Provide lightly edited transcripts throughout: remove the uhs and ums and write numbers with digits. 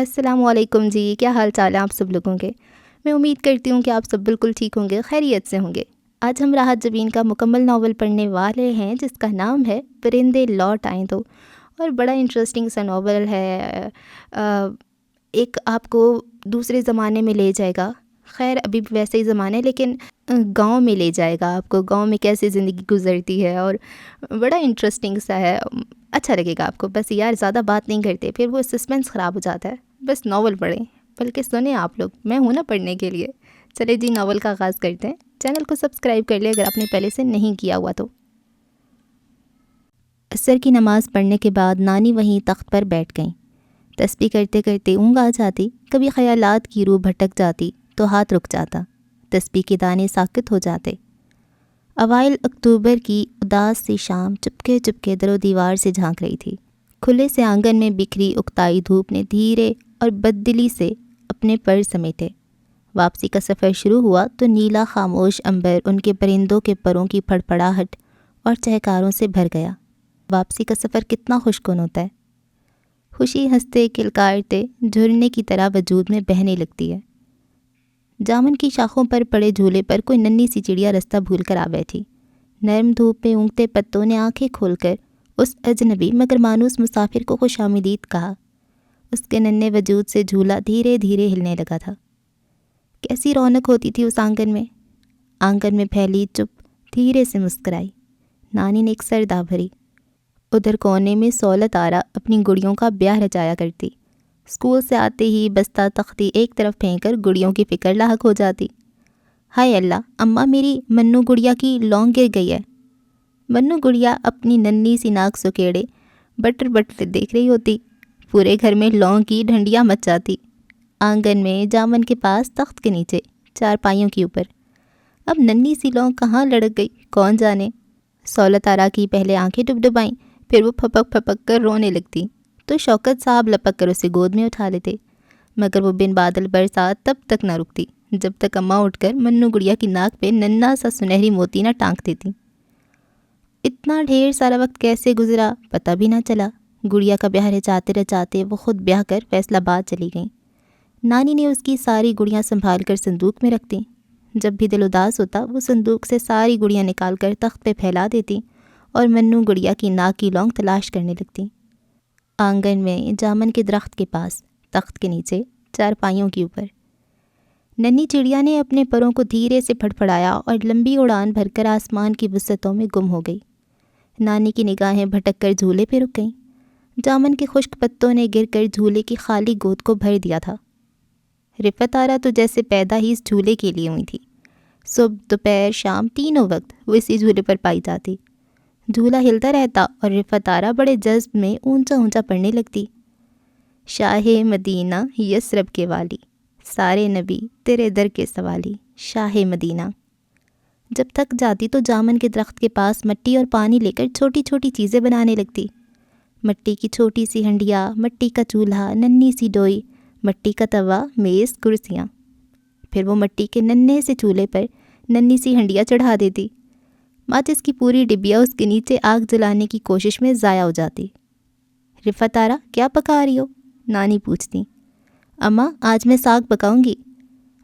السلام علیکم جی، کیا حال چال ہے آپ سب لوگوں کے؟ میں امید کرتی ہوں کہ آپ سب بالکل ٹھیک ہوں گے، خیریت سے ہوں گے۔ آج ہم راحت جبین کا مکمل ناول پڑھنے والے ہیں جس کا نام ہے پرندے لوٹ آئیں تو، اور بڑا انٹرسٹنگ سا ناول ہے۔ ایک آپ کو دوسرے زمانے میں لے جائے گا، خیر ابھی بھی ویسے ہی زمانے لیکن گاؤں میں لے جائے گا آپ کو، گاؤں میں کیسے زندگی گزرتی ہے، اور بڑا انٹرسٹنگ سا ہے، اچھا لگے گا آپ کو۔ بس یار زیادہ بات نہیں کرتے، پھر وہ سسپنس خراب ہو جاتا ہے، بس ناول پڑھیں، بلکہ سنیں آپ لوگ، میں ہوں نا پڑھنے کے لیے۔ چلے جی ناول کا آغاز کرتے ہیں۔ چینل کو سبسکرائب کر لیں اگر آپ نے پہلے سے نہیں کیا ہوا تو۔ عصر کی نماز پڑھنے کے بعد نانی وہیں تخت پر بیٹھ گئیں۔ تسبیح کرتے کرتے اونگ آ جاتی، کبھی خیالات کی روح بھٹک جاتی تو ہاتھ رک جاتا، تسبیح کے دانے ساکت ہو جاتے۔ اوائل اکتوبر کی اداس سی شام چپکے چپکے در و دیوار سے جھانک رہی تھی۔ کھلے سے آنگن میں بکھری اکتائی دھوپ نے دھیرے اور بددلی سے اپنے پر سمیٹے۔ واپسی کا سفر شروع ہوا تو نیلا خاموش عنبر ان کے پرندوں کے پروں کی پھڑپھڑاہٹ اور چہکاروں سے بھر گیا۔ واپسی کا سفر کتنا خوشگوار ہوتا ہے، خوشی ہنستے کلکارتے جھرنے کی طرح وجود میں بہنے لگتی ہے۔ جامن کی شاخوں پر پڑے جھولے پر کوئی ننھی سی چڑیا رستہ بھول کر آ بیٹھی۔ نرم دھوپ میں اونگتے پتوں نے آنکھیں کھول کر اس اجنبی مگر مانوس مسافر کو خوش آمدید کہا۔ اس کے ننھے وجود سے جھولا دھیرے دھیرے ہلنے لگا تھا۔ کیسی رونق ہوتی تھی اس آنگن میں۔ آنگن میں پھیلی چپ دھیرے سے مسکرائی۔ نانی نے ایک سردا بھری۔ ادھر کونے میں سولت آرا اپنی گڑیوں کا بیاہ رچایا کرتی۔ اسکول سے آتے ہی بستہ تختی ایک طرف پھینک کر گڑیوں کی فکر لاحق ہو جاتی۔ ہائے اللہ، اماں میری منو گڑیا کی لونگ گر گئی ہے۔ منو گڑیا اپنی ننھی سی ناک سکیڑے بٹر بٹر دیکھ رہی ہوتی۔ پورے گھر میں لونگ کی ڈھنڈیاں مچ جاتی۔ آنگن میں جامن کے پاس تخت کے نیچے چار پائیوں کے اوپر اب ننھی سی لونگ کہاں لڑک گئی کون جانے۔ سولت آرا کی پہلے آنکھیں ڈبڈبائیں، پھر وہ پھپک پھپک کر رونے لگتی تو شوکت صاحب لپک کر اسے گود میں اٹھا لیتے، مگر وہ بن بادل برسات تب تک نہ رکتی جب تک اماں اٹھ کر منو گڑیا کی ناک پہ ننھا سا سنہری موتی نہ ٹانک دیتی۔ اتنا ڈھیر سارا وقت کیسے گزرا پتہ بھی نہ چلا۔ گڑیا کا بیاہ رچاتے رچاتے وہ خود بیاہ کر فیصل آباد چلی گئیں۔ نانی نے اس کی ساری گڑیاں سنبھال کر صندوق میں رکھ دیں۔ جب بھی دل اداس ہوتا وہ صندوق سے ساری گڑیاں نکال کر تخت پہ پھیلا دیتی اور منو گڑیا کی ناک کی لونگ تلاش کرنے لگتی۔ آنگن میں جامن کے درخت کے پاس تخت کے نیچے چار پائیوں کے اوپر ننھی چڑیا نے اپنے پروں کو دھیرے سے پھڑپھڑایا اور لمبی اڑان بھر کر آسمان کی وسعتوں میں گم ہو گئی۔ نانی کی نگاہیں بھٹک کر جھولے پہ رک گئیں۔ جامن کے خشک پتوں نے گر کر جھولے کی خالی گود کو بھر دیا تھا۔ رفت آرا تو جیسے پیدا ہی اس جھولے کے لیے ہوئی تھی۔ صبح دوپہر شام تینوں وقت وہ اسی جھولے پر پائی جاتی۔ جھولا ہلتا رہتا اور رفت آرا بڑے جذب میں اونچا اونچا پڑھنے لگتی۔ شاہ مدینہ یثرب کے والی، سارے نبی تیرے در کے سوالی، شاہ مدینہ۔ جب تھک جاتی تو جامن کے درخت کے پاس مٹی اور پانی لے کر چھوٹی چھوٹی چیزیں بنانے لگتی۔ مٹی کی چھوٹی سی ہنڈیا، مٹی کا چولہا، ننھی سی ڈوئی، مٹی کا توا، میز، کرسیاں۔ پھر وہ مٹی کے ننھے سے چولہے پر ننھی سی ہنڈیا چڑھا دیتی۔ ماچس کی پوری ڈبیا اس کے نیچے آگ جلانے کی کوشش میں ضائع ہو جاتی۔ رفت آرا کیا پکا رہی ہو؟ نانی پوچھتی۔ اماں آج میں ساگ پکاؤں گی۔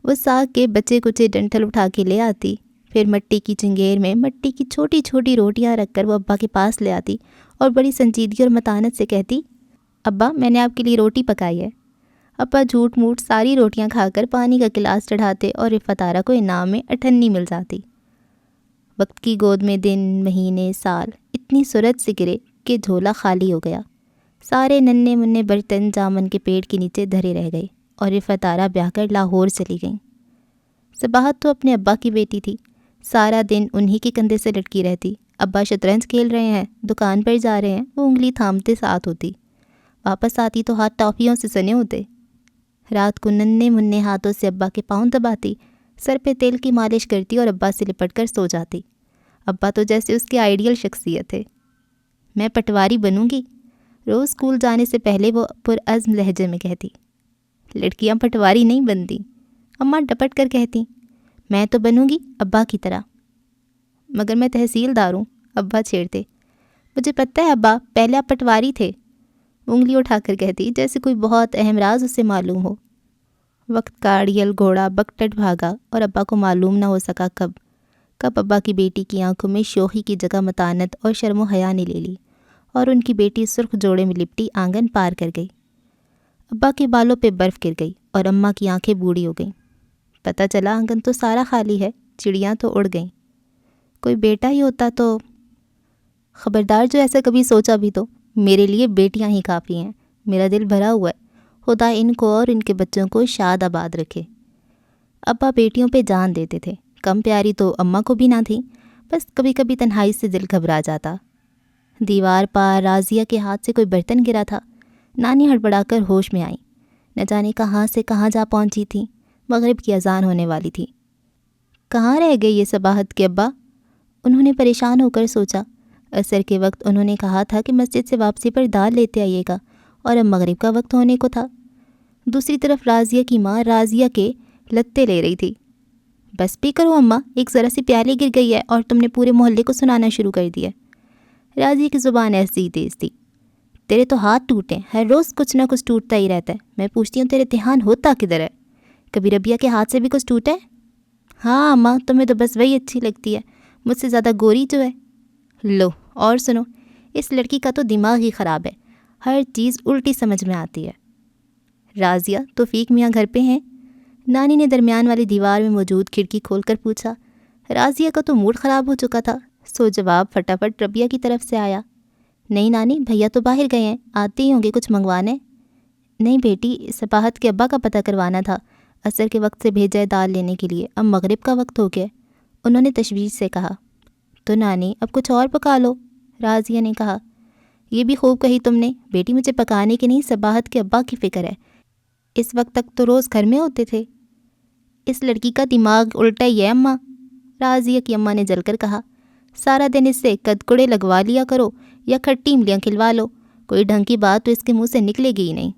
وہ ساگ کے بچے کچے ڈنٹھل اٹھا کے لے آتی، پھر مٹی کی چنگیر میں مٹی کی چھوٹی چھوٹی روٹیاں رکھ کر وہ ابا کے پاس لے آتی اور بڑی سنجیدگی اور متانت سے کہتی، ابا میں نے آپ کے لیے روٹی پکائی ہے۔ ابا جھوٹ موٹ ساری روٹیاں کھا کر پانی کا گلاس چڑھاتے اور رفت آرا کو انعام میں اٹھنی مل جاتی۔ وقت کی گود میں دن، مہینے، سال اتنی سرعت سے گرے کہ جھولا خالی ہو گیا۔ سارے ننھے منھے برتن جامن کے پیڑ کے نیچے دھرے رہ گئے اور رفت آرا بیاہ کر لاہور چلی گئیں۔ صباحت تو اپنے ابا کی بیٹی تھی، سارا دن انہی کے کندھے سے لٹکی رہتی۔ ابا شطرنج کھیل رہے ہیں، دکان پر جا رہے ہیں، وہ انگلی تھامتے ساتھ ہوتی۔ واپس آتی تو ہاتھ ٹافیوں سے سنے ہوتے۔ رات کو ننھے منھے ہاتھوں سے ابا کے پاؤں دباتی، سر پہ تیل کی مالش کرتی اور ابا سے لپٹ کر سو جاتی۔ ابا تو جیسے اس کی آئیڈیل شخصیت تھے۔ میں پٹواری بنوں گی، روز اسکول جانے سے پہلے وہ پرعزم لہجے میں کہتی۔ لڑکیاں پٹواری نہیں بنتی، اماں ڈپٹ کر کہتی۔ میں تو بنوں گی ابا کی طرح۔ مگر میں تحصیلدار ہوں، ابا چھیڑتے۔ مجھے پتہ ہے ابا، پہلے آپ پٹواری تھے۔ انگلی اٹھا کر کہتی جیسے کوئی بہت اہم راز اسے معلوم ہو۔ وقت کا اڑیل گھوڑا بکٹٹ بھاگا اور ابا کو معلوم نہ ہو سکا کب ابا کی بیٹی کی آنکھوں میں شوخی کی جگہ متانت اور شرم و حیا نے لے لی اور ان کی بیٹی سرخ جوڑے میں لپٹی آنگن پار کر گئی۔ ابا کے بالوں پہ برف گر گئی اور اماں کی آنکھیں بوڑھی ہو گئیں۔ پتہ چلا آنگن تو سارا خالی ہے، چڑیاں تو اڑ گئیں۔ کوئی بیٹا ہی ہوتا تو… خبردار جو ایسا کبھی سوچا بھی تو، میرے لیے بیٹیاں ہی کافی ہیں، میرا دل بھرا ہوا ہے، خدا ان کو اور ان کے بچوں کو شاد آباد رکھے۔ ابا بیٹیوں پہ جان دیتے تھے، کم پیاری تو اماں کو بھی نہ تھی، بس کبھی کبھی تنہائی سے دل گھبرا جاتا۔ دیوار پار رازیہ کے ہاتھ سے کوئی برتن گرا تھا۔ نانی ہڑبڑا کر ہوش میں آئیں، نہ جانے کہاں سے کہاں جا پہنچی تھیں، مغرب کی اذان ہونے والی تھی۔ کہاں رہ گئے یہ صباحت کے ابا؟ انہوں نے پریشان ہو کر سوچا۔ عصر کے وقت انہوں نے کہا تھا کہ مسجد سے واپسی پر دال لیتے آئیے گا، اور اب مغرب کا وقت ہونے کو تھا۔ دوسری طرف رازیہ کی ماں رازیہ کے لتے لے رہی تھی۔ بس بھی کرو اماں، ایک ذرا سی پیالی گر گئی ہے اور تم نے پورے محلے کو سنانا شروع کر دیا۔ رازیہ کی زبان ایسی تیز تھی۔ تیرے تو ہاتھ ٹوٹے، ہر روز کچھ نہ کچھ ٹوٹتا ہی رہتا ہے، میں پوچھتی ہوں تیرے دھیان ہوتا کدھر ہے؟ کبھی ربیہ کے ہاتھ سے بھی کچھ ٹوٹا ہے؟ ہاں اماں، تمہیں تو بس وہی اچھی لگتی ہے، مجھ سے زیادہ گوری جو ہے۔ لو اور سنو، اس لڑکی کا تو دماغ ہی خراب ہے، ہر چیز الٹی سمجھ میں آتی ہے۔ رازیہ، توفیق میاں گھر پہ ہیں؟ نانی نے درمیان والی دیوار میں موجود کھڑکی کھول کر پوچھا۔ رازیہ کا تو موڈ خراب ہو چکا تھا، سو جواب فٹافٹ ربیہ کی طرف سے آیا۔ نہیں نانی، بھیا تو باہر گئے ہیں، آتے ہی ہوں گے کچھ منگوانے۔ نہیں بیٹی، صباحت کے ابا کا پتہ کروانا تھا، عصر کے وقت سے بھیجا ہے دال لینے کے لیے، اب مغرب کا وقت ہو گیا، انہوں نے تشویش سے کہا۔ تو نانی اب کچھ اور پکا لو، رازیہ نے کہا۔ یہ بھی خوب کہی تم نے بیٹی، مجھے پکانے کی نہیں صباحت کے ابا کی فکر ہے، اس وقت تک تو روز گھر میں ہوتے تھے۔ اس لڑکی کا دماغ الٹا ہی ہے اماں، رازیہ کی اماں نے جل کر کہا۔ سارا دن اس سے کدکڑے لگوا لیا کرو یا کھٹی املیاں کھلوا لو، کوئی ڈھنگ کی بات تو اس کے منہ سے نکلے گی ہی نہیں۔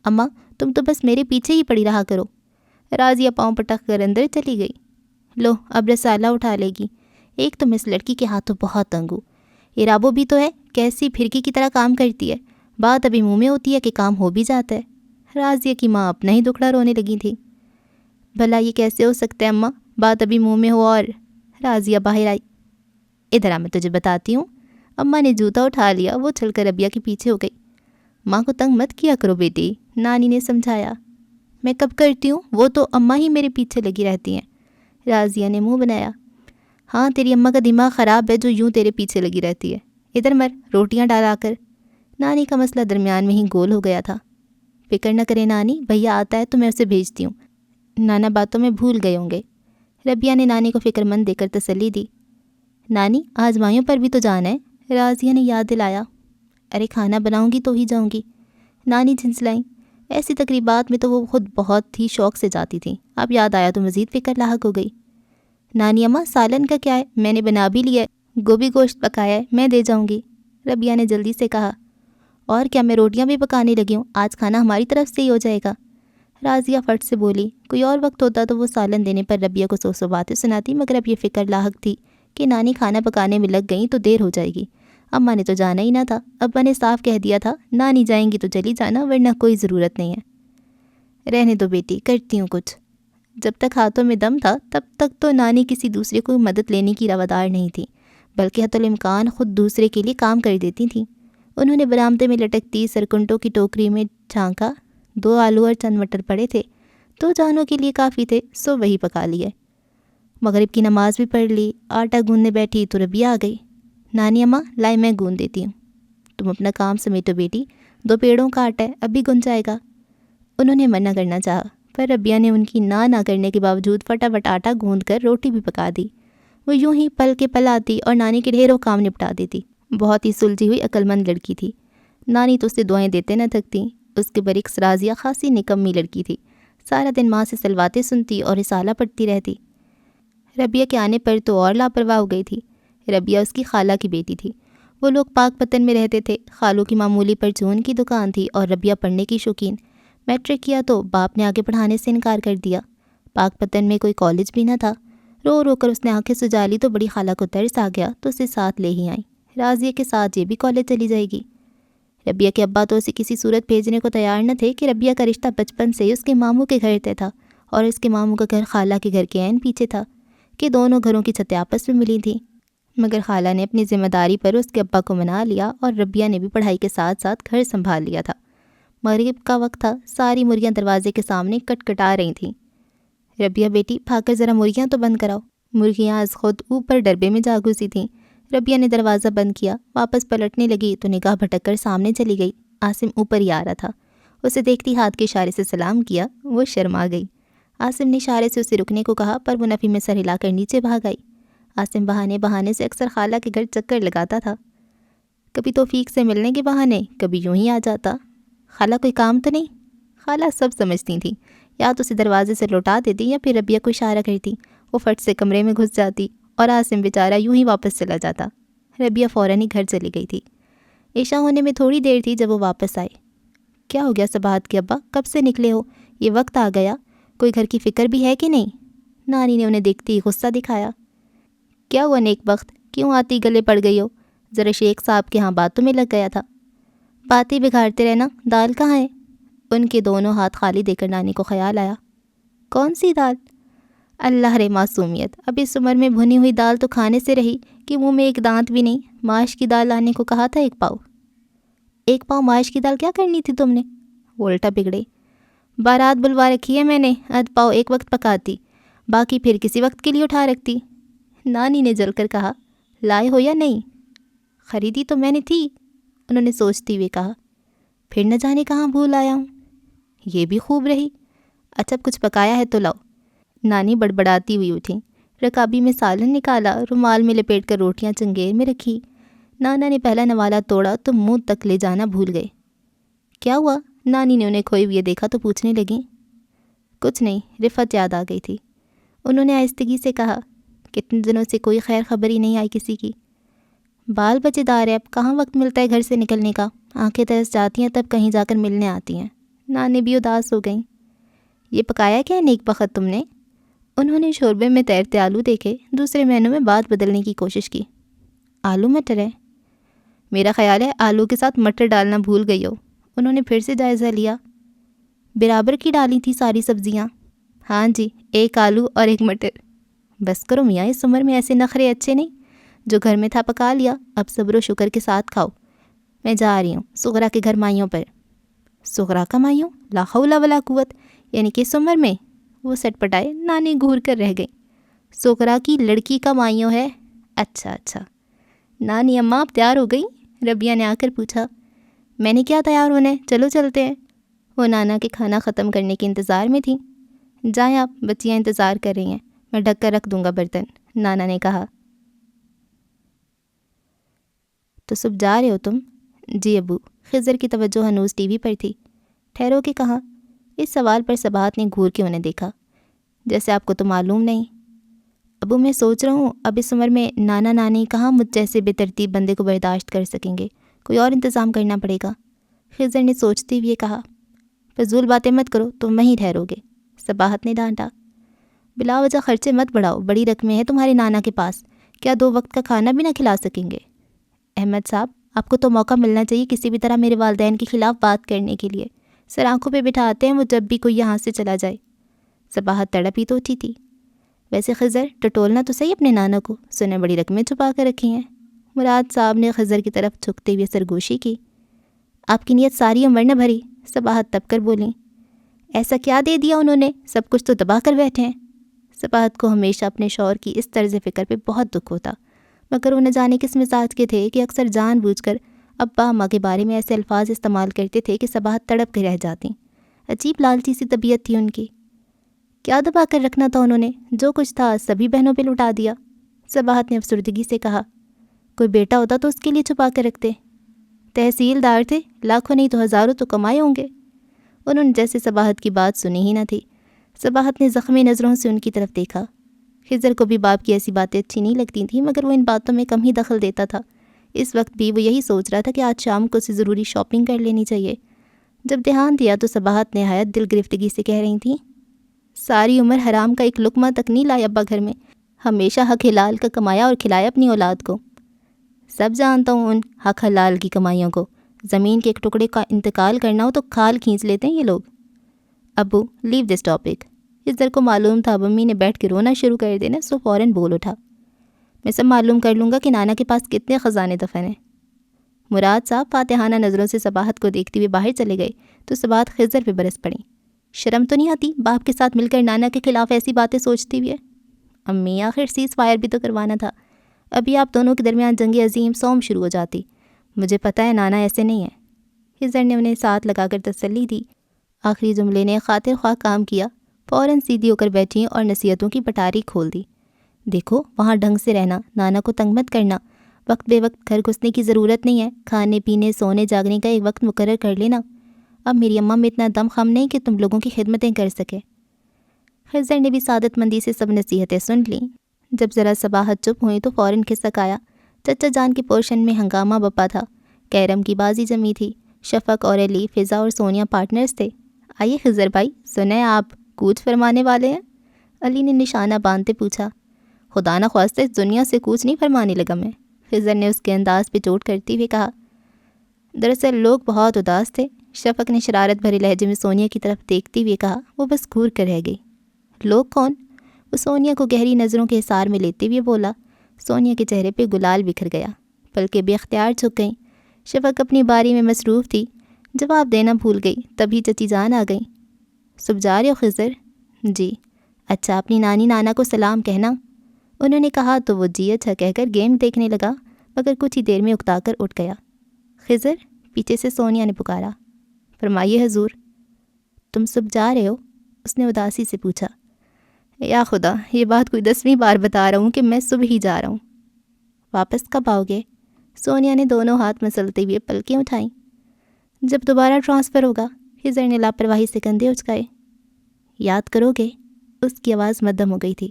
اماں تم تو بس میرے پیچھے ہی پڑی رہا کرو۔ رازیہ پاؤں پٹک کر اندر چلی گئی۔ لو اب رسالہ اٹھا لے گی، ایک تو میں اس لڑکی کے ہاتھوں بہت تنگ ہوں، ارابو بھی تو ہے، کیسی پھرکی کی طرح کام کرتی ہے، بات ابھی منہ میں ہوتی ہے کہ کام ہو بھی جاتا ہے۔ رازیہ کی ماں اپنا ہی دکھڑا رونے لگی تھی۔ بھلا یہ کیسے ہو سکتا ہے اماں، بات ابھی منہ میں ہو اور… رازیہ باہر آئی۔ ادھر آ میں تجھے بتاتی ہوں۔ اماں نے جوتا اٹھا لیا، وہ چل کر ربیہ کے پیچھے ہو گئی۔ ماں کو تنگ مت کیا کرو بیٹی، نانی نے سمجھایا۔ میں کب کرتی ہوں، وہ تو اماں ہی میرے پیچھے لگی رہتی ہیں، رازیہ نے منہ بنایا۔ ہاں تیری اماں کا دماغ خراب ہے جو یوں تیرے پیچھے لگی رہتی ہے، ادھر مر روٹیاں ڈالا کر۔ نانی کا مسئلہ درمیان میں ہی گول ہو گیا تھا۔ فکر نہ کرے نانی، بھیا آتا ہے تو میں اسے بھیجتی ہوں، نانا باتوں میں بھول گئے ہوں گے۔ ربیہ نے نانی کو فکر مند دے کر تسلی دی۔ نانی آزمائیوں پر بھی تو جانا ہے، رازیہ نے یاد دلایا۔ ارے کھانا بناؤں گی تو ہی جاؤں گی، نانی جھنجھلائیں۔ ایسی تقریبات میں تو وہ خود بہت ہی شوق سے جاتی تھیں، اب یاد آیا تو مزید فکر لاحق ہو گئی۔ نانی اماں سالن کا کیا ہے، میں نے بنا بھی لیا ہے، گوبھی گوشت پکایا ہے، میں دے جاؤں گی، ربیہ نے جلدی سے کہا۔ اور کیا، میں روٹیاں بھی پکانے لگی ہوں، آج کھانا ہماری طرف سے ہی ہو جائے گا، رازیہ فٹ سے بولی۔ کوئی اور وقت ہوتا تو وہ سالن دینے پر ربیہ کو 100 باتیں سناتی، مگر اب یہ فکر لاحق تھی کہ نانی کھانا پکانے میں لگ گئیں تو دیر ہو جائے گی۔ اماں نے تو جانا ہی نہ تھا، ابا نے صاف کہہ دیا تھا نانی جائیں گی تو چلی جانا، ورنہ کوئی ضرورت نہیں ہے۔ رہنے دو بیٹی، کرتی ہوں کچھ۔ جب تک ہاتھوں میں دم تھا تب تک تو نانی کسی دوسرے کو مدد لینے کی روادار نہیں تھی، بلکہ حتی الامکان خود دوسرے کے لیے کام کر دیتی تھیں۔ انہوں نے برآمدے میں لٹکتی سرکنٹوں کی ٹوکری میں جھانکا، 2 آلو اور چند مٹر پڑے تھے، 2 جانوں کے لیے کافی تھے، سو وہی پکا لیے۔ مغرب کی نماز بھی پڑھ لی، آٹا گوندنے بیٹھی تو ربیہ آ گئی۔ نانی اماں لائے میں گوندھ دیتی ہوں، تم اپنا کام سمیٹو بیٹی، 2 پیڑوں کا آٹا ہے، اب بھی گن جائے گا۔ انہوں نے منع کرنا چاہا، پر ربیہ نے ان کی نہ کرنے کے باوجود فٹافٹ آٹا گوندھ کر روٹی بھی پکا دی۔ وہ یوں ہی پل کے پل آتی اور نانی کے ڈھیروں کام نپٹا دیتی، بہت ہی سلجھی ہوئی عقل مند لڑکی تھی۔ نانی تو اسے دعائیں دیتے نہ تھکتی۔ اس کے برعکس رازیہ خاصی نکمی لڑکی تھی، سارا دن ماں سے سلواتیں سنتی اور رسالہ پڑھتی رہتی۔ ربیہ کے آنے پر تو اور لاپرواہ ہو گئی تھی۔ ربیہ اس کی خالہ کی بیٹی تھی، وہ لوگ پاک پتن میں رہتے تھے، خالوں کی معمولی پرچون کی دکان تھی اور ربیہ پڑھنے کی شوقین۔ میٹرک کیا تو باپ نے آگے پڑھانے سے انکار کر دیا، پاک پتن میں کوئی کالج بھی نہ تھا۔ رو رو کر اس نے آنکھیں سجا لی تو بڑی خالہ کو ترس آ گیا تو اسے ساتھ لے ہی آئیں، رازیہ کے ساتھ یہ بھی کالج چلی جائے گی۔ ربیہ کے ابا تو اسے کسی صورت بھیجنے کو تیار نہ تھے کہ ربیہ کا رشتہ بچپن سے ہی اس کے ماموں کے گھر طے تھا، اور اس کے ماموں کا گھر خالہ کے گھر کے عین پیچھے تھا کہ دونوں گھروں کی چھتیں آپس میں ملی تھیں۔ مگر خالہ نے اپنی ذمہ داری پر اس کے ابا کو منا لیا، اور ربیہ نے بھی پڑھائی کے ساتھ ساتھ گھر سنبھال لیا تھا۔ مغرب کا وقت تھا، ساری مرغیاں دروازے کے سامنے کٹ کٹا رہی تھیں۔ ربیہ بیٹی بھاگ کر ذرا مرغیاں تو بند کراؤ۔ مرغیاں از خود اوپر ڈربے میں جا گھسی تھیں۔ ربیہ نے دروازہ بند کیا، واپس پلٹنے لگی تو نگاہ بھٹک کر سامنے چلی گئی۔ عاصم اوپر ہی آ رہا تھا، اسے دیکھتی ہاتھ کے اشارے سے سلام کیا، وہ شرما گئی۔ عاصم نے اشارے سے اسے رکنے کو کہا، پر وہ نفی میں سر ہلا کر نیچے بھاگ آئی۔ عاصم بہانے سے اکثر خالہ کے گھر چکر لگاتا تھا، کبھی توفیق سے ملنے کے بہانے، کبھی یوں ہی آ جاتا۔ خالہ کوئی کام تو نہیں؟ خالہ سب سمجھتی تھیں، یا تو اسے دروازے سے لوٹا دیتی یا پھر ربیہ کو اشارہ کرتی، وہ فٹ سے کمرے میں گھس جاتی اور عاصم بیچارہ یوں ہی واپس چلا جاتا۔ ربیہ فوراً ہی گھر چلی گئی تھی۔ عشاء ہونے میں تھوڑی دیر تھی جب وہ واپس آئے۔ کیا ہو گیا صباحت کے ابا، کب سے نکلے ہو؟ یہ وقت آ گیا، کوئی گھر کی فکر بھی ہے کہ نہیں؟ نانی نے انہیں دیکھتے ہی غصہ دکھایا۔ کیا ہوا نیک بخت، کیوں آتی گلے پڑ گئی ہو؟ ذرا شیخ صاحب کے ہاں باتوں میں لگ گیا تھا۔ باتیں بگاڑتے رہنا، دال کہاں ہے؟ ان کے دونوں ہاتھ خالی دے کر نانی کو خیال آیا۔ کون سی دال؟ اللہ رے معصومیت، اب اس عمر میں بھنی ہوئی دال تو کھانے سے رہی کہ منہ میں ایک دانت بھی نہیں۔ ماش کی دال لانے کو کہا تھا، ایک پاؤ۔ ایک پاؤ ماش کی دال کیا کرنی تھی تم نے؟ وہ الٹا بگڑے۔ بارات بلوا رکھی ہے میں نے، آدھ پاؤ ایک وقت پکاتی، باقی پھر کسی وقت کے لیے اٹھا رکھتی۔ نانی نے جل کر کہا، لائے ہو یا نہیں؟ خریدی تو میں نے تھی، انہوں نے سوچتے ہوئے کہا، پھر نہ جانے کہاں بھول آیا ہوں۔ یہ بھی خوب رہی، اچھا کچھ پکایا ہے تو لاؤ۔ نانی بڑبڑاتی ہوئی اٹھیں، رکابی میں سالن نکالا، رومال میں لپیٹ کر روٹیاں چنگیر میں رکھی۔ نانا نے پہلا نوالا توڑا تو منہ تک لے جانا بھول گئے۔ کیا ہوا؟ نانی نے انہیں کھوئے ہوئے دیکھا تو پوچھنے لگیں۔ کچھ نہیں، رفعت یاد آ گئی تھی، انہوں نے آہستگی سے کہا۔ کتنے دنوں سے کوئی خیر خبر ہی نہیں آئی کسی کی۔ بال بچے دار ہے، اب کہاں وقت ملتا ہے گھر سے نکلنے کا، آنکھیں ترس جاتی ہیں تب کہیں جا کر ملنے آتی ہیں۔ نانی بھی اداس ہو گئیں۔ یہ پکایا کیا ہے نیک بخت تم نے؟ انہوں نے شوربے میں تیرتے آلو دیکھے، دوسرے مینو میں بات بدلنے کی کوشش کی۔ آلو مٹر ہے؟ میرا خیال ہے آلو کے ساتھ مٹر ڈالنا بھول گئی ہو۔ انہوں نے پھر سے جائزہ لیا۔ برابر کی ڈالی تھی ساری سبزیاں؟ ہاں جی، ایک آلو اور ایک مٹر۔ بس کرو میاں، اس عمر میں ایسے نخرے اچھے نہیں، جو گھر میں تھا پکا لیا، اب صبر و شکر کے ساتھ کھاؤ۔ میں جا رہی ہوں صغرا کے گھر مائیوں پر۔ صغرا کا مائیوں؟ لا حول ولا قوت، یعنی کہ اس عمر میں؟ وہ سٹ پٹائے، نانی گھور کر رہ گئی۔ صغرا کی لڑکی کا مائیوں ہے؟ اچھا۔ نانی اماں آپ تیار ہو گئی؟ ربیہ نے آ کر پوچھا۔ میں نے کیا تیار ہونا ہے، چلو چلتے ہیں۔ وہ نانا کے کھانا ختم کرنے کے انتظار میں تھیں۔ جائیں آپ، بچیاں انتظار کر رہی ہیں، میں ڈھک کر رکھ دوں گا برتن، نانا نے کہا۔ تو صبح جا رہے ہو تم؟ جی ابو۔ خضر کی توجہ ہنوز ٹی وی پر تھی۔ ٹھہرو کے کہاں؟ اس سوال پر صباحت نے گھور کے انہیں دیکھا۔ جیسے آپ کو تو معلوم نہیں۔ ابو میں سوچ رہا ہوں اب اس عمر میں نانا نانی کہاں مجھ جیسے بے ترتیب بندے کو برداشت کر سکیں گے، کوئی اور انتظام کرنا پڑے گا۔ خضر نے سوچتے ہوئے کہا۔ فضول باتیں مت کرو، تم وہیں ٹھہرو گے، صباحت نے ڈانٹا۔ بلا وجہ خرچے مت بڑھاؤ، بڑی رقمیں ہیں تمہارے نانا کے پاس، کیا 2 وقت کا کھانا بھی نہ کھلا سکیں گے؟ احمد صاحب، آپ کو تو موقع ملنا چاہیے کسی بھی طرح میرے والدین کے خلاف بات کرنے کے لیے، سر آنکھوں پہ بٹھاتے ہیں وہ جب بھی کوئی یہاں سے چلا جائے۔ صباحت تڑپ ہی تو اٹھی تھی۔ ویسے خضر، ٹٹولنا تو صحیح اپنے نانا کو، سنے بڑی رقمیں چھپا کر رکھی ہیں۔ مراد صاحب نے خضر کی طرف جھکتے ہوئے سرگوشی کی۔ آپ کی نیت ساری عمر نہ بھری، صباحت تب کر بولیں۔ ایسا کیا دے دیا انہوں نے، سب کچھ تو دبا کر بیٹھے ہیں۔ صباحت کو ہمیشہ اپنے شوہر کی اس طرز فکر پہ بہت دکھ ہوتا، مگر وہ نہ جانے کس مزاج کے تھے کہ اکثر جان بوجھ کر ابا اماں کے بارے میں ایسے الفاظ استعمال کرتے تھے کہ صباحت تڑپ کے رہ جاتی۔ عجیب لالچی سی طبیعت تھی ان کی۔ کیا دبا کر رکھنا تھا انہوں نے، جو کچھ تھا سبھی بہنوں پہ لٹا دیا۔ صباحت نے افسردگی سے کہا۔ کوئی بیٹا ہوتا تو اس کے لیے چھپا کر رکھتے۔ تحصیلدار تھے، لاکھوں نہیں تو ہزاروں تو کمائے ہوں گے۔ انہوں نے جیسے صباحت کی بات سنی ہی نہ تھی۔ صباحت نے زخمی نظروں سے ان کی طرف دیکھا۔ خضر کو بھی باپ کی ایسی باتیں اچھی نہیں لگتی تھیں، مگر وہ ان باتوں میں کم ہی دخل دیتا تھا۔ اس وقت بھی وہ یہی سوچ رہا تھا کہ آج شام کو اسے ضروری شاپنگ کر لینی چاہیے۔ جب دھیان دیا تو صباحت نہایت دل گرفتگی سے کہہ رہی تھیں، ساری عمر حرام کا ایک لقمہ تک نہیں لایا ابا گھر میں، ہمیشہ حق حلال کا کمایا اور کھلایا اپنی اولاد کو۔ سب جانتا ہوں ان حق حلال کی کمائیوں کو، زمین کے ایک ٹکڑے کا انتقال کرنا ہو تو کھال کھینچ لیتے ہیں یہ لوگ۔ ابو لیو دس ٹاپک۔ خضر کو معلوم تھا اب امی نے بیٹھ کے رونا شروع کر دینا، سو فوراً بول اٹھا، میں سب معلوم کر لوں گا کہ نانا کے پاس کتنے خزانے دفن ہیں۔ مراد صاحب فاتحانہ نظروں سے صباحت کو دیکھتے ہوئے باہر چلے گئے تو صباحت خضر پہ برس پڑیں۔ شرم تو نہیں آتی باپ کے ساتھ مل کر نانا کے خلاف ایسی باتیں سوچتی ہوئی ہے؟ امی آخر سیز فائر بھی تو کروانا تھا، ابھی آپ دونوں کے درمیان جنگ عظیم سوم شروع ہو جاتی۔ مجھے پتہ ہے نانا ایسے نہیں ہے۔ خضر نے انہیں ساتھ لگا کر تسلی دی۔ آخری جملے نے خاطر خواہ کام کیا، فوراً سیدھی ہو کر بیٹھیں اور نصیحتوں کی پٹاری کھول دی۔ دیکھو وہاں ڈھنگ سے رہنا، نانا کو تنگ مت کرنا، وقت بے وقت گھر گھسنے کی ضرورت نہیں ہے، کھانے پینے سونے جاگنے کا ایک وقت مقرر کر لینا۔ اب میری اماں میں اتنا دم خم نہیں کہ تم لوگوں کی خدمتیں کر سکے۔ خضر نے بھی سعادت مندی سے سب نصیحتیں سن لیں۔ جب ذرا صباحت چپ ہوئی تو فوراً کھسک آیا۔ چچا جان کے پورشن میں ہنگامہ بپا تھا، کیرم کی بازی جمی تھی، شفق اور علی، فضا اور سونیا پارٹنرز تھے۔ آئیے خضر بھائی، سنیں آپ کوچ فرمانے والے ہیں؟ علی نے نشانہ باندھتے پوچھا۔ خدا نہ خواستہ اس دنیا سے کوچ نہیں فرمانے لگا میں، خضر نے اس کے انداز پہ چوٹ کرتے ہوئے کہا۔ دراصل لوگ بہت اداس تھے، شفق نے شرارت بھرے لہجے میں سونیا کی طرف دیکھتے ہوئے کہا۔ وہ بس گھور کر رہ گئی۔ لوگ کون؟ وہ سونیا کو گہری نظروں کے حصار میں لیتے ہوئے بولا۔ سونیا کے چہرے پہ گلال بکھر گیا، پلکیں بے اختیار جھک گئیں۔ شفق اپنی باری میں مصروف تھی، جواب دینا بھول گئی، تبھی چچی جان آ گئیں۔ صبح جا رہے ہو خضر؟ جی۔ اچھا اپنی نانی نانا کو سلام کہنا۔ انہوں نے کہا تو وہ جی اچھا کہہ کر گیم دیکھنے لگا، مگر کچھ ہی دیر میں اکتا کر اٹھ گیا۔ خضر، پیچھے سے سونیا نے پکارا۔ فرمائیے حضور۔ تم صبح جا رہے ہو؟ اس نے اداسی سے پوچھا۔ یا خدا، یہ بات کوئی 10ویں بار بتا رہا ہوں کہ میں صبح ہی جا رہا ہوں۔ واپس کب آؤ گے؟ سونیا نے دونوں ہاتھ مسلتے ہوئے پلکیں اٹھائیں۔ جب دوبارہ ٹرانسفر ہوگا۔ خضر نے لاپرواہی سے کندھے اچکائے۔ یاد کرو گے؟ اس کی آواز مدھم ہو گئی تھی۔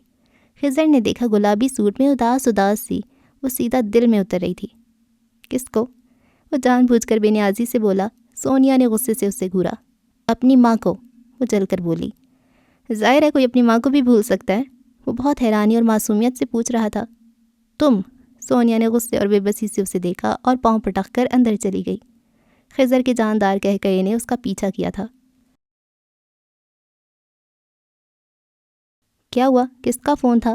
خضر نے دیکھا گلابی سوٹ میں اداس سی وہ سیدھا دل میں اتر رہی تھی۔ کس کو؟ وہ جان بوجھ کر بے نیازی سے بولا۔ سونیا نے غصے سے اسے گھورا۔ اپنی ماں کو، وہ جل کر بولی۔ ظاہر ہے کوئی اپنی ماں کو بھی بھول سکتا ہے۔ وہ بہت حیرانی اور معصومیت سے پوچھ رہا تھا۔ تم؟ سونیا نے غصے اور بے بسی سے اسے دیکھا اور پاؤں پٹک کر اندر چلی گئی۔ خضر کے جاندار کہکہے نے اس کا پیچھا کیا تھا۔ کیا ہوا؟ کس کا فون تھا؟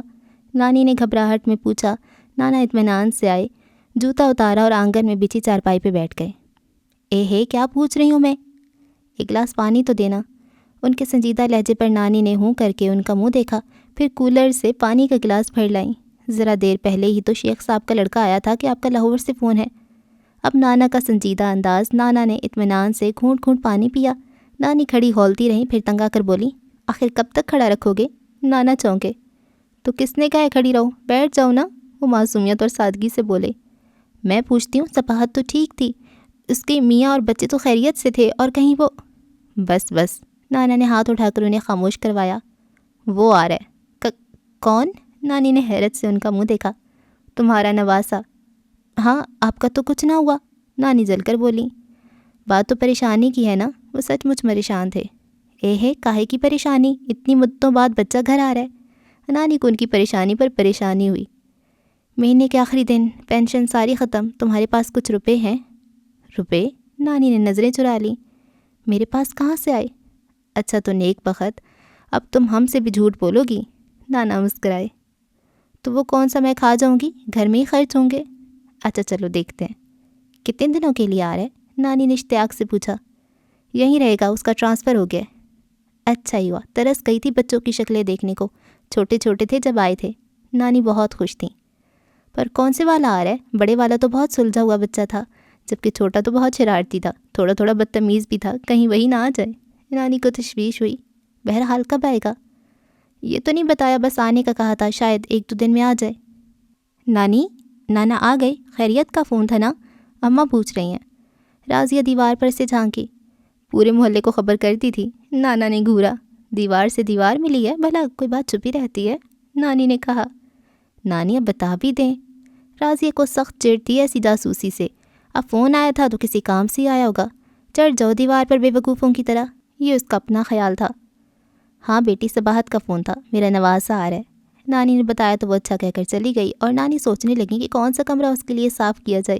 نانی نے گھبراہٹ میں پوچھا۔ نانا اطمینان سے آئے، جوتا اتارا اور آنگن میں بچھی چارپائی پہ بیٹھ گئے۔ ہے کیا پوچھ رہی ہوں میں؟ ایک گلاس پانی تو دینا۔ ان کے سنجیدہ لہجے پر نانی نے ہوں کر کے ان کا منہ دیکھا، پھر کولر سے پانی کا گلاس بھر لائیں۔ ذرا دیر پہلے ہی تو شیخ صاحب کا لڑکا آیا تھا کہ آپ کا لاہور سے فون ہے۔ اب نانا کا سنجیدہ انداز، نانا نے اطمینان سے گھونٹ گھونٹ پانی پیا۔ نانی کھڑی ہولتی رہیں، پھر تنگا کر بولی، آخر کب تک کھڑا رکھو گے؟ نانا چونکے۔ تو کس نے کہا ہے کھڑی رہو؟ بیٹھ جاؤ نا، وہ معصومیت اور سادگی سے بولے۔ میں پوچھتی ہوں، صباحت تو ٹھیک تھی، اس کے میاں اور بچے تو خیریت سے تھے، اور کہیں وہ… بس بس، نانا نے ہاتھ اٹھا کر انہیں خاموش کروایا۔ وہ آ رہا ہے۔ کون؟ نانی نے حیرت سے ان کا منہ دیکھا۔ تمہارا نواسا۔ ہاں، آپ کا تو کچھ نہ ہوا، نانی جل کر بولی۔ بات تو پریشانی کی ہے نا، وہ سچ مچ پریشان تھے۔ ہے کاہے کی پریشانی؟ اتنی مدتوں بعد بچہ گھر آ رہا ہے۔ نانی کو ان کی پریشانی پر پریشانی ہوئی۔ مہینے کے آخری دن، پینشن ساری ختم، تمہارے پاس کچھ روپے ہیں؟ روپے؟ نانی نے نظریں چرا لیں۔ میرے پاس کہاں سے آئے؟ اچھا تو نیک بخت، اب تم ہم سے بھی جھوٹ بولو گی؟ نانا مسکرائے۔ تو وہ کون سا میں کھا جاؤں گی، گھر میں ہی خرچ ہوں گے۔ اچھا چلو دیکھتے ہیں۔ کتنے دنوں کے لیے آ رہا ہے؟ نانی نے اشتیاق سے پوچھا۔ یہیں رہے گا، اس کا ٹرانسفر ہو گیا۔ اچھا ہی ہوا، ترس گئی تھی بچوں کی شکلیں دیکھنے کو، چھوٹے چھوٹے تھے جب آئے تھے۔ نانی بہت خوش تھیں۔ پر کون سے والا آ رہا ہے؟ بڑے والا تو بہت سلجھا ہوا بچہ تھا، جبکہ چھوٹا تو بہت شرارتی تھا، تھوڑا تھوڑا بدتمیز بھی تھا، کہیں وہی نہ آ جائے۔ نانی کو تشویش ہوئی۔ بہرحال کب آئے گا؟ یہ تو نہیں بتایا، بس آنے کا کہا تھا، شاید 1-2 دن میں آ جائے۔ نانی، نانا آ گئے؟ خیریت کا فون تھا نا؟ اماں پوچھ رہی ہیں۔ راضیہ دیوار پر سے جھانکی۔ پورے محلے کو خبر کرتی تھی۔ نانا نے گھورا۔ دیوار سے دیوار ملی ہے، بھلا کوئی بات چھپی رہتی ہے؟ نانی نے کہا۔ نانی اب بتا بھی دیں۔ راضیہ کو سخت چڑھتی ایسی جاسوسی سے۔ اب فون آیا تھا تو کسی کام سے ہی آیا ہوگا، چڑھ جاؤ دیوار پر بے وقوفوں کی طرح، یہ اس کا اپنا خیال تھا۔ ہاں بیٹی، صباحت کا فون تھا، میرا نواسا آ رہا ہے، نانی نے بتایا تو وہ اچھا کہہ کر چلی گئی، اور نانی سوچنے لگی کہ کون سا کمرہ اس کے لیے صاف کیا جائے۔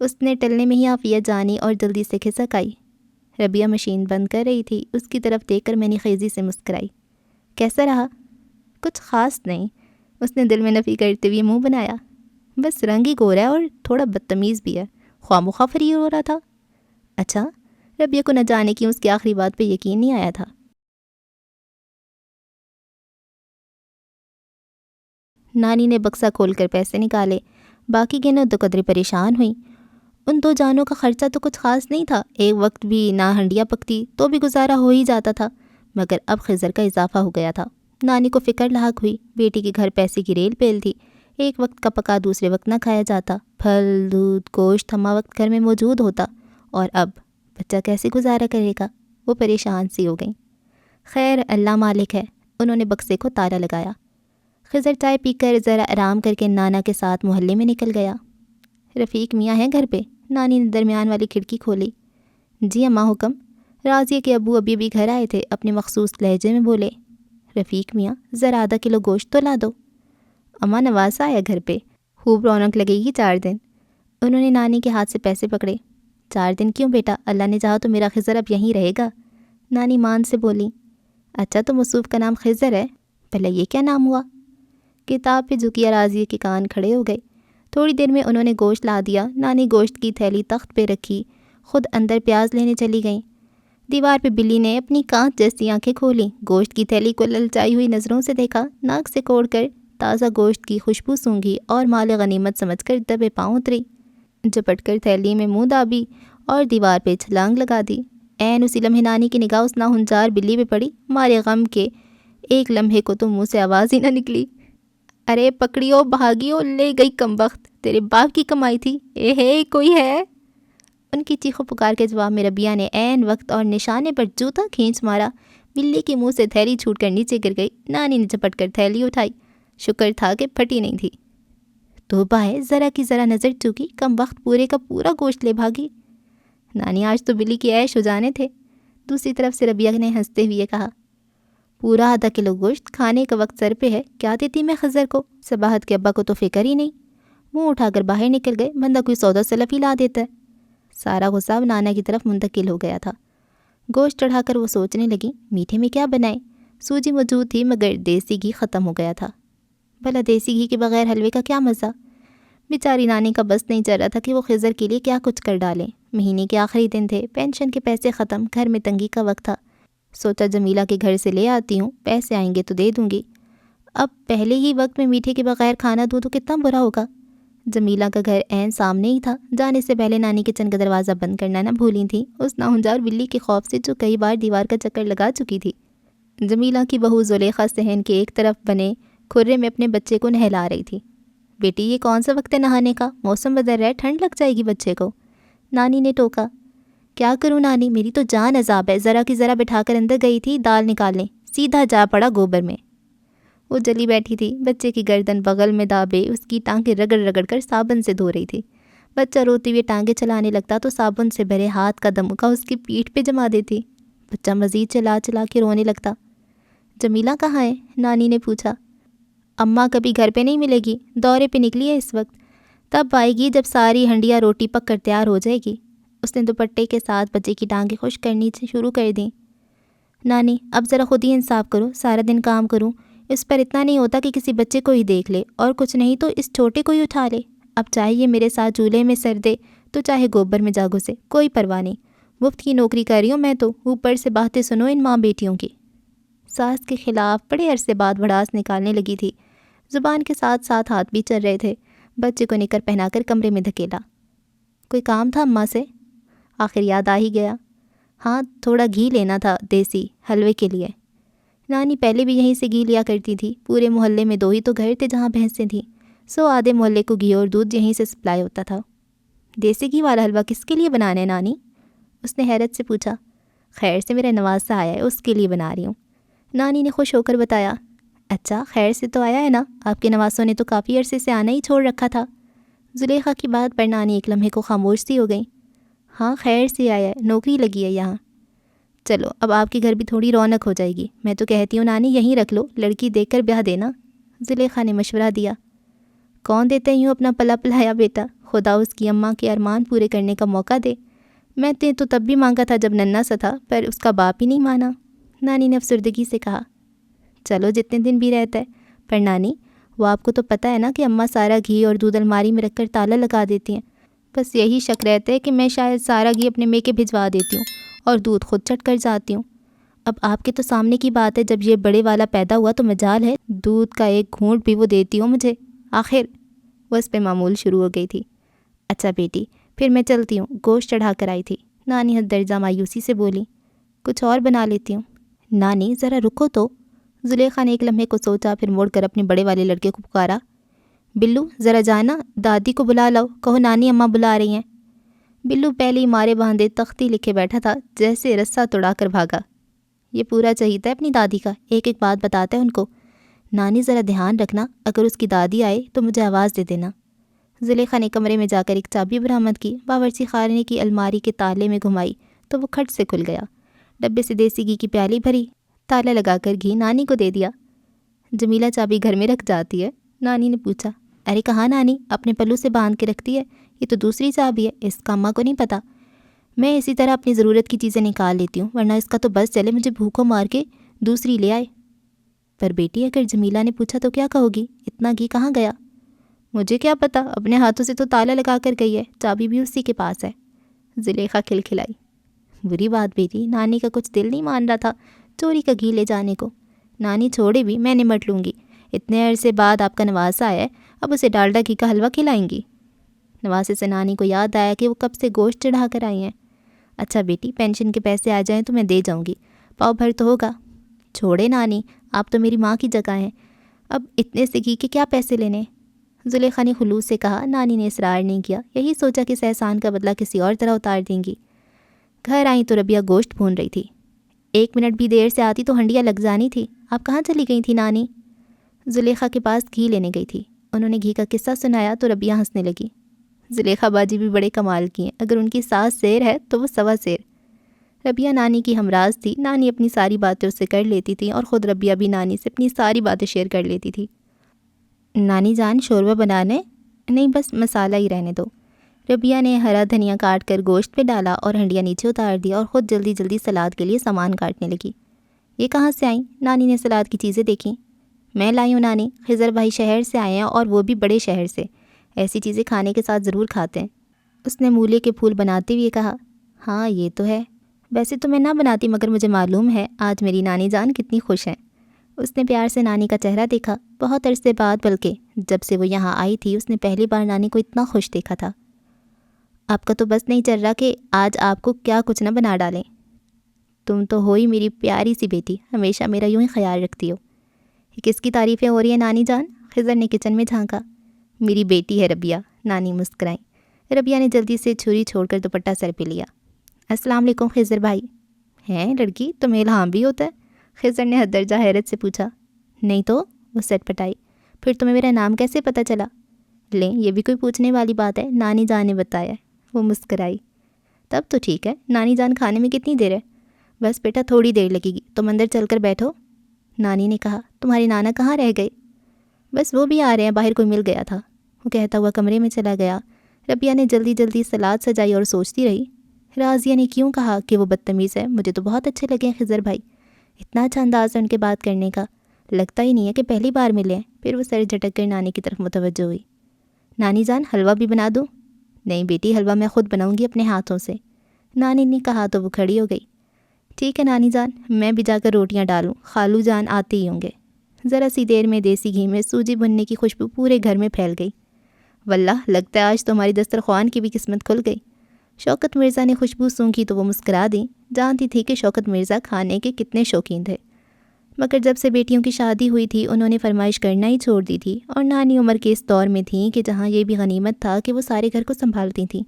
اس نے ٹلنے میں ہی عافیہ جانی اور جلدی سے کھسک آئی۔ ربیہ مشین بند کر رہی تھی، اس کی طرف دیکھ کر میں نے خیزی سے مسکرائی۔ کیسا رہا؟ کچھ خاص نہیں، اس نے دل میں نفی کرتے ہوئے منہ بنایا۔ بس رنگ ہی گورا ہے اور تھوڑا بدتمیز بھی ہے، خواہ مخواہ فری ہو رہا تھا۔ اچھا؟ ربیہ کو نہ جانے کی اس کی آخری بات پہ یقین نہیں آیا تھا۔ نانی نے بکسہ کھول کر پیسے نکالے، باقی گنے تو قدرے پریشان ہوئیں۔ ان 2 جانوں کا خرچہ تو کچھ خاص نہیں تھا، ایک وقت بھی نہ ہنڈیاں پکتی تو بھی گزارا ہو ہی جاتا تھا، مگر اب خضر کا اضافہ ہو گیا تھا۔ نانی کو فکر لاحق ہوئی، بیٹی کے گھر پیسے کی ریل پیل تھی، ایک وقت کا پکا دوسرے وقت نہ کھایا جاتا، پھل دودھ گوشت ہمہ وقت گھر میں موجود ہوتا، اور اب بچہ کیسے گزارا کرے گا؟ وہ پریشان سی ہو گئیں۔ خیر اللہ مالک ہے، انہوں نے بکسے کو تالا لگایا۔ خضر چائے پی کر ذرا آرام کر کے نانا کے ساتھ محلے میں نکل گیا۔ رفیق میاں ہیں گھر پہ؟ نانی نے درمیان والی کھڑکی کھولی۔ جی اماں حکم۔ راضیہ کے ابو ابھی بھی گھر آئے تھے، اپنے مخصوص لہجے میں بولے۔ رفیق میاں ذرا آدھا کلو گوشت تو لا دو۔ اماں نواسا آیا گھر پہ، خوب رونق لگے گی 4 دن۔ انہوں نے نانی کے ہاتھ سے پیسے پکڑے۔ 4 دن کیوں بیٹا، اللہ نے چاہا تو میرا خضر اب یہیں رہے گا۔ نانی مان سے بولی۔ اچھا تو مصوف کا نام خضر ہے، پہلے یہ کیا نام ہوا؟ کتاب پہ جھکیا راضیہ کے کان کھڑے ہو گئے۔ تھوڑی دیر میں انہوں نے گوشت لا دیا، نانی گوشت کی تھیلی تخت پہ رکھی، خود اندر پیاز لینے چلی گئیں۔ دیوار پہ بلی نے اپنی کانچ جیسی آنکھیں کھولیں، گوشت کی تھیلی کو للچائی ہوئی نظروں سے دیکھا، ناک سے کوڑ کر تازہ گوشت کی خوشبو سونگھی اور مال غنیمت سمجھ کر دبے پاؤں اتری، جپٹ کر تھیلی میں منہ دابی اور دیوار پہ چھلانگ لگا دی۔ عین اسی لمحے نانی کی نگاہ اس ناہنجار بلی پہ پڑی، مارے غم کے ایک لمحے کو تو منہ سے آواز ہی نہ نکلی۔ ارے پکڑیو بھاگیو، لے گئی کمبخت، تیرے باپ کی کمائی تھی، اے ہے کوئی ہے؟ ان کی چیخو پکار کے جواب میں ربیہ نے عین وقت اور نشانے پر جوتا کھینچ مارا، بلی کے منہ سے تھیلی چھوٹ کر نیچے گر گئی۔ نانی نے جھپٹ کر تھیلی اٹھائی، شکر تھا کہ پھٹی نہیں تھی۔ توبہ ہے، ذرا کی ذرا نظر چوکی، کم وقت پورے کا پورا گوشت لے بھاگی۔ نانی آج تو بلی کی عیش ہو جانے تھے۔ دوسری طرف سے ربیہ نے ہنستے ہوئے کہا، پورا آدھا کلو گوشت، کھانے کا وقت سر پہ ہے، کیا دیتی میں خضر کو؟ صباحت کے ابا کو تو فکر ہی نہیں، منہ اٹھا کر باہر نکل گئے، بندہ کوئی سودا سلف ہی لا دیتا ہے۔ سارا غصہ اب نانا کی طرف منتقل ہو گیا تھا۔ گوشت چڑھا کر وہ سوچنے لگی، میٹھے میں کیا بنائیں؟ سوجی موجود تھی مگر دیسی گھی ختم ہو گیا تھا۔ بھلا دیسی گھی کے بغیر حلوے کا کیا مزہ؟ بیچاری نانی کا بس نہیں چل رہا تھا کہ وہ خضر کے لیے کیا کچھ کر ڈالیں۔ مہینے کے آخری دن تھے، پینشن کے پیسے ختم، گھر میں تنگی کا وقت تھا۔ سوچا جمیلہ کے گھر سے لے آتی ہوں، پیسے آئیں گے تو دے دوں گی۔ اب پہلے ہی وقت میں میٹھے کے بغیر کھانا دوں تو کتنا برا ہوگا۔ جمیلہ کا گھر عین سامنے ہی تھا، جانے سے پہلے نانی کچن کا دروازہ بند کرنا نہ بھولی تھیں، اس ناہنجار بلی کے خوف سے جو کئی بار دیوار کا چکر لگا چکی تھی۔ جمیلہ کی بہو زلیخا صحن کے ایک طرف بنے کھرے میں اپنے بچے کو نہلا رہی تھی۔ بیٹی یہ کون سا وقت ہے نہانے کا؟ موسم بدل رہا ہے، ٹھنڈ لگ جائے گی بچے کو۔ نانی نے ٹوکا۔ کیا کروں نانی، میری تو جان عذاب ہے، ذرا کی ذرا بٹھا کر اندر گئی تھی دال نکالنے، سیدھا جا پڑا گوبر میں۔ وہ جلی بیٹھی تھی، بچے کی گردن بغل میں دابے اس کی ٹانگیں رگڑ رگڑ کر صابن سے دھو رہی تھی۔ بچہ روتے ہوئے ٹانگیں چلانے لگتا تو صابن سے بھرے ہاتھ کا دمکا اس کی پیٹھ پہ جما دیتی۔ بچہ مزید چلا چلا کے رونے لگتا۔ جمیلہ کہاں ہے؟ نانی نے پوچھا۔ اماں کبھی گھر پہ نہیں ملے گی، دورے پہ نکلی ہے اس وقت، تب آئے گی جب ساری ہنڈیاں روٹی پک کر تیار ہو جائے گی۔ اس نے دوپٹے کے ساتھ بچے کی ٹانگیں خشک کرنی شروع کر دیں۔ نانی اب ذرا خود ہی انصاف کرو، سارا دن کام کروں، اس پر اتنا نہیں ہوتا کہ کسی بچے کو ہی دیکھ لے، اور کچھ نہیں تو اس چھوٹے کو ہی اٹھا لے۔ اب چاہے یہ میرے ساتھ چولہے میں سر دے تو چاہے گوبر میں جا گھسے، کوئی پرواہ نہیں، مفت کی نوکری کر رہی ہوں میں تو، اوپر سے باتیں سنو ان ماں بیٹیوں کی۔ ساس کے خلاف بڑے عرصے بعد بھڑاس نکالنے لگی تھی، زبان کے ساتھ ساتھ ہاتھ بھی چل رہے تھے۔ بچے کو نکر پہنا کر کمرے میں دھکیلا۔ کوئی کام تھا اماں سے؟ آخر یاد آ ہی گیا۔ ہاں تھوڑا گھی لینا تھا دیسی، حلوے کے لیے۔ نانی پہلے بھی یہیں سے گھی لیا کرتی تھی، پورے محلے میں 2 ہی تو گھر تھے جہاں بھینسیں تھیں، سو آدھے محلے کو گھی اور دودھ یہیں سے سپلائی ہوتا تھا۔ دیسی گھی والا حلوہ کس کے لیے بنانا ہے نانی؟ اس نے حیرت سے پوچھا۔ خیر سے میرا نواسا آیا ہے، اس کے لیے بنا رہی ہوں، نانی نے خوش ہو کر بتایا۔ اچھا خیر سے تو آیا ہے نا، آپ کے نواسوں نے تو کافی عرصے سے آنا ہی چھوڑ رکھا تھا۔ زلیخا کی بات پر نانی ایک لمحے کو خاموش سی ہو گئیں۔ ہاں خیر سے آیا ہے، نوکری لگی ہے یہاں۔ چلو اب آپ کے گھر بھی تھوڑی رونق ہو جائے گی، میں تو کہتی ہوں نانی یہیں رکھ لو، لڑکی دیکھ کر بیاہ دینا۔ زلیخا نے مشورہ دیا۔ کون دیتا ہے یوں اپنا پلا پلایا بیٹا، خدا اس کی اماں کے ارمان پورے کرنے کا موقع دے۔ میں نے تو تب بھی مانگا تھا جب ننھا سا تھا، پر اس کا باپ ہی نہیں مانا۔ نانی نے افسردگی سے کہا۔ چلو جتنے دن بھی رہتا ہے، پر نانی وہ آپ کو تو پتہ ہے نا کہ اماں سارا گھی اور دودھ الماری میں رکھ کر تالا لگا دیتی ہیں۔ بس یہی شک رہتا ہے کہ میں شاید سارا گھی اپنے میکے بھجوا دیتی ہوں اور دودھ خود چٹ کر جاتی ہوں۔ اب آپ کے تو سامنے کی بات ہے، جب یہ بڑے والا پیدا ہوا تو مجال ہے دودھ کا ایک گھونٹ بھی وہ دیتی ہوں مجھے۔ آخر وہ اس پہ معمول شروع ہو گئی تھی۔ اچھا بیٹی پھر میں چلتی ہوں، گوشت چڑھا کر آئی تھی، نانی حد درجہ مایوسی سے بولی۔ کچھ اور بنا لیتی ہوں۔ نانی ذرا رکو تو۔ زلیخا نے ایک لمحے کو سوچا، پھر موڑ کر اپنے بڑے والے لڑکے کو پکارا۔ بلو ذرا جانا، دادی کو بلا لاؤ، کہو نانی اماں بلا رہی ہیں۔ بلو پہلے ہی مارے باندھے تختی لکھے بیٹھا تھا، جیسے رسہ توڑا کر بھاگا۔ یہ پورا چہیتا ہے اپنی دادی کا، ایک ایک بات بتاتا ہے ان کو۔ نانی ذرا دھیان رکھنا، اگر اس کی دادی آئے تو مجھے آواز دے دینا۔ زلیخا نے کمرے میں جا کر ایک چابی برآمد کی، باورچی خانے کی الماری کے تالے میں گھمائی تو وہ کھٹ سے کھل گیا۔ ڈبے سے دیسی گھی کی پیالی بھری، تالا لگا کر گھی نانی کو دے دیا۔ جمیلہ چابی گھر میں رکھ جاتی ہے؟ نانی نے پوچھا۔ ارے کہاں نانی، اپنے پلو سے باندھ کے رکھتی ہے، یہ تو دوسری چابی ہے، اس کا اماں کو نہیں پتہ۔ میں اسی طرح اپنی ضرورت کی چیزیں نکال لیتی ہوں، ورنہ اس کا تو بس چلے مجھے بھوکوں مار کے دوسری لے آئے۔ پر بیٹی اگر جمیلہ نے پوچھا تو کیا کہو گی، اتنا گھی کہاں گیا؟ مجھے کیا پتہ، اپنے ہاتھوں سے تو تالا لگا کر گئی ہے، چابی بھی اسی کے پاس ہے۔ زلیخا کھلکھلائی۔ بری بات بیٹی، نانی کا کچھ دل نہیں مان رہا تھا چوری کا گھی لے جانے کو۔ نانی چھوڑے بھی، میں نمٹ لوں گی، اتنے عرصے بعد آپ کا نواسا آیا ہے، اب اسے ڈالڈا گھی کا حلوہ کھلائیں گی۔ نواسے سے نانی کو یاد آیا کہ وہ کب سے گوشت چڑھا کر آئی ہیں۔ اچھا بیٹی پینشن کے پیسے آ جائیں تو میں دے جاؤں گی، پاؤ بھر تو ہوگا۔ چھوڑے نانی، آپ تو میری ماں کی جگہ ہیں، اب اتنے سے گھی کے کیا پیسے لینے؟ زلیخا نے خلوص سے کہا۔ نانی نے اصرار نہیں کیا، یہی سوچا کہ اس احسان کا بدلہ کسی اور طرح اتار دیں گی۔ گھر آئیں تو ربیہ گوشت بھون رہی تھی۔ 1 منٹ بھی دیر سے آتی تو ہنڈیا لگ جانی تھی، آپ کہاں چلی گئی تھی نانی؟ زلیخا کے پاس گھی لینے گئی تھی، انہوں نے گھی کا قصہ سنایا تو ربیہ ہنسنے لگی۔ زلیخا باجی بھی بڑے کمال کی ہیں، اگر ان کی ساس سیر ہے تو وہ سوا سیر۔ ربیہ نانی کی ہمراز تھی، نانی اپنی ساری باتیں اس سے کر لیتی تھی اور خود ربیہ بھی نانی سے اپنی ساری باتیں شیئر کر لیتی تھی۔ نانی جان شوربہ بنانے؟ نہیں بس مسالہ ہی رہنے دو۔ ربیہ نے ہرا دھنیا کاٹ کر گوشت پہ ڈالا اور ہنڈیا نیچے اتار دیا اور خود جلدی جلدی سلاد کے لیے سامان کاٹنے لگی۔ یہ کہاں سے آئیں؟ نانی نے سلاد کی چیزیں دیکھیں۔ میں لائی ہوں نانی، خضر بھائی شہر سے آئے ہیں اور وہ بھی بڑے شہر سے، ایسی چیزیں کھانے کے ساتھ ضرور کھاتے ہیں۔ اس نے مولے کے پھول بناتے ہوئے کہا۔ ہاں یہ تو ہے، ویسے تو میں نہ بناتی مگر مجھے معلوم ہے آج میری نانی جان کتنی خوش ہیں۔ اس نے پیار سے نانی کا چہرہ دیکھا، بہت عرصے بعد، بلکہ جب سے وہ یہاں آئی تھی اس نے پہلی بار نانی کو اتنا خوش دیکھا تھا۔ آپ کا تو بس نہیں چل رہا کہ آج آپ کو کیا کچھ نہ بنا ڈالیں۔ تم تو ہو ہی میری پیاری سی بیٹی، ہمیشہ میرا یوں ہی خیال رکھتی ہو۔ یہ کس کی تعریفیں ہو رہی ہیں نانی جان؟ خضر نے کچن میں جھانکا۔ میری بیٹی ہے ربیہ، نانی مسکرائیں۔ ربیہ نے جلدی سے چھری چھوڑ کر دوپٹہ سر پہ لیا۔ السلام علیکم خضر بھائی۔ ہیں لڑکی، تمہیں الہام بھی ہوتا ہے؟ خضر نے حد درجہ حیرت سے پوچھا۔ نہیں تو، وہ سٹ پٹائی۔ پھر تمہیں میرا نام کیسے پتہ چلا؟ لیں یہ بھی کوئی پوچھنے والی بات ہے، نانی جان نے بتایا۔ وہ مسکرائی۔ تب تو ٹھیک ہے، نانی جان کھانے میں کتنی دیر ہے؟ بس بیٹا تھوڑی دیر لگے گی، تم اندر چل کر بیٹھو۔ نانی نے کہا۔ تمہارے نانا کہاں رہ گئے؟ بس وہ بھی آ رہے ہیں، باہر کوئی مل گیا تھا، وہ کہتا ہوا کمرے میں چلا گیا۔ ربیہ نے جلدی جلدی سلاد سجائی اور سوچتی رہی، راضیہ نے کیوں کہا کہ وہ بدتمیز ہے؟ مجھے تو بہت اچھے لگے ہیں خضر بھائی، اتنا اچھا انداز ہے ان کے بات کرنے کا، لگتا ہی نہیں ہے کہ پہلی بار ملے ہیں۔ پھر وہ سر جھٹک کر نانی کی طرف متوجہ ہوئی۔ نانی جان حلوہ بھی بنا دوں؟ نہیں بیٹی، حلوہ میں خود بناؤں گی اپنے ہاتھوں سے، نانی نے کہا تو وہ کھڑی ہو گئی۔ ٹھیک ہے نانی جان، میں بھی جا کر روٹیاں ڈالوں، خالو جان آتے ہی ہوں گے۔ ذرا سی دیر میں دیسی گھی میں سوجی بننے کی خوشبو پورے گھر میں پھیل گئی۔ واللہ لگتا ہے آج تو ہماری دسترخوان کی بھی قسمت کھل گئی۔ شوکت مرزا نے خوشبو سونگھی تو وہ مسکرا دیں، جانتی تھی کہ شوکت مرزا کھانے کے کتنے شوقین تھے، مگر جب سے بیٹیوں کی شادی ہوئی تھی انہوں نے فرمائش کرنا ہی چھوڑ دی تھی، اور نانی عمر کے اس دور میں تھیں کہ جہاں یہ بھی غنیمت تھا کہ وہ سارے گھر کو سنبھالتی تھیں۔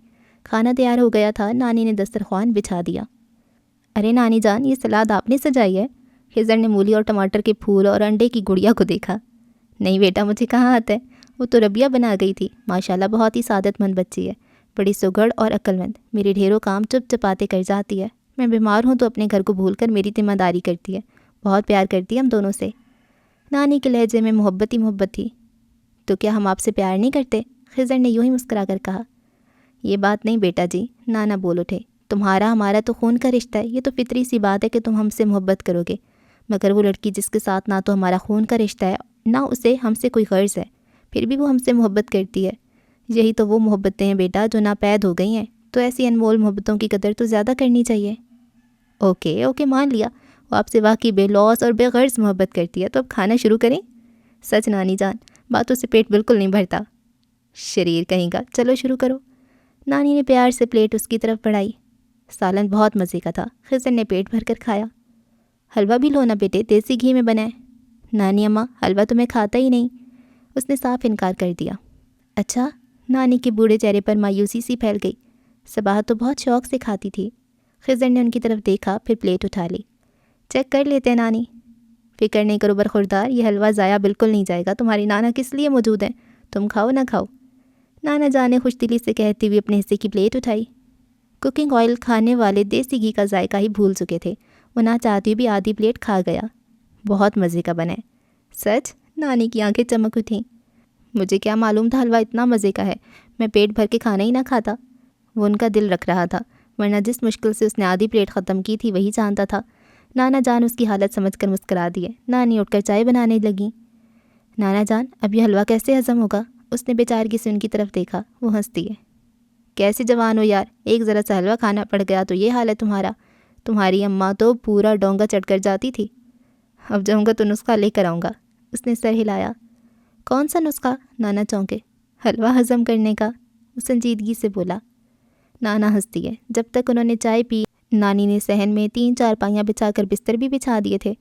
کھانا تیار ہو گیا تھا، نانی نے دسترخوان بچھا دیا۔ ارے نانی جان، یہ سلاد آپ نے سجائی ہے؟ خضر نے مولی اور ٹماٹر کے پھول اور انڈے کی گڑیا کو دیکھا۔ نہیں بیٹا، مجھے کہاں آتا ہے، وہ تو ربیہ بنا گئی تھی، ماشاءاللہ بہت ہی سعادت مند بچی ہے، بڑی سگڑ اور عقل مند، میرے ڈھیروں کام چپ چپاتے کر جاتی ہے، میں بیمار ہوں تو اپنے گھر کو بھول کر میری ذمہ داری کرتی ہے، بہت پیار کرتی ہے ہم دونوں سے۔ نانی کے لہجے میں محبت ہی محبت تھی۔ تو کیا ہم آپ سے پیار نہیں کرتے؟ خضر نے یوں ہی مسکرا کر کہا۔ یہ بات نہیں بیٹا جی، نانا بول اٹھے، تمہارا ہمارا تو خون کا رشتہ ہے، یہ تو فطری سی بات ہے کہ تم ہم سے محبت کرو گے، مگر وہ لڑکی جس کے ساتھ نہ تو ہمارا خون کا رشتہ ہے نہ اسے ہم سے کوئی غرض ہے، پھر بھی وہ ہم سے محبت کرتی ہے۔ یہی تو وہ محبتیں ہیں بیٹا جو ناپید ہو گئی ہیں، تو ایسی انمول محبتوں کی قدر تو زیادہ کرنی چاہیے۔ اوکے مان لیا، وہ آپ سے واقعی بے لوث اور بے غرض محبت کرتی ہے، تو اب کھانا شروع کریں؟ سچ نانی جان، باتوں سے پیٹ بالکل نہیں بھرتا۔ شریر کہیں گا، چلو شروع کرو۔ نانی نے پیار سے پلیٹ اس کی طرف بڑھائی۔ سالن بہت مزے کا تھا، خضر نے پیٹ بھر کر کھایا۔ حلوہ بھی لو نا بیٹے، دیسی گھی میں بنا ہے۔ نانی اماں، حلوہ تو میں کھاتا ہی نہیں، اس نے صاف انکار کر دیا۔ اچھا؟ نانی کے بوڑھے چہرے پر مایوسی سی پھیل گئی۔ صباح تو بہت شوق سے کھاتی تھی۔ خضر نے ان کی طرف دیکھا، پھر پلیٹ اٹھا لی۔ چیک کر لیتے ہیں نانی۔ فکر نہیں کرو برخوردار، یہ حلوہ ضائع بالکل نہیں جائے گا، تمہاری نانا کس لیے موجود ہیں، تم کھاؤ نہ کھاؤ۔ نانا جان نے خوش دلی سے کہتی ہوئی اپنے حصے کی پلیٹ اٹھائی۔ کوکنگ آئل کھانے والے دیسی گھی کا ذائقہ ہی بھول چکے تھے، وہ نہ چاہتی بھی آدھی پلیٹ کھا گیا۔ بہت مزے کا بنا ہے۔ سچ؟ نانی کی آنکھیں چمک اٹھیں۔ مجھے کیا معلوم تھا حلوہ اتنا مزے کا ہے، میں پیٹ بھر کے کھانا ہی نہ کھاتا۔ وہ ان کا دل رکھ رہا تھا، ورنہ جس مشکل سے اس نے آدھی پلیٹ ختم کی تھی وہی جانتا تھا۔ نانا جان اس کی حالت سمجھ کر مسکرا دیے۔ نانی اٹھ کر چائے بنانے لگیں۔ نانا جان، اب یہ حلوہ کیسے ہضم ہوگا؟ اس نے بے چارگی سے ان کی طرف دیکھا۔ وہ ہنستی ہے۔ کیسے جوان ہو یار، ایک ذرا سا حلوہ کھانا پڑ گیا تو یہ حال ہے تمہارا۔ تمہاری اماں تو پورا ڈونگا چڑھ کر جاتی تھی۔ اب جاؤں گا تو نسخہ لے کر آؤں گا۔ اس نے سر ہلایا۔ کون سا نسخہ؟ نانا چونکے۔ حلوہ ہضم کرنے کا، وہ سنجیدگی سے بولا۔ نانا ہنستی ہے۔ جب تک انہوں نے چائے پی، نانی نے صحن میں 3 چارپائیاں بچھا کر بستر بھی بچھا دیے تھے۔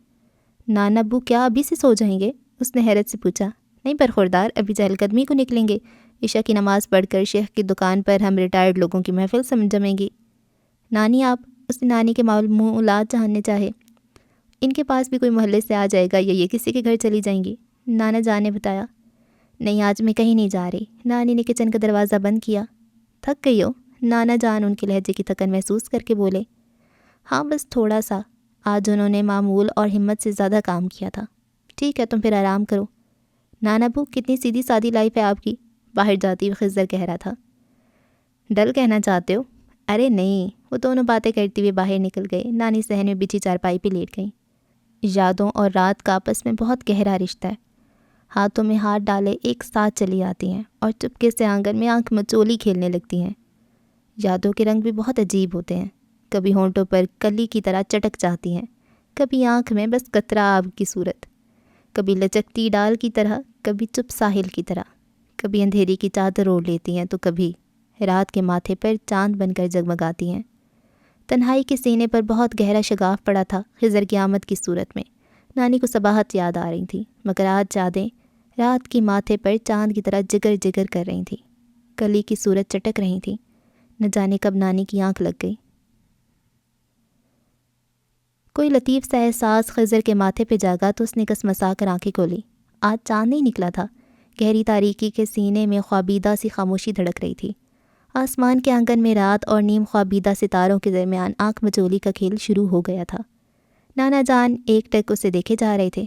نانا ابو کیا ابھی سے سو جائیں گے؟ اس نے حیرت سے پوچھا۔ نہیں برخوردار، ابھی چہل قدمی کو نکلیں گے، عشاء کی نماز پڑھ کر شیخ کی دکان پر ہم ریٹائرڈ لوگوں کی محفل جمیں گی۔ نانی آپ؟ اس نے نانی کے معمولات جاننے چاہے۔ ان کے پاس بھی کوئی محلے سے آ جائے گا یا یہ کسی کے گھر چلی جائیں گی؟ نانا جان نے بتایا۔ نہیں آج میں کہیں نہیں جا رہی۔ نانی نے کچن کا دروازہ بند کیا۔ تھک گئی ہو؟ نانا جان ان کے لہجے کی تھکن محسوس کر کے بولے۔ ہاں بس تھوڑا سا، آج انہوں نے معمول اور ہمت سے زیادہ کام کیا تھا۔ ٹھیک ہے تم پھر آرام کرو۔ نانا ابو کتنی سیدھی سادی لائف ہے آپ کی، باہر جاتی ہوئی خضر کہہ رہا تھا۔ ڈل کہنا چاہتے ہو؟ ارے نہیں، وہ دونوں باتیں کرتے ہوئے باہر نکل گئے۔ نانی صحن میں بچھی چارپائی پہ لیٹ گئیں۔ یادوں اور رات کا آپس میں بہت گہرا رشتہ ہے، ہاتھوں میں ہاتھ ڈالے ایک ساتھ چلی آتی ہیں اور چپکے سے آنگن میں آنکھ مچولی کھیلنے لگتی ہیں۔ یادوں کے رنگ بھی بہت عجیب ہوتے ہیں، کبھی ہونٹوں پر کلی کی طرح چٹک جاتی ہیں، کبھی آنکھ میں بس قطرہ آب کی صورت، کبھی لچکتی ڈال کی طرح، کبھی چپ ساحل کی طرح، کبھی اندھیری کی چادر اوڑھ لیتی ہیں تو کبھی رات کے ماتھے پر چاند بن کر جگمگاتی ہیں۔ تنہائی کے سینے پر بہت گہرا شگاف پڑا تھا خضر کی آمد کی صورت میں۔ نانی کو صباحت یاد آ رہی تھی، مگر آج یادیں رات کی ماتھے پر چاند کی طرح جگر جگر کر رہی تھیں، کلی کی صورت چٹک رہی تھیں۔ نہ جانے کب نانی کی آنکھ لگ گئی۔ کوئی لطیف سا احساس خضر کے ماتھے پہ جاگا تو اس نے کسمسا کر آنکھیں کھولی۔ آج چاند نہیں نکلا تھا، گہری تاریکی کے سینے میں خوابیدہ سی خاموشی دھڑک رہی تھی۔ آسمان کے آنگن میں رات اور نیم خوابیدہ ستاروں کے درمیان آنکھ مچولی کا کھیل شروع ہو گیا تھا۔ نانا جان ایک ٹک اسے دیکھے جا رہے تھے۔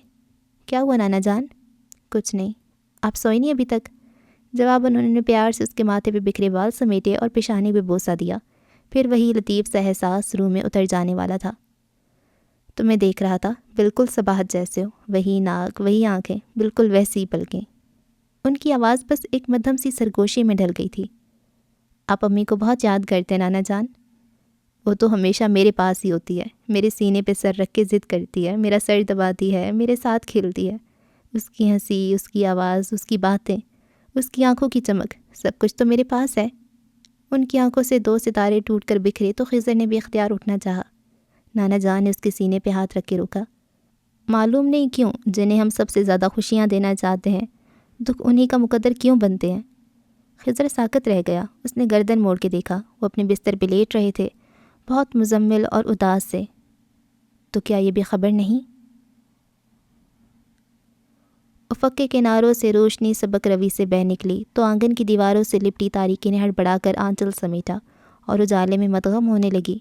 کیا ہوا نانا جان؟ کچھ نہیں، آپ سوئی نہیں ابھی تک؟ جواب انہوں نے پیار سے اس کے ماتھے پہ بکھرے بال سمیٹے اور پیشانی پہ بوسہ دیا، پھر وہی لطیف سا احساس روح میں اتر جانے والا تھا۔ تمہیں دیکھ رہا تھا، بالکل صباحت جیسے ہو، وہی ناک، وہی آنکھیں، بالکل ویسی ہی پلکیں۔ ان کی آواز بس ایک مدھم سی سرگوشی میں ڈھل گئی تھی۔ آپ امی کو بہت یاد کرتے ہیں نانا جان؟ وہ تو ہمیشہ میرے پاس ہی ہوتی ہے، میرے سینے پہ سر رکھ کے ضد کرتی ہے، میرا سر دباتی ہے، میرے ساتھ کھیلتی ہے۔ اس کی ہنسی، اس کی آواز، اس کی باتیں، اس کی آنکھوں کی چمک، سب کچھ تو میرے پاس ہے۔ ان کی آنکھوں سے 2 ستارے ٹوٹ کر بکھرے تو خضر نے بھی اختیار اٹھنا چاہا۔ نانا جان نے اس کے سینے پہ ہاتھ رکھ کے روکا۔ معلوم نہیں کیوں جنہیں ہم سب سے زیادہ خوشیاں دینا چاہتے ہیں، دکھ انہی کا مقدر کیوں بنتے ہیں؟ خضر ساکت رہ گیا۔ اس نے گردن موڑ کے دیکھا، وہ اپنے بستر پہ لیٹ رہے تھے، بہت مزمل اور اداس سے۔ تو کیا یہ بے خبر نہیں؟ افق کے کناروں سے روشنی سبک روی سے بہہ نکلی تو آنگن کی دیواروں سے لپٹی تاریکی نے ہڑبڑا کر آنچل سمیٹا اور اجالے میں مدغم ہونے لگی۔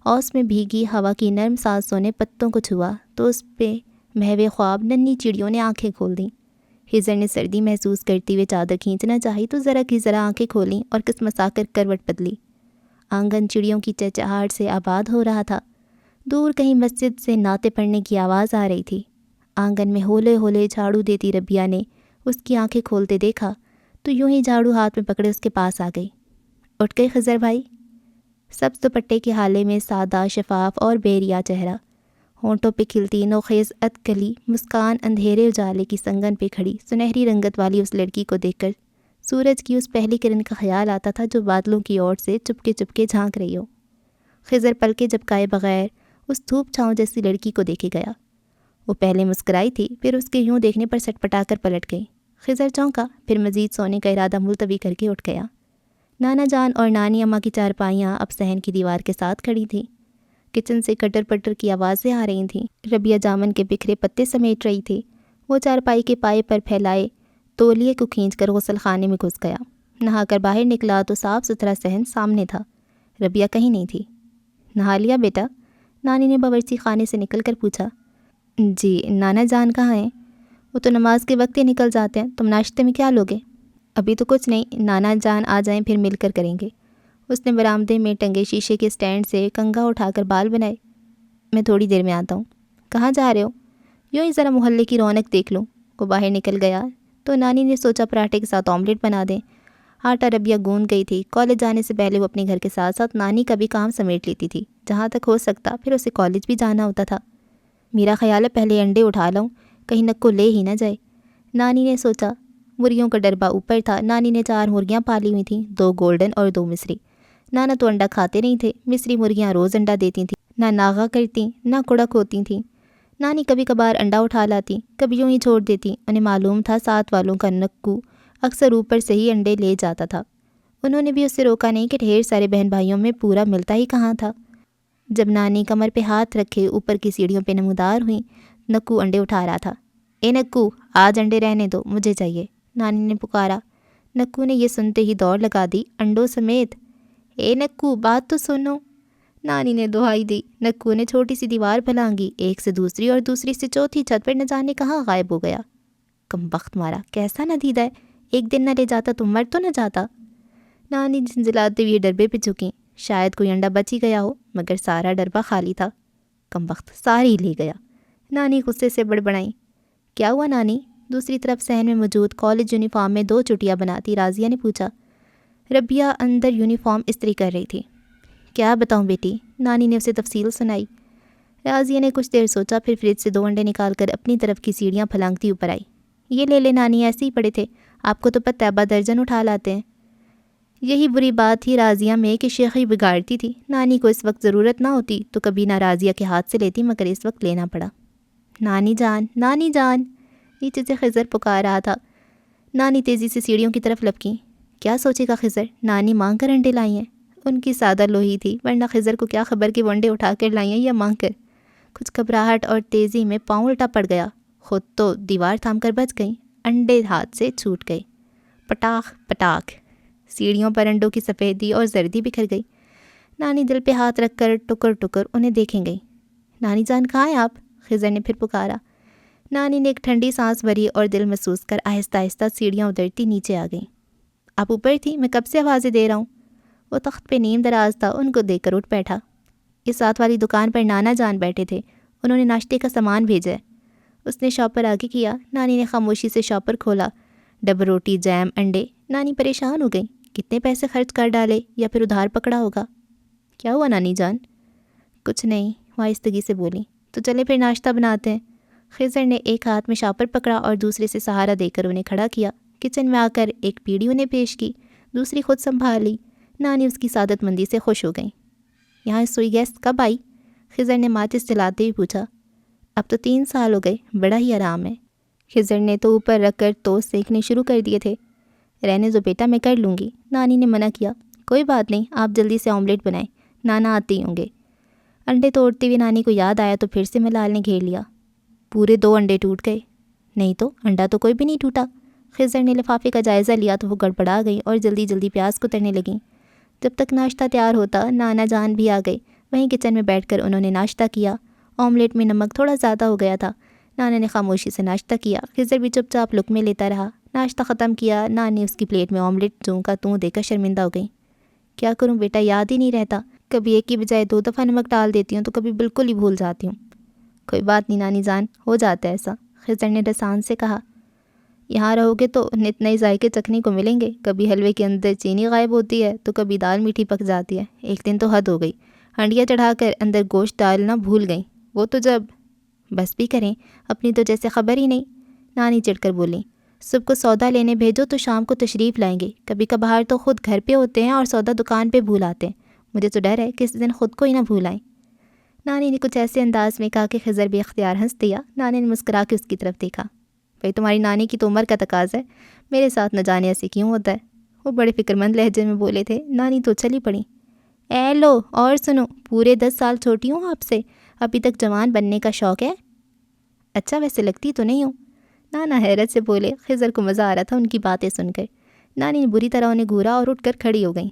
اوس میں بھیگی ہوا کی نرم سانسوں نے پتوں کو چھوا تو اس پہ محو خواب ننھی چڑیوں نے آنکھیں کھول دیں۔ خضر نے سردی محسوس کرتے ہوئے چادر کھینچنا چاہی تو ذرا کی ذرا آنکھیں کھولیں اور کسمسا کر کروٹ بدلی۔ آنگن چڑیوں کی چہچہاہٹ سے آباد ہو رہا تھا۔ دور کہیں مسجد سے نعتیں پڑھنے کی آواز آ رہی تھی۔ آنگن میں ہولے ہولے جھاڑو دیتی ربیہ نے اس کی آنکھیں کھولتے دیکھا تو یوں ہی جھاڑو ہاتھ میں پکڑے اس کے پاس آ گئی۔ اٹھ گئے خضر بھائی؟ سبز دوپٹے کے حالے میں سادہ، شفاف اور بیریا چہرہ، ہونٹوں پہ کھلتی نوخیز ادکلی مسکان اندھیرے اجالے کی سنگن پہ کھڑی سنہری رنگت والی اس لڑکی کو دیکھ کر سورج کی اس پہلی کرن کا خیال آتا تھا جو بادلوں کی اوٹ سے چپکے چپکے جھانک رہی ہو۔ خضر پلکیں جھپکائے بغیر اس دھوپ چھاؤں جیسی لڑکی کو دیکھے گیا۔ وہ پہلے مسکرائی تھی، پھر اس کے یوں دیکھنے پر سٹ پٹا کر پلٹ گئی۔ خضر چونکا، پھر مزید سونے کا ارادہ ملتوی کر کے اٹھ گیا۔ نانا جان اور نانی اماں کی چارپائیاں اب صحن کی دیوار کے ساتھ کھڑی تھیں۔ کچن سے کٹر پٹر کی آوازیں آ رہی تھیں۔ ربیہ جامن کے بکھرے پتے سمیٹ رہی تھی۔ وہ چارپائی کے پائے پر پھیلائے تولیے کو کھینچ کر غسل خانے میں گھس گیا۔ نہا کر باہر نکلا تو صاف ستھرا صحن سامنے تھا۔ ربیہ کہیں نہیں تھی۔ نہا لیا بیٹا؟ نانی نے باورچی خانے سے نکل کر پوچھا۔ جی، نانا جان کہاں ہیں؟ وہ تو نماز کے وقت ہی نکل جاتے ہیں۔ تم ناشتے میں کیا لوگے؟ ابھی تو کچھ نہیں، نانا جان آ جائیں پھر مل کر کریں گے۔ اس نے برآمدے میں ٹنگے شیشے کے سٹینڈ سے کنگھا اٹھا کر بال بنائے۔ میں تھوڑی دیر میں آتا ہوں۔ کہاں جا رہے ہو؟ یوں ہی ذرا محلے کی رونق دیکھ لوں۔ وہ باہر نکل گیا تو نانی نے سوچا پراٹھے کے ساتھ آملیٹ بنا دیں۔ آٹا ربیہ گوندھ گئی تھی۔ کالج جانے سے پہلے وہ اپنے گھر کے ساتھ ساتھ نانی کا بھی کام سمیٹ لیتی تھی۔ جہاں تک ہو سکتا پھر اسے کالج بھی جانا ہوتا تھا۔ میرا خیال ہے پہلے انڈے اٹھا لوں، کہیں نکو لے ہی نہ جائے، نانی نے سوچا۔ مرغیوں کا ڈربہ اوپر تھا۔ نانی نے 4 مرغیاں پالی ہوئی تھیں، 2 گولڈن اور 2 مصری۔ نانا تو انڈا کھاتے نہیں تھے۔ مصری مرغیاں روز انڈا دیتی تھیں، نہ ناغا کرتی نہ کڑک ہوتی تھیں۔ نانی کبھی کبھار انڈا اٹھا لاتی، کبھی یوں ہی چھوڑ دیتی۔ انہیں معلوم تھا ساتھ والوں کا نکو اکثر اوپر سے ہی انڈے لے جاتا تھا۔ انہوں نے بھی اسے روکا نہیں کہ ڈھیر سارے بہن بھائیوں میں پورا ملتا ہی کہاں تھا۔ جب نانی کمر پہ ہاتھ رکھے اوپر کی سیڑھیوں پہ نمودار ہوئیں، نکو انڈے اٹھا رہا تھا۔ اے نکو، آج انڈے رہنے دو، مجھے چاہیے، نانی نے پکارا۔ نکو نے یہ سنتے ہی دوڑ لگا دی، انڈوں سمیت۔ اے نکو، بات تو سنو، نانی نے دہائی دی۔ نکو نے چھوٹی سی دیوار پھلانگی، ایک سے دوسری اور دوسری سے چوتھی چھت پر نہ جانے کہاں غائب ہو گیا۔ کم بخت مارا، کیسا ندیدہ ہے، ایک دن نہ لے جاتا تو مر تو نہ جاتا۔ نانی جھنجھلاتے ہوئے ڈربے پہ جھکی۔ شاید کوئی انڈا بچ ہی گیا ہو، مگر سارا ڈربہ خالی تھا۔ کم بخت سارے ہی لے گیا، نانی غصے سے بڑبڑائیں۔ کیا ہوا نانی؟ دوسری طرف صحن میں موجود کالج یونیفارم میں 2 چٹیاں بناتی راضیہ نے پوچھا۔ ربیہ اندر یونیفارم استری کر رہی تھی۔ کیا بتاؤں بیٹی؟ نانی نے اسے تفصیل سنائی۔ راضیہ نے کچھ دیر سوچا، پھر فریج سے 2 انڈے نکال کر اپنی طرف کی سیڑھیاں پھلانگتی اوپر آئی۔ یہ لے لے نانی، ایسے ہی پڑے تھے، آپ کو تو پتہ ہے 12 درجن اٹھا لاتے ہیں۔ یہی بری بات تھی راضیہ میں کہ شیخی بگاڑتی تھی۔ نانی کو اس وقت ضرورت نہ ہوتی تو کبھی نہ راضیہ کے ہاتھ سے لیتی، مگر اس وقت لینا پڑا۔ نانی جان، نانی جان، نیچے سے خضر پکار رہا تھا۔ نانی تیزی سے سیڑھیوں کی طرف لپکی۔ کیا سوچے گا خضر، نانی مانگ کر انڈے لائی ہیں۔ ان کی سادہ لوہی تھی، ورنہ خضر کو کیا خبر کہ وہ انڈے اٹھا کر لائی ہیں یا مانگ کر۔ کچھ گھبراہٹ اور تیزی میں پاؤں الٹا پڑ گیا، خود تو دیوار تھام کر بچ گئی، انڈے ہاتھ سے چھوٹ گئے۔ پٹاخ پٹاخ، سیڑھیوں پر انڈوں کی سفیدی اور زردی بکھر گئی۔ نانی دل پہ ہاتھ رکھ کر ٹکر ٹکر انہیں دیکھیں گئی۔ نانی جان کہاں ہیں آپ؟ خضر نے پھر پکارا۔ نانی نے ایک ٹھنڈی سانس بھری اور دل محسوس کر آہستہ آہستہ سیڑھیاں اترتی نیچے آ گئیں۔ آپ اوپر تھی؟ میں کب سے آوازیں دے رہا ہوں۔ وہ تخت پہ نیم دراز تھا، ان کو دیکھ کر اٹھ بیٹھا۔ اس ساتھ والی دکان پر نانا جان بیٹھے تھے، انہوں نے ناشتے کا سامان بھیجا ہے۔ اس نے شاپر آگے کیا۔ نانی نے خاموشی سے شاپر کھولا۔ ڈبل روٹی، جیم، انڈے۔ نانی پریشان ہو گئی، کتنے پیسے خرچ کر ڈالے، یا پھر ادھار پکڑا ہوگا۔ کیا ہوا نانی جان؟ کچھ نہیں، آہستگی سے بولی۔ تو چلے پھر ناشتہ بناتے ہیں۔ خضر نے ایک ہاتھ میں شاپر پکڑا اور دوسرے سے سہارا دے کر انہیں کھڑا کیا۔ کچن میں آ کر ایک پیڑھی انہیں پیش کی، دوسری خود سنبھال لی۔ نانی اس کی سعادت مندی سے خوش ہو گئیں۔ یہاں سوئی گیس کب آئی؟ خضر نے ماچس جلاتے ہوئے پوچھا۔ اب تو 3 سال ہو گئے، بڑا ہی آرام ہے۔ خضر نے تو اوپر رکھ کر توست سینکنے شروع کر دیے تھے۔ رہنے دو بیٹا، میں کر لوں گی، نانی نے منع کیا۔ کوئی بات نہیں، آپ جلدی سے آملیٹ بنائیں، نانا آتے ہی ہوں گے۔ انڈے توڑتے ہوئے نانی کو یاد آیا تو پھر سے ملال نے گھیر لیا۔ پورے 2 انڈے ٹوٹ گئے؟ نہیں تو، انڈا تو کوئی بھی نہیں ٹوٹا۔ خضر نے لفافے کا جائزہ لیا تو وہ گڑبڑا گئی اور جلدی جلدی پیاز کترنے لگیں۔ جب تک ناشتہ تیار ہوتا نانا جان بھی آ گئے۔ وہیں کچن میں بیٹھ کر انہوں نے ناشتہ کیا۔ آملیٹ میں نمک تھوڑا زیادہ ہو گیا تھا۔ نانا نے خاموشی سے ناشتہ کیا۔ خضر بھی چپ چاپ لقمے لیتا رہا۔ ناشتہ ختم کیا، نانی اس کی پلیٹ میں آملیٹ جوں کا توں دے کر شرمندہ ہو گئی۔ کیا کروں بیٹا، یاد ہی نہیں رہتا، کبھی ایک کی بجائے 2 دفعہ نمک ڈال دیتی ہوں تو کبھی بالکل ہی بھول جاتی ہوں۔ کوئی بات نہیں نانی جان، ہو جاتا ہے ایسا، خضر نے رسان سے کہا۔ یہاں رہو گے تو نت نئے ذائقے چکھنے کو ملیں گے، کبھی حلوے کے اندر چینی غائب ہوتی ہے تو کبھی دال میٹھی پک جاتی ہے۔ ایک دن تو حد ہو گئی، ہنڈیا چڑھا کر اندر گوشت ڈالنا بھول گئیں، وہ تو جب… بس بھی کریں، اپنی تو جیسے خبر ہی نہیں، نانی چڑھ کر بولی۔ صبح کو سودا لینے بھیجو تو شام کو تشریف لائیں گے، کبھی کبھار تو خود گھر پہ ہوتے ہیں اور سودا دکان پہ بھول آتے ہیں، مجھے تو ڈر ہے کہ اس دن خود کو ہی نہ بھول آئیں۔ نانی نے کچھ ایسے انداز میں کہا کہ خضر بھی اختیار ہنس دیا۔ نانی نے مسکرا کے اس کی طرف دیکھا۔ بھائی تمہاری نانی کی تو عمر کا تقاضا ہے، میرے ساتھ نہ جانے ایسے کیوں ہوتا ہے؟ وہ بڑے فکرمند لہجے میں بولے تھے۔ نانی تو چلی پڑی۔ اے لو اور سنو، پورے 10 سال چھوٹی ہوں آپ سے، ابھی تک جوان بننے کا شوق ہے؟ اچھا ویسے لگتی تو نہیں ہوں، نانا حیرت سے بولے۔ خضر کو مزہ آ رہا تھا ان کی باتیں سن کر۔ نانی نے بری طرح انہیں گھورا اور اٹھ کر کھڑی ہو گئیں۔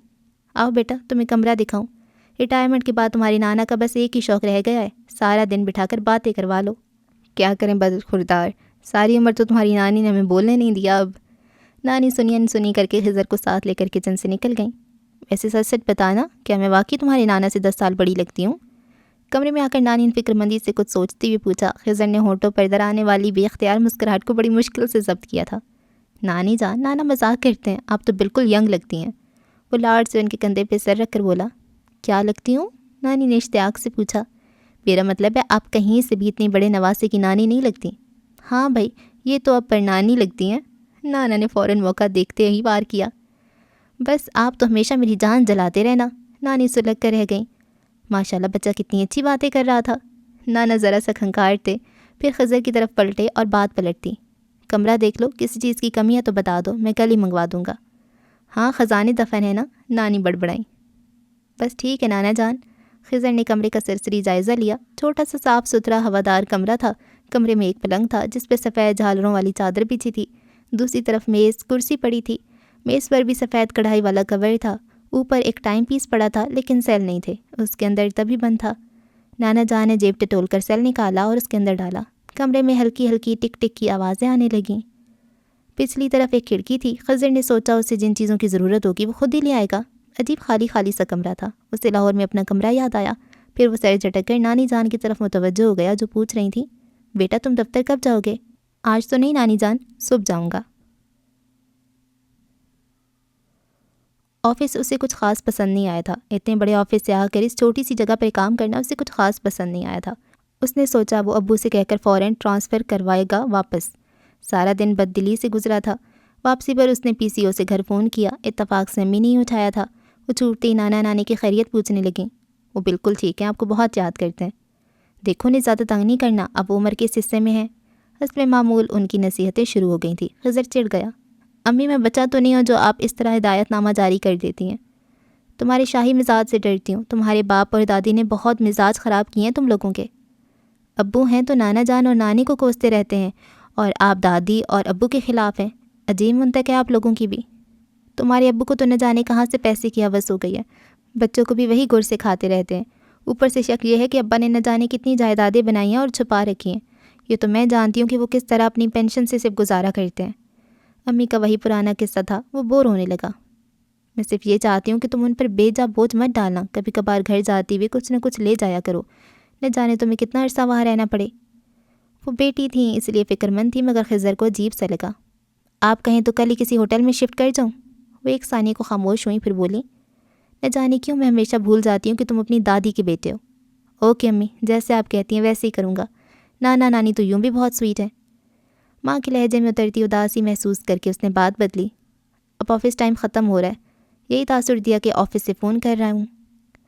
آؤ بیٹا تمہیں کمرہ دکھاؤں، ریٹائرمنٹ کے بعد تمہاری نانا کا بس ایک ہی شوق رہ گیا ہے، سارا دن بٹھا کر باتیں کروا لو۔ کیا کریں بدخوردار، ساری عمر تو تمہاری نانی نے ہمیں بولنے نہیں دیا۔ اب نانی سنی انسنی کر کے خضر کو ساتھ لے کر کچن سے نکل گئیں۔ ویسے سچ سچ بتانا، کیا میں واقعی تمہاری نانا سے 10 سال بڑی لگتی ہوں؟ کمرے میں آ کر نانی نے فکر مندی سے کچھ سوچتے ہوئے پوچھا۔ خضر نے ہونٹوں پر درانے والی بے اختیار مسکراہٹ کو بڑی مشکل سے ضبط کیا تھا۔ نانی جان، نانا مذاق کرتے ہیں، آپ تو بالکل ینگ لگتی ہیں۔ وہ لاڈ سے ان کے کندھے پہ سر رکھ کر بولا۔ کیا لگتی ہوں؟ نانی نے اشتیاق سے پوچھا۔ میرا مطلب ہے آپ کہیں سے بھی اتنی بڑے نواسے کی نانی نہیں لگتی۔ ہاں بھائی، یہ تو اب پر نانی لگتی ہیں، نانا نے فوراً موقع دیکھتے ہی وار کیا۔ بس آپ تو ہمیشہ میری جان جلاتے رہنا، نانی سلگ کر رہ گئیں۔ ماشاءاللہ بچہ کتنی اچھی باتیں کر رہا تھا۔ نانا ذرا سا کھنکھارتے، پھر خضر کی طرف پلٹے اور بات پلٹتی۔ کمرہ دیکھ لو، کسی چیز کی کمی ہے تو بتا دو، میں کل ہی منگوا دوں گا۔ ہاں خزانے دفن ہے نا، نانی بڑبڑائیں۔ بس ٹھیک ہے نانا جان۔ خضر نے کمرے کا سرسری جائزہ لیا۔ چھوٹا سا صاف ستھرا ہوادار کمرہ تھا۔ کمرے میں ایک پلنگ تھا جس پہ سفید جھالروں والی چادر بچھی تھی، دوسری طرف میز کرسی پڑی تھی، میز پر بھی سفید کڑھائی والا کور تھا، اوپر ایک ٹائم پیس پڑا تھا لیکن سیل نہیں تھے، اس کے اندر تبھی بند تھا۔ نانا جان نے جیب ٹٹول کر سیل نکالا اور اس کے اندر ڈالا۔ کمرے میں ہلکی ہلکی ٹک ٹک کی آوازیں آنے لگیں۔ پچھلی طرف ایک کھڑکی تھی۔ خضر نے سوچا اسے جن چیزوں کی ضرورت ہوگی وہ خود ہی لے آئے گا۔ عجیب خالی خالی سا کمرہ تھا۔ اسے لاہور میں اپنا کمرہ یاد آیا۔ پھر وہ سر جھٹک کر نانی جان کی طرف متوجہ ہو گیا جو پوچھ رہی تھیں، بیٹا تم دفتر کب جاؤ گے؟ آج تو نہیں نانی جان، صبح جاؤں گا۔ آفس اسے کچھ خاص پسند نہیں آیا تھا۔ اتنے بڑے آفس سے آ کر اس چھوٹی سی جگہ پر کام کرنا اسے کچھ خاص پسند نہیں آیا تھا۔ اس نے سوچا وہ ابو سے کہہ کر فوراً ٹرانسفر کروائے گا واپس۔ سارا دن بد دلی سے گزرا تھا۔ واپسی پر اس نے پی سی او سے گھر فون کیا، اتفاق سے امی نہیں اٹھایا تھا۔ وہ چھوٹتے ہی نانا نانی کی خیریت پوچھنے لگیں۔ وہ بالکل ٹھیک ہیں، آپ کو بہت یاد کرتے ہیں۔ دیکھو انہیں زیادہ تنگ نہیں کرنا، اب عمر کے اس حصے میں ہیں۔ حسب معمول ان کی نصیحتیں شروع ہو گئی تھیں۔ خضر چڑ گیا۔ امی میں بچہ تو نہیں ہوں جو آپ اس طرح ہدایت نامہ جاری کر دیتی ہیں۔ تمہارے شاہی مزاج سے ڈرتی ہوں، تمہارے باپ اور دادی نے بہت مزاج خراب کیے ہیں تم لوگوں کے۔ ابو ہیں تو نانا جان اور نانی کو کوستے رہتے ہیں، اور آپ دادی اور ابو کے خلاف ہیں۔ عجیب منطق ہے آپ لوگوں کی بھی۔ تمہارے ابو کو تو نہ جانے کہاں سے پیسے کی ہوس ہو گئی ہے، بچوں کو بھی وہی گر سے کھاتے رہتے ہیں۔ اوپر سے شک یہ ہے کہ ابا نے نہ جانے کتنی جائیدادیں بنائی ہیں اور چھپا رکھی ہیں۔ یہ تو میں جانتی ہوں کہ وہ کس طرح اپنی پینشن سے صرف گزارا کرتے ہیں۔ امی کا وہی پرانا قصہ تھا، وہ بور ہونے لگا۔ میں صرف یہ چاہتی ہوں کہ تم ان پر بے جا بوجھ مت ڈالنا، کبھی کبھار گھر جاتی ہوئے کچھ نہ کچھ لے جایا کرو، نہ جانے تمہیں کتنا عرصہ وہاں رہنا پڑے۔ وہ بیٹی تھیں اس لیے فکر مند تھی، مگر خضر کو عجیب سا لگا۔ آپ کہیں تو کل ہی کسی ہوٹل میں شفٹ کر جاؤں؟ وہ ایک ثانیے کو خاموش ہوئیں، پھر بولی، نہ جانے کیوں میں ہمیشہ بھول جاتی ہوں کہ تم اپنی دادی کے بیٹے ہو۔ اوکے امی، جیسے آپ کہتی ہیں ویسے ہی کروں گا۔ نانا نانی تو یوں بھی بہت سویٹ ہے۔ ماں کے لہجے میں اترتی اداسی محسوس کر کے اس نے بات بدلی۔ اب آفس ٹائم ختم ہو رہا ہے، یہی تاثر دیا کہ آفس سے فون کر رہا ہوں۔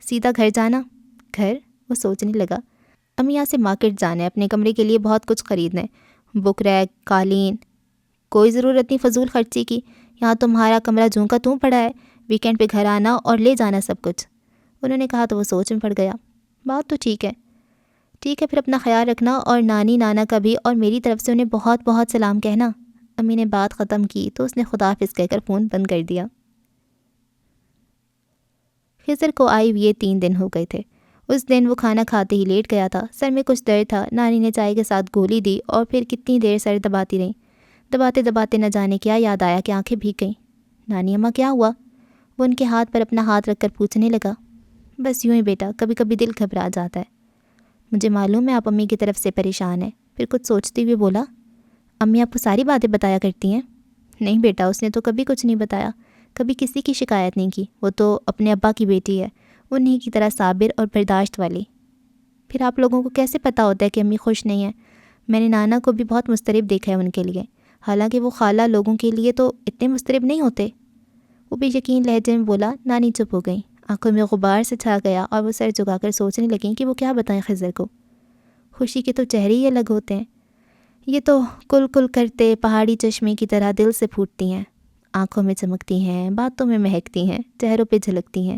سیدھا گھر جانا؟ گھر؟ وہ سوچنے لگا۔ امی یہاں سے مارکیٹ جانا ہے، اپنے کمرے کے لیے بہت کچھ خریدنا ہے، بک ریک، قالین۔ کوئی ضرورت نہیں فضول خرچی کی، یہاں تمہارا کمرہ جوں کا توں پڑا ہے، ویکینڈ پہ گھر آنا اور لے جانا سب کچھ۔ انہوں نے کہا تو وہ سوچ میں پڑ گیا۔ بات تو ٹھیک ہے، ٹھیک ہے، پھر اپنا خیال رکھنا، اور نانی نانا کا بھی، اور میری طرف سے انہیں بہت بہت سلام کہنا۔ امی نے بات ختم کی تو اس نے خدا حافظ کہہ کر فون بند کر دیا۔ خضر کو آئی ہوئے 3 دن ہو گئے تھے۔ اس دن وہ کھانا کھاتے ہی لیٹ گیا تھا، سر میں کچھ درد تھا۔ نانی نے چائے کے ساتھ گولی دی اور پھر کتنی دیر سر دباتی رہیں۔ دباتے دباتے نہ جانے کیا یاد آیا کہ آنکھیں بھیگ گئیں۔ نانی اماں کیا ہوا؟ وہ ان کے ہاتھ پر اپنا ہاتھ رکھ کر پوچھنے لگا۔ بس یوں ہی بیٹا، کبھی کبھی دل گھبرا جاتا ہے۔ مجھے معلوم ہے آپ امی کی طرف سے پریشان ہیں۔ پھر کچھ سوچتے ہوئے بولا، امی آپ کو ساری باتیں بتایا کرتی ہیں؟ نہیں بیٹا، اس نے تو کبھی کچھ نہیں بتایا، کبھی کسی کی شکایت نہیں کی۔ وہ تو اپنے ابا کی بیٹی ہے، انہی کی طرح صابر اور برداشت والی۔ پھر آپ لوگوں کو کیسے پتہ ہوتا ہے کہ امی خوش نہیں ہیں؟ میں نے نانا کو بھی بہت مضطرب دیکھا ہے ان کے لیے، حالانکہ وہ خالہ لوگوں کے لیے تو اتنے مضطرب نہیں ہوتے۔ وہ بھی یقین لہجے میں بولا۔ نانی چپ ہو گئیں، آنکھوں میں غبار سے چھا گیا اور وہ سر جھکا کر سوچنے لگیں کہ وہ کیا بتائیں خضر کو۔ خوشی کے تو چہرے ہی الگ ہوتے ہیں، یہ تو کل کل کرتے پہاڑی چشمے کی طرح دل سے پھوٹتی ہیں، آنکھوں میں چمکتی ہیں، باتوں میں مہکتی ہیں، چہروں پہ جھلکتی ہیں۔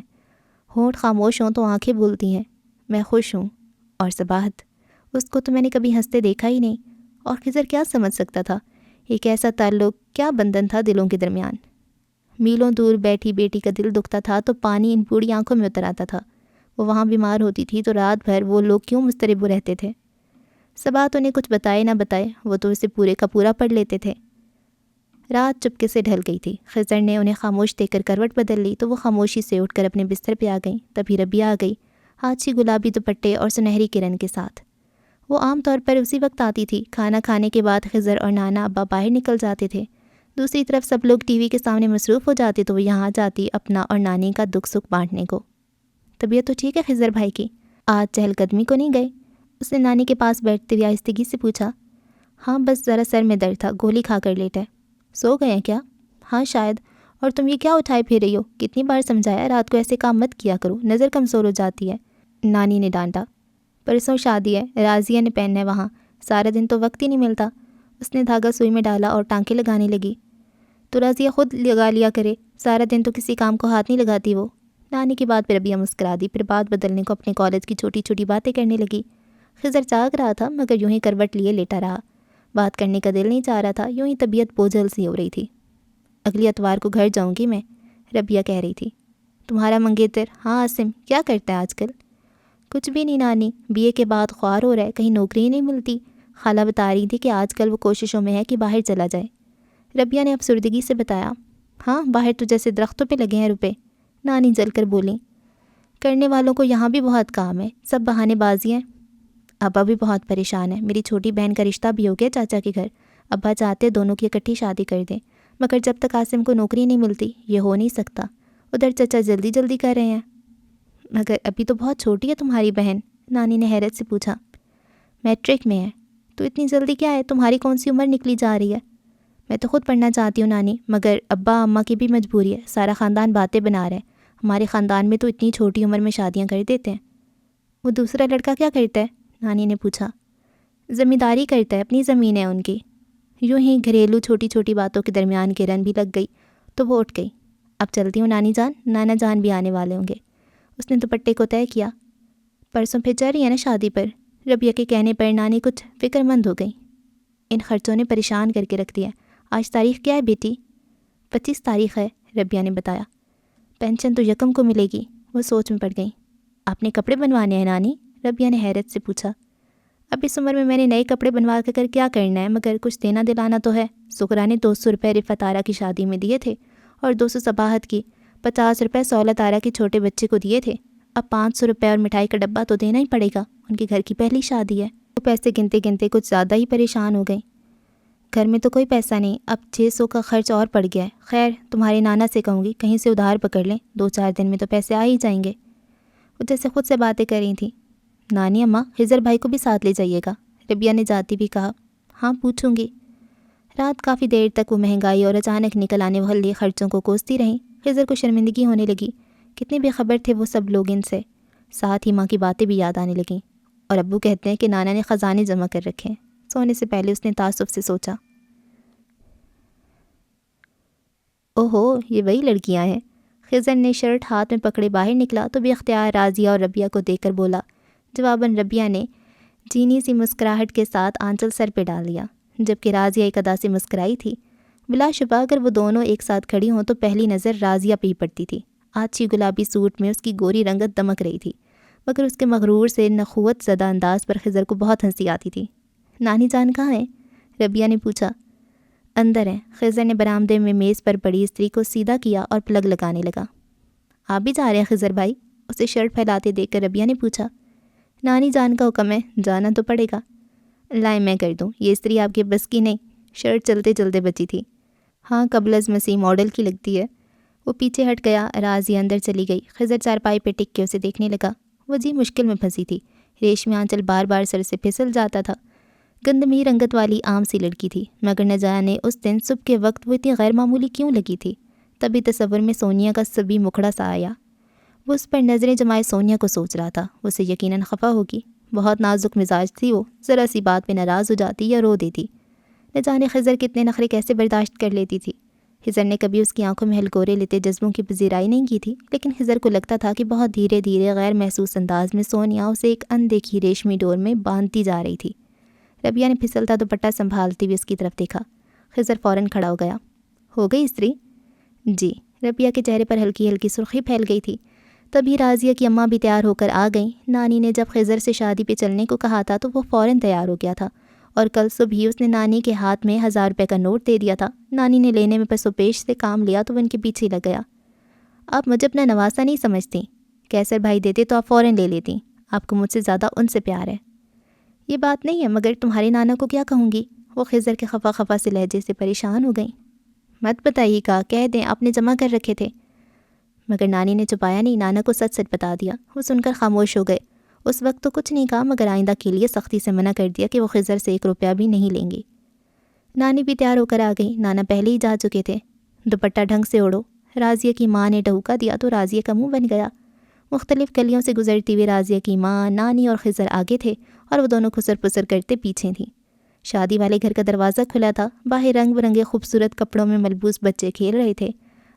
ہونٹ خاموش ہوں تو آنکھیں بولتی ہیں، میں خوش ہوں۔ اور صباحت، اس کو تو میں نے کبھی ہنستے دیکھا ہی نہیں۔ اور خضر کیا سمجھ سکتا تھا؟ ایک ایسا تعلق، کیا بندھن تھا دلوں کے درمیان۔ میلوں دور بیٹھی بیٹی کا دل دکھتا تھا تو پانی ان پوری آنکھوں میں اتر آتا تھا۔ وہ وہاں بیمار ہوتی تھی تو رات بھر وہ لوگ کیوں مضطرب رہتے تھے؟ صباحت انہیں کچھ بتائے نہ بتائے وہ تو اسے پورے کا پورا پڑھ لیتے تھے۔ رات چپکے سے ڈھل گئی تھی۔ خضر نے انہیں خاموش دیکھ کر کروٹ بدل لی تو وہ خاموشی سے اٹھ کر اپنے بستر پہ آ گئیں۔ تبھی ربیہ آ گئی، آچھی گلابی دوپٹے اور سنہری کرن کے ساتھ۔ وہ عام طور پر اسی وقت آتی تھی۔ کھانا کھانے کے بعد خضر اور نانا ابا باہر نکل جاتے تھے، دوسری طرف سب لوگ ٹی وی کے سامنے مصروف ہو جاتے تو وہ یہاں آ جاتی اپنا اور نانی کا دکھ سکھ بانٹنے کو۔ طبیعت تو ٹھیک ہے خضر بھائی کی؟ آج چہل قدمی کو نہیں گئے؟ اس نے نانی کے پاس بیٹھتے ہوئے آہستگی سے پوچھا۔ ہاں بس ذرا سر میں درد تھا، گولی کھا کر لیٹ ہے۔ سو گئے ہیں کیا؟ ہاں شاید۔ اور تم یہ کیا اٹھائے پھر رہی ہو؟ کتنی بار سمجھایا رات کو ایسے کام مت کیا کرو، نظر کمزور ہو جاتی ہے، نانی نے ڈانٹا۔ پرسوں شادی ہے، راضیہ نے پہننا ہے وہاں، سارا دن تو وقت ہی نہیں ملتا۔ اس نے دھاگا سوئی میں ڈالا اور ٹانکے لگانے لگی۔ تو راضیہ خود لگا لیا کرے، سارا دن تو کسی کام کو ہاتھ نہیں لگاتی وہ۔ نانی کی بات پہ ربیہ مسکرا دی، پھر بات بدلنے کو اپنے کالج کی چھوٹی چھوٹی باتیں کرنے لگی۔ خضر جاگ رہا تھا مگر یوں ہی کروٹ لیے لیٹا رہا، بات کرنے کا دل نہیں چاہ رہا تھا، یوں ہی طبیعت بوجھل سی ہو رہی تھی۔ اگلی اتوار کو گھر جاؤں گی میں، ربیہ کہہ رہی تھی۔ تمہارا منگیتر؟ ہاں عاصم، کیا کرتا ہے آج کل؟ کچھ بھی نہیں نانی، بی اے کے بعد خوار ہو رہا ہے، کہیں نوکری ہی نہیں ملتی۔ خالہ بتا رہی تھی کہ آج کل وہ کوششوں میں ہے کہ باہر چلا جائے۔ ربیہ نے افسردگی سے بتایا۔ ہاں باہر تو جیسے درختوں پہ لگے ہیں روپے، نانی جل کر بولیں۔ کرنے والوں کو یہاں بھی بہت کام ہے، سب بہانے بازی ہیں۔ ابا بھی بہت پریشان ہے، میری چھوٹی بہن کا رشتہ بھی ہو گیا چاچا کے گھر، ابا چاہتے دونوں کی اکٹھی شادی کر دیں، مگر جب تک عاصم کو نوکری نہیں ملتی یہ ہو نہیں سکتا۔ ادھر چچا جلدی جلدی کر رہے ہیں۔ مگر ابھی تو بہت چھوٹی ہے تمہاری بہن، نانی نے حیرت سے پوچھا۔ میٹرک میں ہے تو اتنی جلدی کیا ہے؟ تمہاری کون سی عمر نکلی جا رہی ہے؟ میں تو خود پڑھنا چاہتی ہوں نانی، مگر ابا اماں کی بھی مجبوری ہے، سارا خاندان باتیں بنا رہا ہے، ہمارے خاندان میں تو اتنی چھوٹی عمر میں شادیاں کر دیتے ہیں۔ وہ دوسرا لڑکا کیا کرتا ہے؟ نانی نے پوچھا۔ زمینداری کرتا ہے، اپنی زمین ہے ان کی۔ یوں ہی گھریلو چھوٹی چھوٹی باتوں کے درمیان کرن بھی لگ گئی تو وہ اٹھ گئی۔ اب چلتی ہوں نانی جان، نانا جان بھی آنے والے ہوں گے۔ اس نے دوپٹے کو طے کیا۔ پرسوں پھر چل رہی ہے نا شادی پر؟ ربیہ کے کہنے پر نانی کچھ فکر مند ہو گئی۔ ان خرچوں نے پریشان کر کے رکھ دیا۔ آج تاریخ کیا ہے بیٹی؟ 25 تاریخ ہے، ربیہ نے بتایا۔ پینشن تو یکم کو ملے گی، وہ سوچ میں پڑ گئی۔ آپ نے کپڑے بنوانے ہیں نانی؟ ربیہ نے حیرت سے پوچھا۔ اب اس عمر میں میں نے نئے کپڑے بنوا کر کیا کرنا ہے، مگر کچھ دینا دلانا تو ہے۔ سکرا نے 200 روپے رفعت آرا کی شادی میں دیے تھے اور 200 صباحت کی، 50 روپے سہولت آرا کے چھوٹے بچے کو دیے تھے۔ اب 500 روپے اور مٹھائی کا ڈبہ تو دینا ہی پڑے گا، ان کے گھر کی پہلی شادی ہے۔ وہ پیسے گنتے گنتے کچھ زیادہ ہی پریشان ہو گئی۔ گھر میں تو کوئی پیسہ نہیں، اب 600 کا خرچ اور پڑ گیا ہے۔ خیر تمہارے نانا سے کہوں گی کہیں سے ادھار پکڑ لیں، 2-4 دن میں تو پیسے آ ہی جائیں گے۔ وہ جیسے خود سے باتیں کر رہی تھیں۔ نانی اماں خضر بھائی کو بھی ساتھ لے جائیے گا، ربیہ نے جاتی بھی کہا۔ ہاں پوچھوں گی۔ رات کافی دیر تک وہ مہنگائی اور اچانک نکل آنے والے خرچوں کو کوستی رہیں۔ خضر کو شرمندگی ہونے لگی، کتنے بے خبر تھے وہ سب لوگ ان سے۔ ساتھ ہی ماں کی باتیں بھی یاد آنے لگیں، اور ابو کہتے ہیں کہ نانا نے خزانے جمع کر رکھے ہیں۔ سونے سے پہلے اس نے تعصب سے سوچا، اوہو یہ وہی لڑکیاں ہیں۔ خضر نے شرٹ ہاتھ میں پکڑے باہر نکلا تو بے اختیار راضیہ اور ربیہ کو دیکھ کر بولا۔ جواباً ربیہ نے جینی سی مسکراہٹ کے ساتھ آنچل سر پہ ڈال دیا، جبکہ راضیہ ایک ادا سے مسکرائی تھی۔ بلا شبہ اگر وہ دونوں ایک ساتھ کھڑی ہوں تو پہلی نظر راضیہ پہ ہی پڑتی تھی۔ آچھی گلابی سوٹ میں اس کی گوری رنگت دمک رہی تھی، مگر اس کے مغرور سے نخوت زدہ انداز پر خضر کو بہت ہنسی آتی تھی۔ نانی جان کہاں ہیں؟ ربیہ نے پوچھا۔ اندر ہیں۔ خضر نے برآمدے میں میز پر پڑی استری کو سیدھا کیا اور پلگ لگانے لگا۔ آپ بھی جا رہے ہیں خضر بھائی؟ اسے شرٹ پھیلاتے دیکھ کر ربیہ نے پوچھا۔ نانی جان کا حکم ہے، جانا تو پڑے گا۔ لائیں میں کر دوں، یہ استری آپ کے بس کی نہیں۔ شرٹ چلتے چلتے بچی تھی۔ ہاں قبل از مسیح ماڈل کی لگتی ہے۔ وہ پیچھے ہٹ گیا، راضیہ اندر چلی گئی۔ خضر چارپائی پہ ٹک کے اسے دیکھنے لگا۔ وہ جی مشکل میں پھنسی تھی۔ ریشمی آنچل بار بار سر سے پھسل جاتا تھا۔ گندمی رنگت والی عام سی لڑکی تھی، مگر نہ جانے اس دن صبح کے وقت وہ اتنی غیر معمولی کیوں لگی تھی۔ تبھی تصور میں سونیا کا سبھی مکھڑا سا آیا۔ وہ اس پر نظریں جمائے سونیا کو سوچ رہا تھا۔ اسے یقیناً خفا ہوگی، بہت نازک مزاج تھی وہ، ذرا سی بات پہ ناراض ہو جاتی یا رو دیتی۔ نہ جانے خضر کتنے نخرے کیسے برداشت کر لیتی تھی۔ خضر نے کبھی اس کی آنکھوں میں ہلکورے لیتے جذبوں کی پذیرائی نہیں کی تھی، لیکن خضر کو لگتا تھا کہ بہت دھیرے دھیرے غیر محسوس انداز میں سونیا اسے ایک اندیکھی ریشمی ڈور میں باندھتی جا رہی تھی۔ ربیہ نے پھسلتا دوپٹہ سنبھالتی ہوئی اس کی طرف دیکھا۔ خضر فوراً کھڑا ہو گیا۔ ہو گئی استری؟ جی۔ ربیہ کے چہرے پر ہلکی ہلکی سرخی پھیل گئی تھی۔ تبھی راضیہ کی اماں بھی تیار ہو کر آ گئیں۔ نانی نے جب خضر سے شادی پہ چلنے کو کہا تھا تو وہ فوراً تیار ہو گیا تھا، اور کل صبح ہی اس نے نانی کے ہاتھ میں 1000 روپے کا نوٹ دے دیا تھا۔ نانی نے لینے میں پس و پیش سے کام لیا تو وہ ان کے پیچھے لگ گیا۔ آپ مجھے اپنا نواسا نہیں سمجھتی، کیسر بھائی دیتے تو آپ فوراً لے لیتی، آپ کو مجھ سے زیادہ ان سے پیار ہے۔ یہ بات نہیں ہے، مگر تمہاری نانا کو کیا کہوں گی؟ وہ خضر کے خفا خفا سے لہجے سے پریشان ہو گئیں۔ مت بتائیے گا، کہہ دیں آپ نے جمع کر رکھے تھے۔ مگر نانی نے چھپایا نہیں، نانا کو سچ سچ بتا دیا۔ وہ سن کر خاموش ہو گئے۔ اس وقت تو کچھ نہیں کہا، مگر آئندہ کے لیے سختی سے منع کر دیا کہ وہ خضر سے 1 روپیہ بھی نہیں لیں گے۔ نانی بھی تیار ہو کر آ گئی۔ نانا پہلے ہی جا چکے تھے۔ دوپٹہ ڈھنگ سے اوڑھو۔ راضیہ کی ماں نے ڈھوکا دیا تو راضیہ کا منہ بن گیا۔ مختلف گلیوں سے گزرتی ہوئی راضیہ کی ماں، نانی اور خضر آگے تھے، اور وہ دونوں خسر پسر کرتے پیچھے تھیں۔ شادی والے گھر کا دروازہ کھلا تھا۔ باہر رنگ برنگے خوبصورت کپڑوں میں ملبوس بچے کھیل رہے تھے،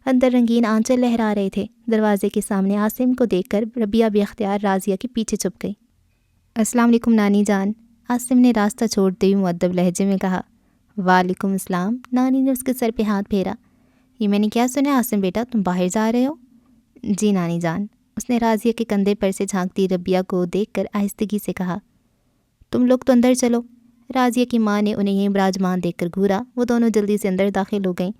اندر رنگین آنچل لہرا رہے تھے۔ دروازے کے سامنے عاصم کو دیکھ کر ربیہ بے اختیار راضیہ کے پیچھے چھپ گئی۔ السلام علیکم نانی جان، عاصم نے راستہ چھوڑتے ہوئے مؤدب لہجے میں کہا۔ وعلیکم السلام۔ نانی نے اس کے سر پہ ہاتھ پھیرا۔ یہ میں نے کیا سنا عاصم بیٹا، تم باہر جا رہے ہو؟ جی نانی جان، اس نے راضیہ کے کندھے پر سے جھانکتی ربیہ کو دیکھ کر آہستگی سے کہا۔ تم لوگ تو اندر چلو۔ راضیہ کی ماں نے انہیں یہیں براجمان دیکھ کر گھورا۔ وہ دونوں جلدی سے اندر داخل ہو گئیں۔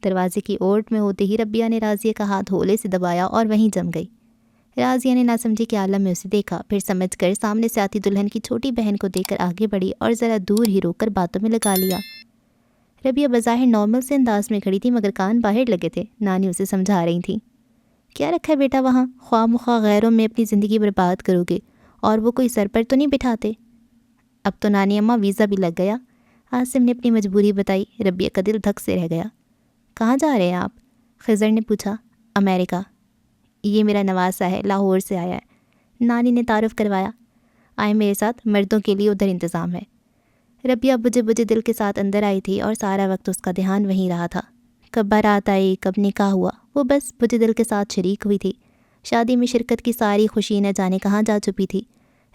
دروازے کی اوٹ میں ہوتے ہی ربیہ نے راضیہ کا ہاتھ ہولے سے دبایا اور وہیں جم گئی۔ راضیہ نے ناسمجھی کے عالم میں اسے دیکھا، پھر سمجھ کر سامنے سے آتی دلہن کی چھوٹی بہن کو دیکھ کر آگے بڑھی اور ذرا دور ہی روک کر باتوں میں لگا لیا۔ ربیہ بظاہر نارمل سے انداز میں کھڑی تھی، مگر کان باہر لگے تھے۔ نانی اسے سمجھا رہی تھیں۔ کیا رکھا ہے بیٹا وہاں؟ خواہ مخواہ غیروں میں اپنی زندگی برباد کرو گے، اور وہ کوئی سر پر تو نہیں بٹھاتے؟ اب تو نانی اماں ویزا بھی لگ گیا۔ عاصم نے اپنی مجبوری بتائی۔ ربیہ کا دل دھک سے رہ گیا۔ کہاں جا رہے ہیں آپ؟ خضر نے پوچھا۔ امریکہ۔ یہ میرا نواسا ہے، لاہور سے آیا ہے۔ نانی نے تعارف کروایا۔ آئے میرے ساتھ، مردوں کے لیے ادھر انتظام ہے۔ ربیہ بجھے بجھے دل کے ساتھ اندر آئی تھی، اور سارا وقت اس کا دھیان وہیں رہا تھا۔ کب بارات آئی، کب نکاح ہوا، وہ بس بجھے دل کے ساتھ شریک ہوئی تھی۔ شادی میں شرکت کی ساری خوشی نہ جانے کہاں جا چکی تھی۔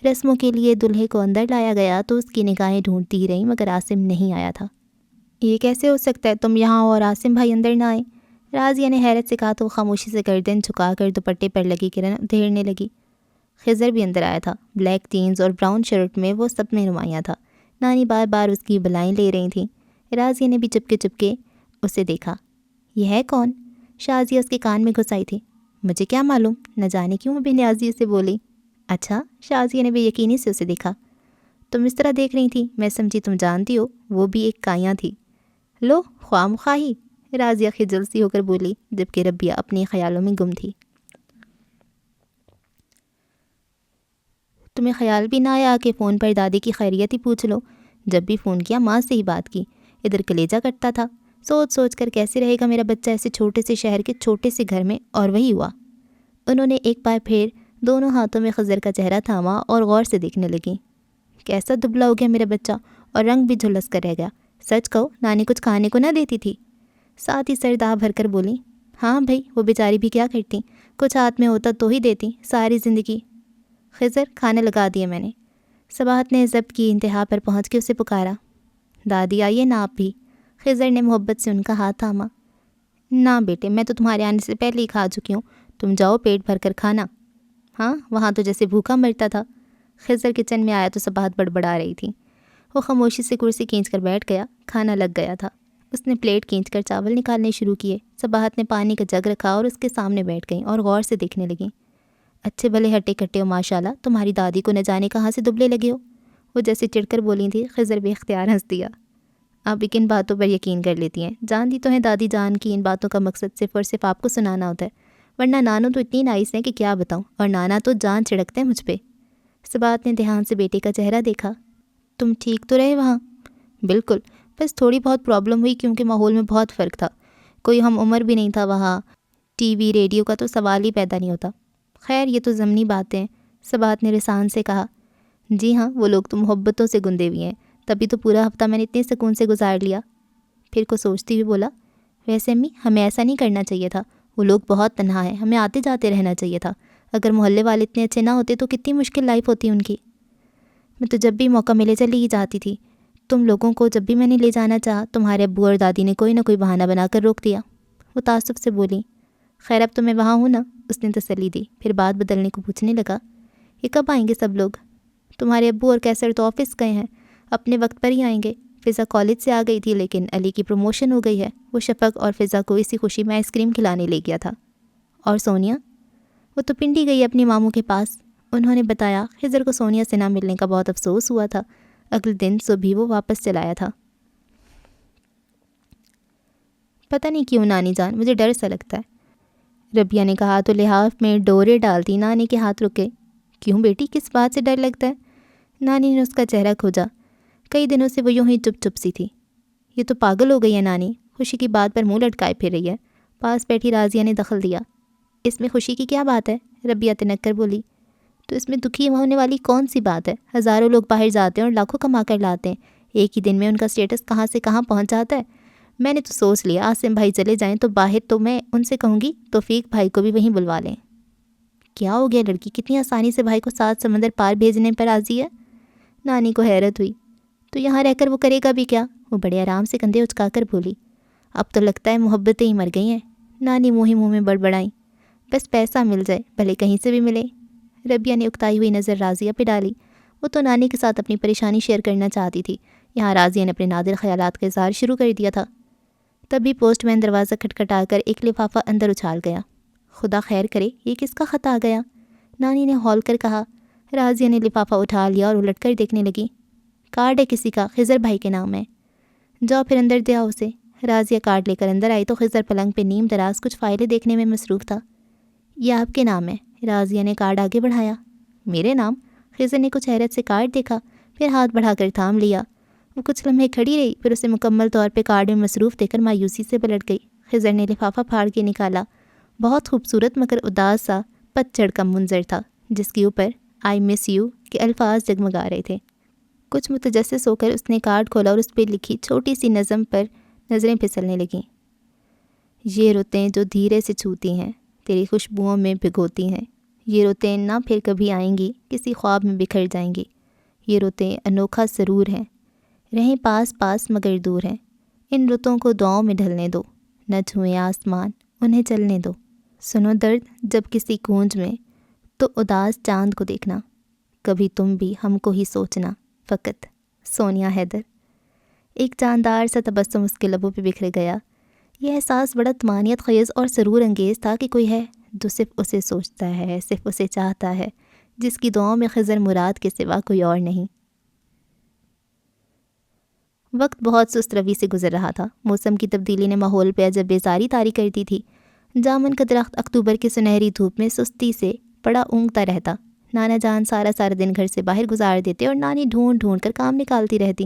رسموں کے لیے دلہے کو اندر لایا گیا تو اس کی نگاہیں ڈھونڈتی ہی رہیں، مگر عاصم نہیں آیا تھا۔ یہ کیسے ہو سکتا ہے، تم یہاں اور عاصم بھائی اندر نہ آئیں؟ راضیہ نے حیرت سے کہا تو وہ خاموشی سے گردن جھکا کر دوپٹے پر لگی کرن ادھیڑنے لگی۔ خضر بھی اندر آیا تھا، بلیک جینز اور براؤن شرٹ میں، وہ سب میں نمایاں تھا۔ نانی بار بار اس کی بلائیں لے رہی تھیں۔ راضیہ نے بھی چپکے چپکے اسے دیکھا۔ یہ ہے کون؟ شازیہ اس کے کان میں گھس آئی تھی۔ مجھے کیا معلوم، نہ جانے کیوں بے نیازی سے بولی۔ اچھا، شازیہ نے بے یقینی سے اسے دیکھا۔ تم اس طرح دیکھ رہی تھی، میں سمجھی تم جانتی ہو، وہ بھی ایک کائیاں تھی۔ لو، خواہ مخواہی، راضیہ خجل سی ہو کر بولی، جبکہ ربیہ اپنے خیالوں میں گم تھی۔ تمہیں خیال بھی نہ آیا کہ فون پر دادی کی خیریت ہی پوچھ لو؟ جب بھی فون کیا ماں سے ہی بات کی، ادھر کلیجہ کٹتا تھا، سوچ سوچ کر کیسے رہے گا میرا بچہ ایسے چھوٹے سے شہر کے چھوٹے سے گھر میں، اور وہی ہوا۔ انہوں نے ایک بار پھر دونوں ہاتھوں میں خضر کا چہرہ تھاما اور غور سے دیکھنے لگیں۔ کیسا دبلا ہو گیا میرا بچہ، اور رنگ بھی جھلس کر رہ گیا۔ سچ کہو، نانی کچھ کھانے کو نہ دیتی تھی؟ ساتھ ہی سر داہ بھر کر بولی۔ ہاں بھائی، وہ بیچاری بھی کیا کرتی، کچھ ہاتھ میں ہوتا تو ہی دیتی، ساری زندگی۔ خضر، کھانے لگا دیے میں نے۔ صباحت نے ضبط کی انتہا پر پہنچ کے اسے پکارا۔ دادی آئیے نا آپ بھی۔ خضر نے محبت سے ان کا ہاتھ تھاما۔ نہ بیٹے، میں تو تمہارے آنے سے پہلے ہی کھا چکی ہوں، تم جاؤ پیٹ بھر کر کھانا۔ ہاں، وہاں تو جیسے بھوکا مرتا تھا۔ خضر کچن میں آیا تو صباحت بڑبڑا رہی تھی۔ وہ خاموشی سے کرسی کھینچ کر بیٹھ گیا۔ کھانا لگ گیا تھا۔ اس نے پلیٹ کھینچ کر چاول نکالنے شروع کیے۔ صباحت نے پانی کا جگ رکھا اور اس کے سامنے بیٹھ گئیں اور غور سے دیکھنے لگیں۔ اچھے بھلے ہٹے کٹے ہو ماشاءاللہ، تمہاری دادی کو نہ جانے کہاں سے دبلے لگے ہو، وہ جیسے چڑھ کر بولی تھی۔ خضر بے اختیار ہنس دیا۔ آپ بھی کن باتوں پر یقین کر لیتی ہیں؟ جانتی تو ہیں دادی جان کی ان باتوں کا مقصد صرف اور صرف آپ کو سنانا ہوتا ہے، ورنہ نانو تو اتنی نائس ہیں کہ کیا بتاؤں، اور نانا تو جان چھڑکتے ہیں مجھ پہ۔ صباحت نے دھیان سے بیٹے کا چہرہ دیکھا۔ تم ٹھیک تو رہے وہاں؟ بالکل، بس تھوڑی بہت پرابلم ہوئی کیونکہ ماحول میں بہت فرق تھا، کوئی ہم عمر بھی نہیں تھا وہاں، ٹی وی ریڈیو کا تو سوال ہی پیدا نہیں ہوتا۔ خیر یہ تو ضمنی باتیں، صباحت نے رسان سے کہا۔ جی ہاں، وہ لوگ تو محبتوں سے گندے ہوئے ہیں، تبھی تو پورا ہفتہ میں نے اتنے سکون سے گزار لیا۔ پھر کو سوچتی ہوئی بولا، ویسے امی ہمیں ایسا نہیں کرنا چاہیے تھا، وہ لوگ بہت تنہا ہیں، ہمیں آتے جاتے رہنا چاہیے تھا، اگر محلے والے اتنے اچھے نہ ہوتے تو کتنی مشکل لائف ہوتی ان کی۔ میں تو جب بھی موقع ملے چلی ہی جاتی تھی، تم لوگوں کو جب بھی میں نے لے جانا چاہا تمہارے ابو اور دادی نے کوئی نہ کوئی بہانہ بنا کر روک دیا۔ وہ تعصب سے بولی۔ خیر اب تو میں وہاں ہوں نا، اس نے تسلی دی، پھر بات بدلنے کو پوچھنے لگا، یہ کب آئیں گے سب لوگ؟ تمہارے ابو اور کیسر تو آفس گئے ہیں، اپنے وقت پر ہی آئیں گے۔ فضا کالج سے آ گئی تھی لیکن علی کی پروموشن ہو گئی ہے، وہ شفق اور فضا کو اسی خوشی میں آئس کریم کھلانے لے گیا تھا۔ اور سونیا؟ وہ تو پنڈی گئی اپنی ماموں کے پاس، انہوں نے بتایا۔ خضر کو سونیا سے نہ ملنے کا بہت افسوس ہوا تھا۔ اگلے دن صبح وہ واپس چلایا تھا۔ پتہ نہیں کیوں نانی جان، مجھے ڈر سا لگتا ہے، ربیہ نے کہا تو لحاف میں ڈورے ڈالتی نانی کے ہاتھ رکے۔ کیوں بیٹی، کس بات سے ڈر لگتا ہے؟ نانی نے اس کا چہرہ کھوجا۔ کئی دنوں سے وہ یوں ہی چپ چپ سی تھی۔ یہ تو پاگل ہو گئی ہے نانی، خوشی کی بات پر منہ لٹکائے پھر رہی ہے۔ پاس بیٹھی راضیہ نے دخل دیا۔ اس میں خوشی کی کیا بات ہے؟ ربیہ تنک کر بولی۔ تو اس میں دکھی ہونے والی کون سی بات ہے؟ ہزاروں لوگ باہر جاتے ہیں اور لاکھوں کما کر لاتے ہیں، ایک ہی دن میں ان کا سٹیٹس کہاں سے کہاں پہنچ جاتا ہے۔ میں نے تو سوچ لیا عاصم بھائی چلے جائیں تو باہر تو میں ان سے کہوں گی توفیق بھائی کو بھی وہیں بلوا لیں۔ کیا ہو گیا لڑکی، کتنی آسانی سے بھائی کو 7 سمندر پار بھیجنے پر راضی ہے؟ نانی کو حیرت ہوئی۔ تو یہاں رہ کر وہ کرے گا بھی کیا؟ وہ بڑے آرام سے کندھے اچکا کر بولی۔ اب تو لگتا ہے محبتیں ہی مر گئی ہیں، نانی منہ ہی منہ میں بڑبڑائیں۔ بس پیسہ مل جائے، بھلے کہیں سے بھی ملے۔ ربیہ نے اکتائی ہوئی نظر راضیہ پہ ڈالی۔ وہ تو نانی کے ساتھ اپنی پریشانی شیئر کرنا چاہتی تھی، یہاں راضیہ نے اپنے نادر خیالات کا اظہار شروع کر دیا تھا۔ تبھی پوسٹ مین دروازہ کھٹکھٹا کر ایک لفافہ اندر اچھال گیا۔ خدا خیر کرے، یہ کس کا خط آ گیا؟ نانی نے ہول کر کہا۔ راضیہ نے لفافہ اٹھا لیا اور الٹ کر دیکھنے لگی۔ کارڈ ہے کسی کا، خضر بھائی کے نام ہے۔ جاؤ پھر اندر دیا اسے۔ راضیہ کارڈ لے کر اندر آئی تو خضر پلنگ پہ نیم دراز کچھ فائلیں دیکھنے میں مصروف تھا۔ یہ آپ کے نام ہے، راضیہ نے کارڈ آگے بڑھایا۔ میرے نام؟ خضر نے کچھ حیرت سے کارڈ دیکھا، پھر ہاتھ بڑھا کر تھام لیا۔ وہ کچھ لمحے کھڑی رہی، پھر اسے مکمل طور پہ کارڈ میں مصروف دیکھ کر مایوسی سے پلٹ گئی۔ خضر نے لفافہ پھاڑ کے نکالا۔ بہت خوبصورت مگر اداس سا پتجھڑ کا منظر تھا، جس کے اوپر آئی مس یو کے الفاظ جگمگا رہے تھے۔ کچھ متجسس ہو کر اس نے کارڈ کھولا اور اس پہ لکھی چھوٹی سی نظم پر نظریں پھسلنے لگیں۔ یہ رتیں جو دھیرے سے چھوتی ہیں، تیری خوشبوؤں میں بھگوتی ہیں، یہ رتیں نہ پھر کبھی آئیں گی، کسی خواب میں بکھر جائیں گی، یہ رتیں انوکھا سرور ہیں، رہیں پاس پاس مگر دور ہیں، ان رتوں کو دعاؤں میں ڈھلنے دو، نہ چھوئیں آسمان انہیں چلنے دو، سنو درد جب کسی گونج میں تو اداس چاند کو دیکھنا، کبھی تم بھی ہم کو ہی سوچنا، فقط سونیا حیدر۔ ایک جاندار سا تبسم اس کے لبوں پہ بکھر گیا۔ یہ احساس بڑا طمانینت خیز اور سرور انگیز تھا کہ کوئی ہے جو صرف اسے سوچتا ہے، صرف اسے چاہتا ہے، جس کی دعاؤں میں خضر مراد کے سوا کوئی اور نہیں۔ وقت بہت سست روی سے گزر رہا تھا۔ موسم کی تبدیلی نے ماحول پہ عجب بیزاری طاری کر دی تھی۔ جامن کا درخت اکتوبر کی سنہری دھوپ میں سستی سے پڑا اونگتا رہتا۔ نانا جان سارا دن گھر سے باہر گزار دیتے اور نانی ڈھونڈ ڈھونڈ کر کام نکالتی رہتی۔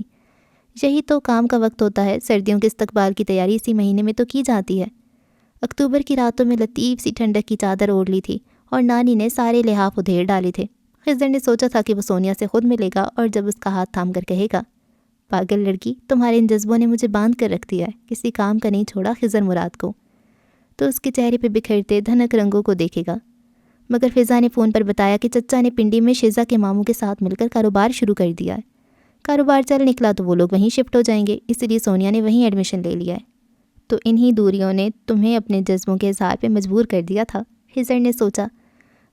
یہی تو کام کا وقت ہوتا ہے، سردیوں کے استقبال کی تیاری اسی مہینے میں تو کی جاتی ہے۔ اکتوبر کی راتوں میں لطیف سی ٹھنڈک کی چادر اوڑھ لی تھی اور نانی نے سارے لحاف ادھیڑ ڈالے تھے۔ خضر نے سوچا تھا کہ وہ سونیا سے خود ملے گا اور جب اس کا ہاتھ تھام کر کہے گا، پاگل لڑکی، تمہارے ان جذبوں نے مجھے باندھ کر رکھ دیا ہے، کسی کام کا نہیں چھوڑا خضر مراد کو، تو اس کے چہرے پہ بکھرتے دھنک رنگوں کو دیکھے گا۔ مگر فضا نے فون پر بتایا کہ چچا نے پنڈی میں شیزا کے ماموں کے ساتھ مل کر کاروبار شروع کر دیا ہے۔ کاروبار چل نکلا تو وہ لوگ وہیں شفٹ ہو جائیں گے، اس لیے سونیا نے وہیں ایڈمیشن لے لیا ہے۔ تو انہی دوریوں نے تمہیں اپنے جذبوں کے اظہار پہ مجبور کر دیا تھا، خضر نے سوچا۔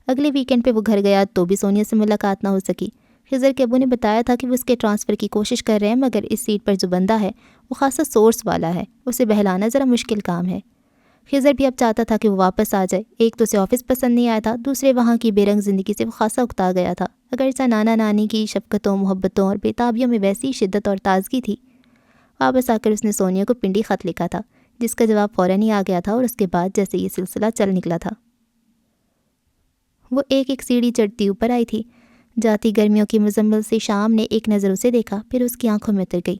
اگلے ویکینڈ پہ وہ گھر گیا تو بھی سونیا سے ملاقات نہ ہو سکی۔ خضر کے ابو نے بتایا تھا کہ وہ اس کے ٹرانسفر کی کوشش کر رہے ہیں، مگر اس سیٹ پر جو بندہ ہے وہ خاصا سورس والا ہے، اسے بہلانا ذرا مشکل کام ہے۔ خضر بھی اب چاہتا تھا کہ وہ واپس آ جائے۔ ایک تو اسے آفس پسند نہیں آیا تھا، دوسرے وہاں کی بے رنگ زندگی سے وہ خاصا اکتا گیا تھا۔ اگرچہ نانا نانی کی شفقتوں، محبتوں اور بیتابیوں میں ویسی شدت اور تازگی تھی۔ واپس آ کر اس نے سونیا کو پنڈی خط لکھا تھا، جس کا جواب فوراً ہی آ گیا تھا، اور اس کے بعد جیسے یہ سلسلہ چل نکلا تھا۔ وہ ایک ایک سیڑھی چڑھتی اوپر آئی تھی۔ جاتی گرمیوں کی مزمل سے شام نے ایک نظر اسے دیکھا، پھر اس کی آنکھوں میں اتر گئی۔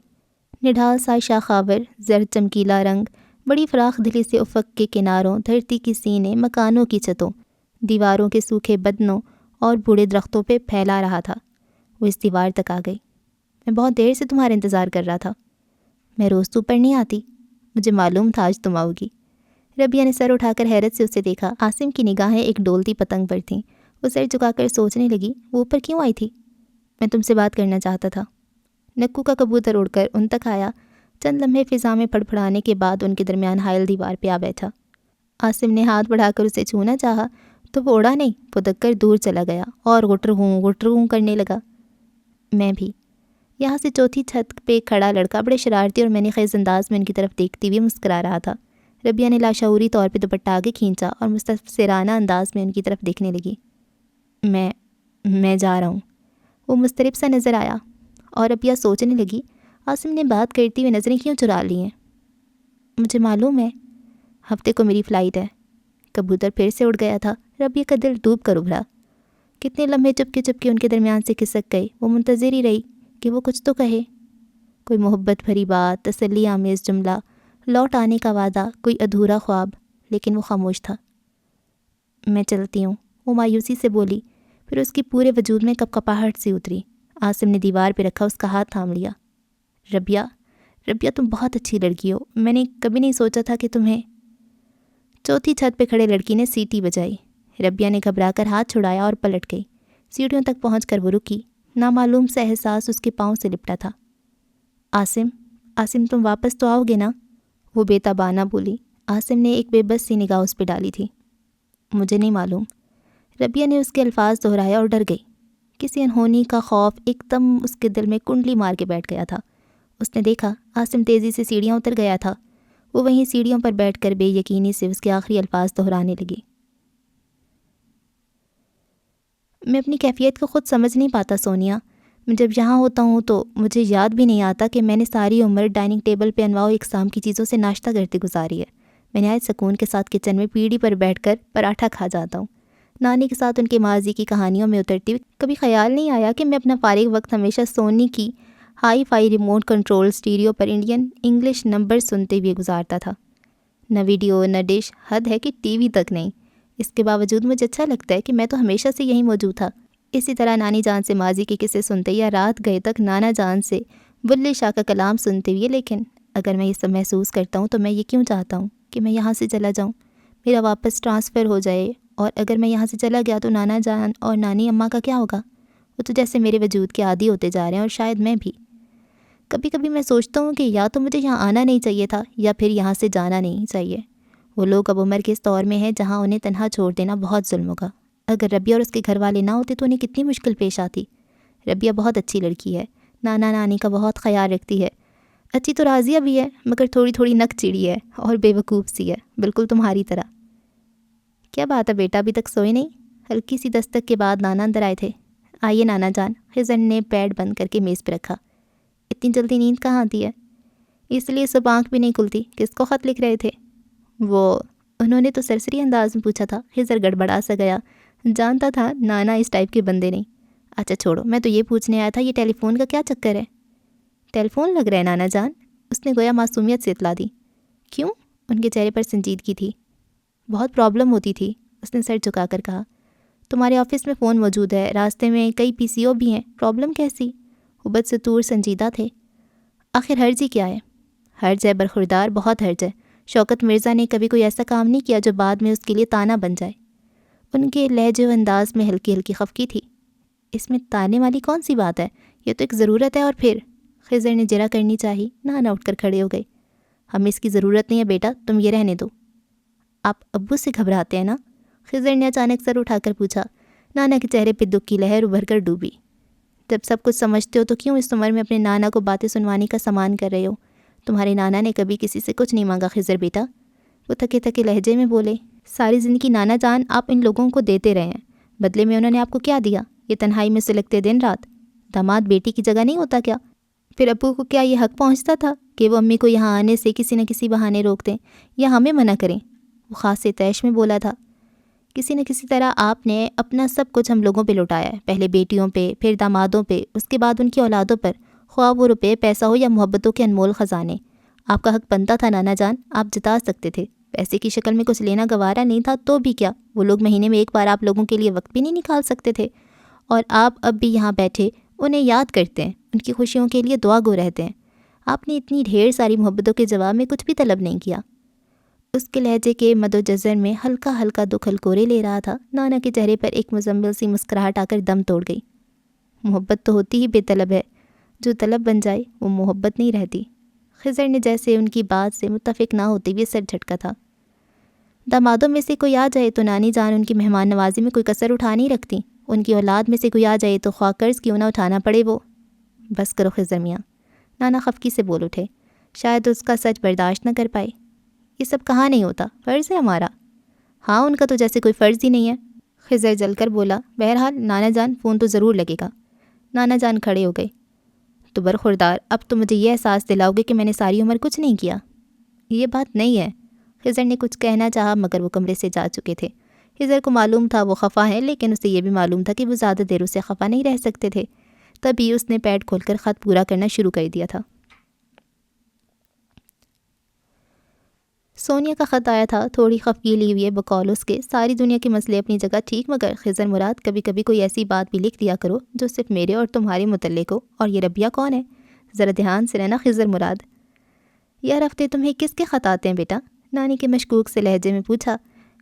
نڈھال سا شاخاور، زرد چمکیلا رنگ، بڑی فراخ دلی سے افق کے کناروں، دھرتی کی سینے، مکانوں کی چھتوں، دیواروں کے سوکھے بدنوں اور بوڑھے درختوں پہ پھیلا رہا تھا۔ وہ اس دیوار تک آ گئی۔ میں بہت دیر سے تمہارا انتظار کر رہا تھا۔ میں روز تو اوپر نہیں آتی، مجھے معلوم تھا آج تم آؤ گی۔ ربیہ نے سر اٹھا کر حیرت سے اسے دیکھا۔ عاصم کی نگاہیں ایک ڈولتی پتنگ پر تھیں۔ وہ سر جھکا کر سوچنے لگی، وہ اوپر کیوں آئی تھی؟ میں تم سے بات کرنا چاہتا تھا۔ نکو کا کبوتر اڑ کر ان تک آیا۔ چند لمحے فضا میں پھڑپھڑانے کے بعد ان کے درمیان حائل دیوار پہ آ بیٹھا۔ عاصم نے ہاتھ بڑھا کر اسے چھونا چاہا تو وہ اڑا نہیں، پدک کر دور چلا گیا اور غٹر ہوں کرنے لگا۔ میں بھی۔ یہاں سے چوتھی چھت پہ کھڑا لڑکا بڑے شرارتی اور میں نے خیز انداز میں ان کی طرف دیکھتی ہوئی مسکرا رہا تھا۔ ربیہ نے لاشعوری طور پہ دوپٹہ آگے کھینچا اور مستفسرانہ انداز میں ان کی طرف دیکھنے لگی۔ میں جا رہا ہوں۔ وہ مضطرب سا نظر آیا اور ربیہ سوچنے لگی، عاصم نے بات کرتی ہوئی نظریں کیوں چرا لی ہیں؟ مجھے معلوم ہے، ہفتے کو میری فلائٹ ہے۔ کبوتر پھر سے اڑ گیا تھا۔ ربیہ کا دل ڈوب کر ابھرا۔ کتنے لمحے چپکے ان کے درمیان سے کھسک گئے۔ وہ منتظر ہی رہی کہ وہ کچھ تو کہے، کوئی محبت بھری بات، تسلی آمیز جملہ، لوٹ آنے کا وعدہ، کوئی ادھورا خواب، لیکن وہ خاموش تھا۔ میں چلتی ہوں، وہ مایوسی سے بولی، پھر اس کی پورے وجود میں کپکپاہٹ سی اتری۔ عاصم نے دیوار پہ رکھا اس کا ہاتھ تھام لیا۔ ربیہ تم بہت اچھی لڑکی ہو، میں نے کبھی نہیں سوچا تھا کہ تمہیں۔ چوتھی چھت پہ کھڑے لڑکی نے سیٹی بجائی۔ ربیہ نے گھبرا کر ہاتھ چھڑایا اور پلٹ گئی۔ سیڑھیوں تک پہنچ کر وہ رکی۔ نامعلوم سا احساس اس کے پاؤں سے لپٹا تھا۔ عاصم تم واپس تو آؤ گے نا؟ وہ بے تابانہ بولی۔ عاصم نے ایک بے بس سی نگاہ اس پہ ڈالی تھی۔ مجھے نہیں معلوم۔ ربیہ نے اس کے الفاظ دہرایا اور ڈر گئی۔ کسی انہونی کا خوف ایک دم اس کے دل میں کنڈلی مار کے بیٹھ گیا تھا۔ اس نے دیکھا عاصم تیزی سے سیڑھیاں اتر گیا تھا۔ وہ وہیں سیڑھیوں پر بیٹھ کر بے یقینی سے اس کے آخری الفاظ دہرانے لگی۔ میں اپنی کیفیت کو خود سمجھ نہیں پاتا سونیا۔ میں جب یہاں ہوتا ہوں تو مجھے یاد بھی نہیں آتا کہ میں نے ساری عمر ڈائننگ ٹیبل پہ انواع و اقسام کی چیزوں سے ناشتہ کرتے گزاری ہے۔ میں نہایت سکون کے ساتھ کچن میں پیڑھی پر بیٹھ کر پراٹھا کھا جاتا ہوں۔ نانی کے ساتھ ان کے ماضی کی کہانیوں میں اترتی ہوئی کبھی خیال نہیں آیا کہ میں اپنا فارغ وقت ہمیشہ سونی کی hi fi remote control stereo پر انڈین انگلش نمبر سنتے ہوئے گزارتا تھا۔ نہ ویڈیو، نہ ڈش، حد ہے کہ ٹی وی تک نہیں۔ اس کے باوجود مجھے اچھا لگتا ہے کہ میں تو ہمیشہ سے یہیں موجود تھا۔ اسی طرح نانی جان سے ماضی کے قصے سنتے یا رات گئے تک نانا جان سے بلے شاہ کا کلام سنتے ہوئے۔ لیکن اگر میں یہ سب محسوس کرتا ہوں تو میں یہ کیوں چاہتا ہوں کہ میں یہاں سے چلا جاؤں، میرا واپس ٹرانسفر ہو جائے، اور اگر میں یہاں سے چلا گیا تو نانا جان اور نانی اماں کا کیا ہوگا؟ وہ تو جیسے میرے وجود کے عادی ہوتے جا رہے ہیں، اور شاید میں بھی۔ کبھی کبھی میں سوچتا ہوں کہ یا تو مجھے یہاں آنا نہیں چاہیے تھا یا پھر یہاں سے جانا نہیں چاہیے۔ وہ لوگ اب عمر کے اس دور میں ہیں جہاں انہیں تنہا چھوڑ دینا بہت ظلم ہوگا۔ اگر ربیہ اور اس کے گھر والے نہ ہوتے تو انہیں کتنی مشکل پیش آتی۔ ربیہ بہت اچھی لڑکی ہے، نانا نانی کا بہت خیال رکھتی ہے، اچھی تو راضیہ بھی ہے، مگر تھوڑی تھوڑی نک چڑی ہے اور بے وقوف سی ہے، بالکل تمہاری طرح۔ کیا بات ہے بیٹا، ابھی تک سوئے نہیں؟ ہلکی سی دستک کے بعد نانا اندر آئے تھے۔ آئیے نانا جان، خضر نے پیڈ بند کر کے میز پہ رکھا۔ اتنی جلدی نیند کہاں آتی ہے؟ اس لیے صبح آنکھ بھی نہیں کھلتی۔ کس کو خط لکھ رہے تھے؟ انہوں نے تو سرسری انداز میں پوچھا تھا۔ خضر گڑبڑا سا گیا، جانتا تھا نانا اس ٹائپ کے بندے نہیں۔ اچھا چھوڑو، میں تو یہ پوچھنے آیا تھا یہ ٹیلی فون کا کیا چکر ہے؟ ٹیلی فون لگ رہا ہے نانا جان؟ اس نے گویا معصومیت سے اطلاع دی۔ کیوں؟ ان کے چہرے پر سنجیدگی تھی۔ بہت پرابلم ہوتی تھی، اس نے سر جھکا کر کہا۔ تمہارے آفس میں فون موجود ہے، راستے میں کئی پی سی او بھی ہیں، پرابلم کیسی؟ حبت ستور سنجیدہ تھے۔ آخر حرج ہی کیا ہے؟ حرج ہے برخوردار، بہت حرج ہے۔ شوکت مرزا نے کبھی کوئی ایسا کام نہیں کیا جو بعد میں اس کے لیے تانا بن جائے۔ ان کے لہجے و انداز میں ہلکی ہلکی خفگی تھی۔ اس میں تانے والی کون سی بات ہے؟ یہ تو ایک ضرورت ہے۔ اور پھر خضر نے جرا کرنی چاہی، نانا اٹھ کر کھڑے ہو گئے۔ ہمیں اس کی ضرورت نہیں ہے بیٹا، تم یہ رہنے دو۔ آپ ابو سے گھبراتے ہیں نا؟ خضر نے اچانک سر اٹھا کر پوچھا۔ نانا کے چہرے پہ دکھ کی لہر ابھر کر ڈوبی۔ جب سب کچھ سمجھتے ہو تو کیوں اس عمر میں اپنے نانا کو باتیں سنوانے کا سامان کر رہے ہو؟ تمہارے نانا نے کبھی کسی سے کچھ نہیں مانگا خضر بیٹا، وہ تھکے تھکے لہجے میں بولے۔ ساری زندگی نانا جان آپ ان لوگوں کو دیتے رہے ہیں، بدلے میں انہوں نے آپ کو کیا دیا؟ یہ تنہائی میں سلگتے دن رات۔ داماد بیٹی کی جگہ نہیں ہوتا کیا؟ پھر ابو کو کیا یہ حق پہنچتا تھا کہ وہ امی کو یہاں آنے سے کسی نہ کسی بہانے روک دیں یا ہمیں منع کریں؟ وہ خاص سے تیش میں بولا تھا۔ کسی نہ کسی طرح آپ نے اپنا سب کچھ ہم لوگوں پہ لٹایا ہے، پہلے بیٹیوں پہ، پھر دامادوں پہ، اس کے بعد ان کی اولادوں پر، خواہ وہ روپے پیسہ ہو یا محبتوں کے انمول خزانے۔ آپ کا حق بنتا تھا نانا جان، آپ جتا سکتے تھے۔ پیسے کی شکل میں کچھ لینا گوارا نہیں تھا تو بھی کیا، وہ لوگ مہینے میں ایک بار آپ لوگوں کے لیے وقت بھی نہیں نکال سکتے تھے؟ اور آپ اب بھی یہاں بیٹھے انہیں یاد کرتے ہیں، ان کی خوشیوں کے لیے دعا گو رہتے ہیں۔ آپ نے اتنی ڈھیر ساری محبتوں کے جواب میں کچھ بھی طلب نہیں کیا۔ اس کے لہجے کے مد و جزر میں ہلکا ہلکا دکھ ہلکورے لے رہا تھا۔ نانا کے چہرے پر ایک مزمل سی مسکراہٹ آ کر دم توڑ گئی۔ محبت تو ہوتی ہی بے طلب ہے، جو طلب بن جائے وہ محبت نہیں رہتی۔ خضر نے جیسے ان کی بات سے متفق نہ ہوتے ہوئے سر جھٹکا تھا۔ دامادوں میں سے کوئی آ جائے تو نانی جان ان کی مہمان نوازی میں کوئی کسر اٹھا نہیں رکھتی، ان کی اولاد میں سے کوئی آ جائے تو خواہ قرض کیوں نہ اٹھانا پڑے وہ۔ بس کرو خضر میاں، نانا خفکی سے بول اٹھے، شاید اس کا سچ برداشت نہ کر پائے۔ یہ سب کہاں نہیں ہوتا، فرض ہے ہمارا۔ ہاں ان کا تو جیسے کوئی فرض ہی نہیں ہے، خضر جل کر بولا۔ بہرحال نانا جان فون تو ضرور لگے گا۔ نانا جان کھڑے ہو گئے۔ تو برخوردار، اب تو مجھے یہ احساس دلاؤ گے کہ میں نے ساری عمر کچھ نہیں کیا۔ یہ بات نہیں ہے۔ خضر نے کچھ کہنا چاہا مگر وہ کمرے سے جا چکے تھے۔ خضر کو معلوم تھا وہ خفا ہیں، لیکن اسے یہ بھی معلوم تھا کہ وہ زیادہ دیر اسے خفا نہیں رہ سکتے تھے۔ تبھی اس نے پیڈ کھول کر خط پورا کرنا شروع کر دیا تھا۔ سونیا کا خط آیا تھا، تھوڑی خفگی ہوئی ہے بقول اس کے، ساری دنیا کے مسئلے اپنی جگہ ٹھیک، مگر خضر مراد کبھی کبھی کوئی ایسی بات بھی لکھ دیا کرو جو صرف میرے اور تمہارے متعلق ہو۔ اور یہ ربیہ کون ہے؟ ذرا دھیان سے رہنا خضر مراد۔ یہ ہفتے تمہیں کس کے خط آتے ہیں بیٹا؟ نانی کے مشکوک سے لہجے میں پوچھا۔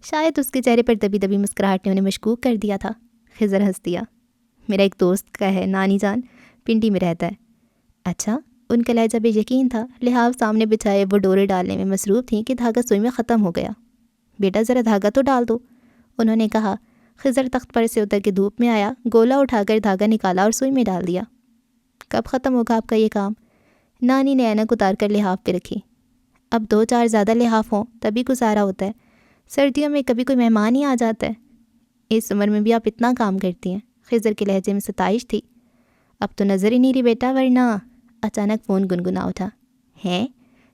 شاید اس کے چہرے پر دبی دبی مسکراہٹ نے انہیں مشکوک کر دیا تھا۔ خضر ہنس دیا۔ میرا ایک دوست کا ہے نانی جان، پنڈی میں رہتا ہے۔ اچھا؟ ان کا لہجہ بے یقین تھا، لحاظ سامنے بچھائے وہ ڈورے ڈالنے میں مصروف تھیں کہ دھاگا سوئی میں ختم ہو گیا۔ بیٹا ذرا دھاگا تو ڈال دو، انہوں نے کہا۔ خضر تخت پر سے اتر کے دھوپ میں آیا، گولا اٹھا کر دھاگا نکالا اور سوئی میں ڈال دیا۔ کب ختم ہوگا آپ کا یہ کام؟ نانی نے اینک اتار کر لحاف پہ رکھی۔ اب 2-4 زیادہ لحاف ہوں تبھی گزارا ہوتا ہے، سردیوں میں کبھی کوئی مہمان ہی آ جاتا ہے۔ اس عمر میں بھی آپ اتنا کام کرتی ہیں؟ خضر کے لہجے میں ستائش تھی۔ اب تو نظر ہی نہیں رہی بیٹا، ورنہ۔ اچانک فون گنگنا اٹھا۔ ہیں؟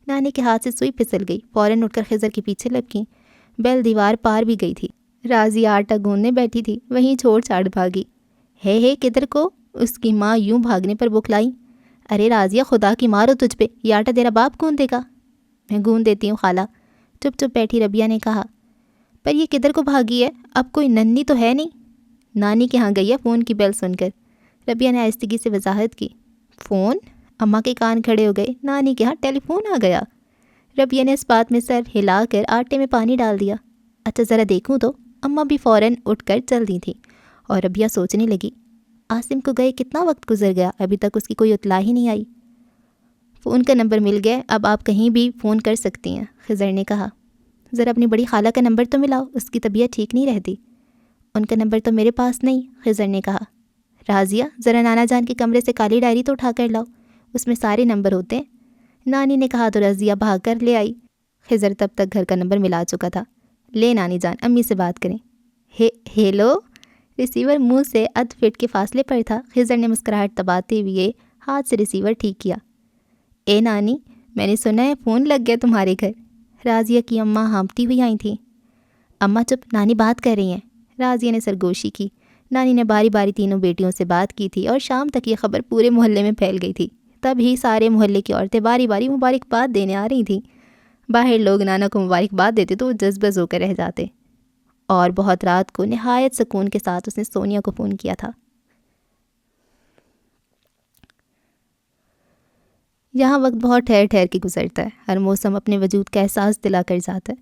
نانی کے ہاتھ سے سوئی پھسل گئی، فوراً اٹھ کر خضر کے پیچھے لپکیں۔ بیل دیوار پار بھی گئی تھی۔ رازیہ آٹا گوندنے بیٹھی تھی، وہیں چھوڑ چھاڑ بھاگی۔ ہے کدھر کو؟ اس کی ماں یوں بھاگنے پر بکھلائی۔ ارے رازیہ خدا کی مارو تجھ پہ، یہ آٹا تیرا باپ گوند دے گا؟ میں گوند دیتی ہوں خالہ، چپ چپ بیٹھی ربیہ نے کہا۔ پر یہ کدھر کو بھاگی ہے؟ اب کوئی ننھی تو ہے نہیں؟ نانی کے ہاں گئی ہے فون کی بیل سن کر، ربیہ نے آہستگی سے وضاحت کی۔ فون؟ اماں کے کان کھڑے ہو گئے۔ نانی کے ہاں ٹیلی فون آ گیا؟ ربیہ نے اس بات میں سر ہلا کر آٹے میں پانی ڈال دیا۔ اچھا ذرا دیکھوں تو۔ اماں بھی فوراً اٹھ کر چل دی تھیں، اور ربیہ سوچنے لگی، عاصم کو گئے کتنا وقت گزر گیا، ابھی تک اس کی کوئی اطلاع ہی نہیں آئی۔ فون کا نمبر مل گیا، اب آپ کہیں بھی فون کر سکتی ہیں، خضر نے کہا۔ ذرا اپنی بڑی خالہ کا نمبر تو ملاؤ، اس کی طبیعت ٹھیک نہیں رہتی۔ ان کا نمبر تو میرے پاس نہیں، خضر نے کہا۔ رازیہ ذرا نانا جان کے کمرے سے کالی ڈائری تو اٹھا کر لاؤ، اس میں سارے نمبر ہوتے ہیں، نانی نے کہا تو رازیہ بھاگ کر لے آئی۔ خضر تب تک گھر کا نمبر ملا چکا تھا۔ لے نانی جان، امی سے بات کریں۔ ہیلو؟ ریسیور منہ سے ادھ فٹ کے فاصلے پر تھا۔ خضر نے مسکراہٹ دباتے ہوئے ہاتھ سے ریسیور ٹھیک کیا۔ اے نانی، میں نے سنا ہے فون لگ گیا تمہارے گھر۔ رازیہ کی اماں ہانپتی ہوئی آئی تھیں۔ اماں چپ، نانی بات کر رہی ہیں۔ رازیہ نے سرگوشی کی۔ نانی نے باری باری تینوں بیٹیوں سے بات کی تھی، اور شام تک یہ خبر پورے محلے میں پھیل گئی تھی۔ تب ہی سارے محلے کی عورتیں باری باری مبارکباد دینے آ رہی تھیں۔ باہر لوگ نانا کو مبارکباد دیتے تو وہ جذبز ہو کر رہ جاتے۔ اور بہت رات کو نہایت سکون کے ساتھ اس نے سونیا کو فون کیا تھا۔ یہاں وقت بہت ٹھہر ٹھہر کے گزرتا ہے، ہر موسم اپنے وجود کا احساس دلا کر جاتا ہے۔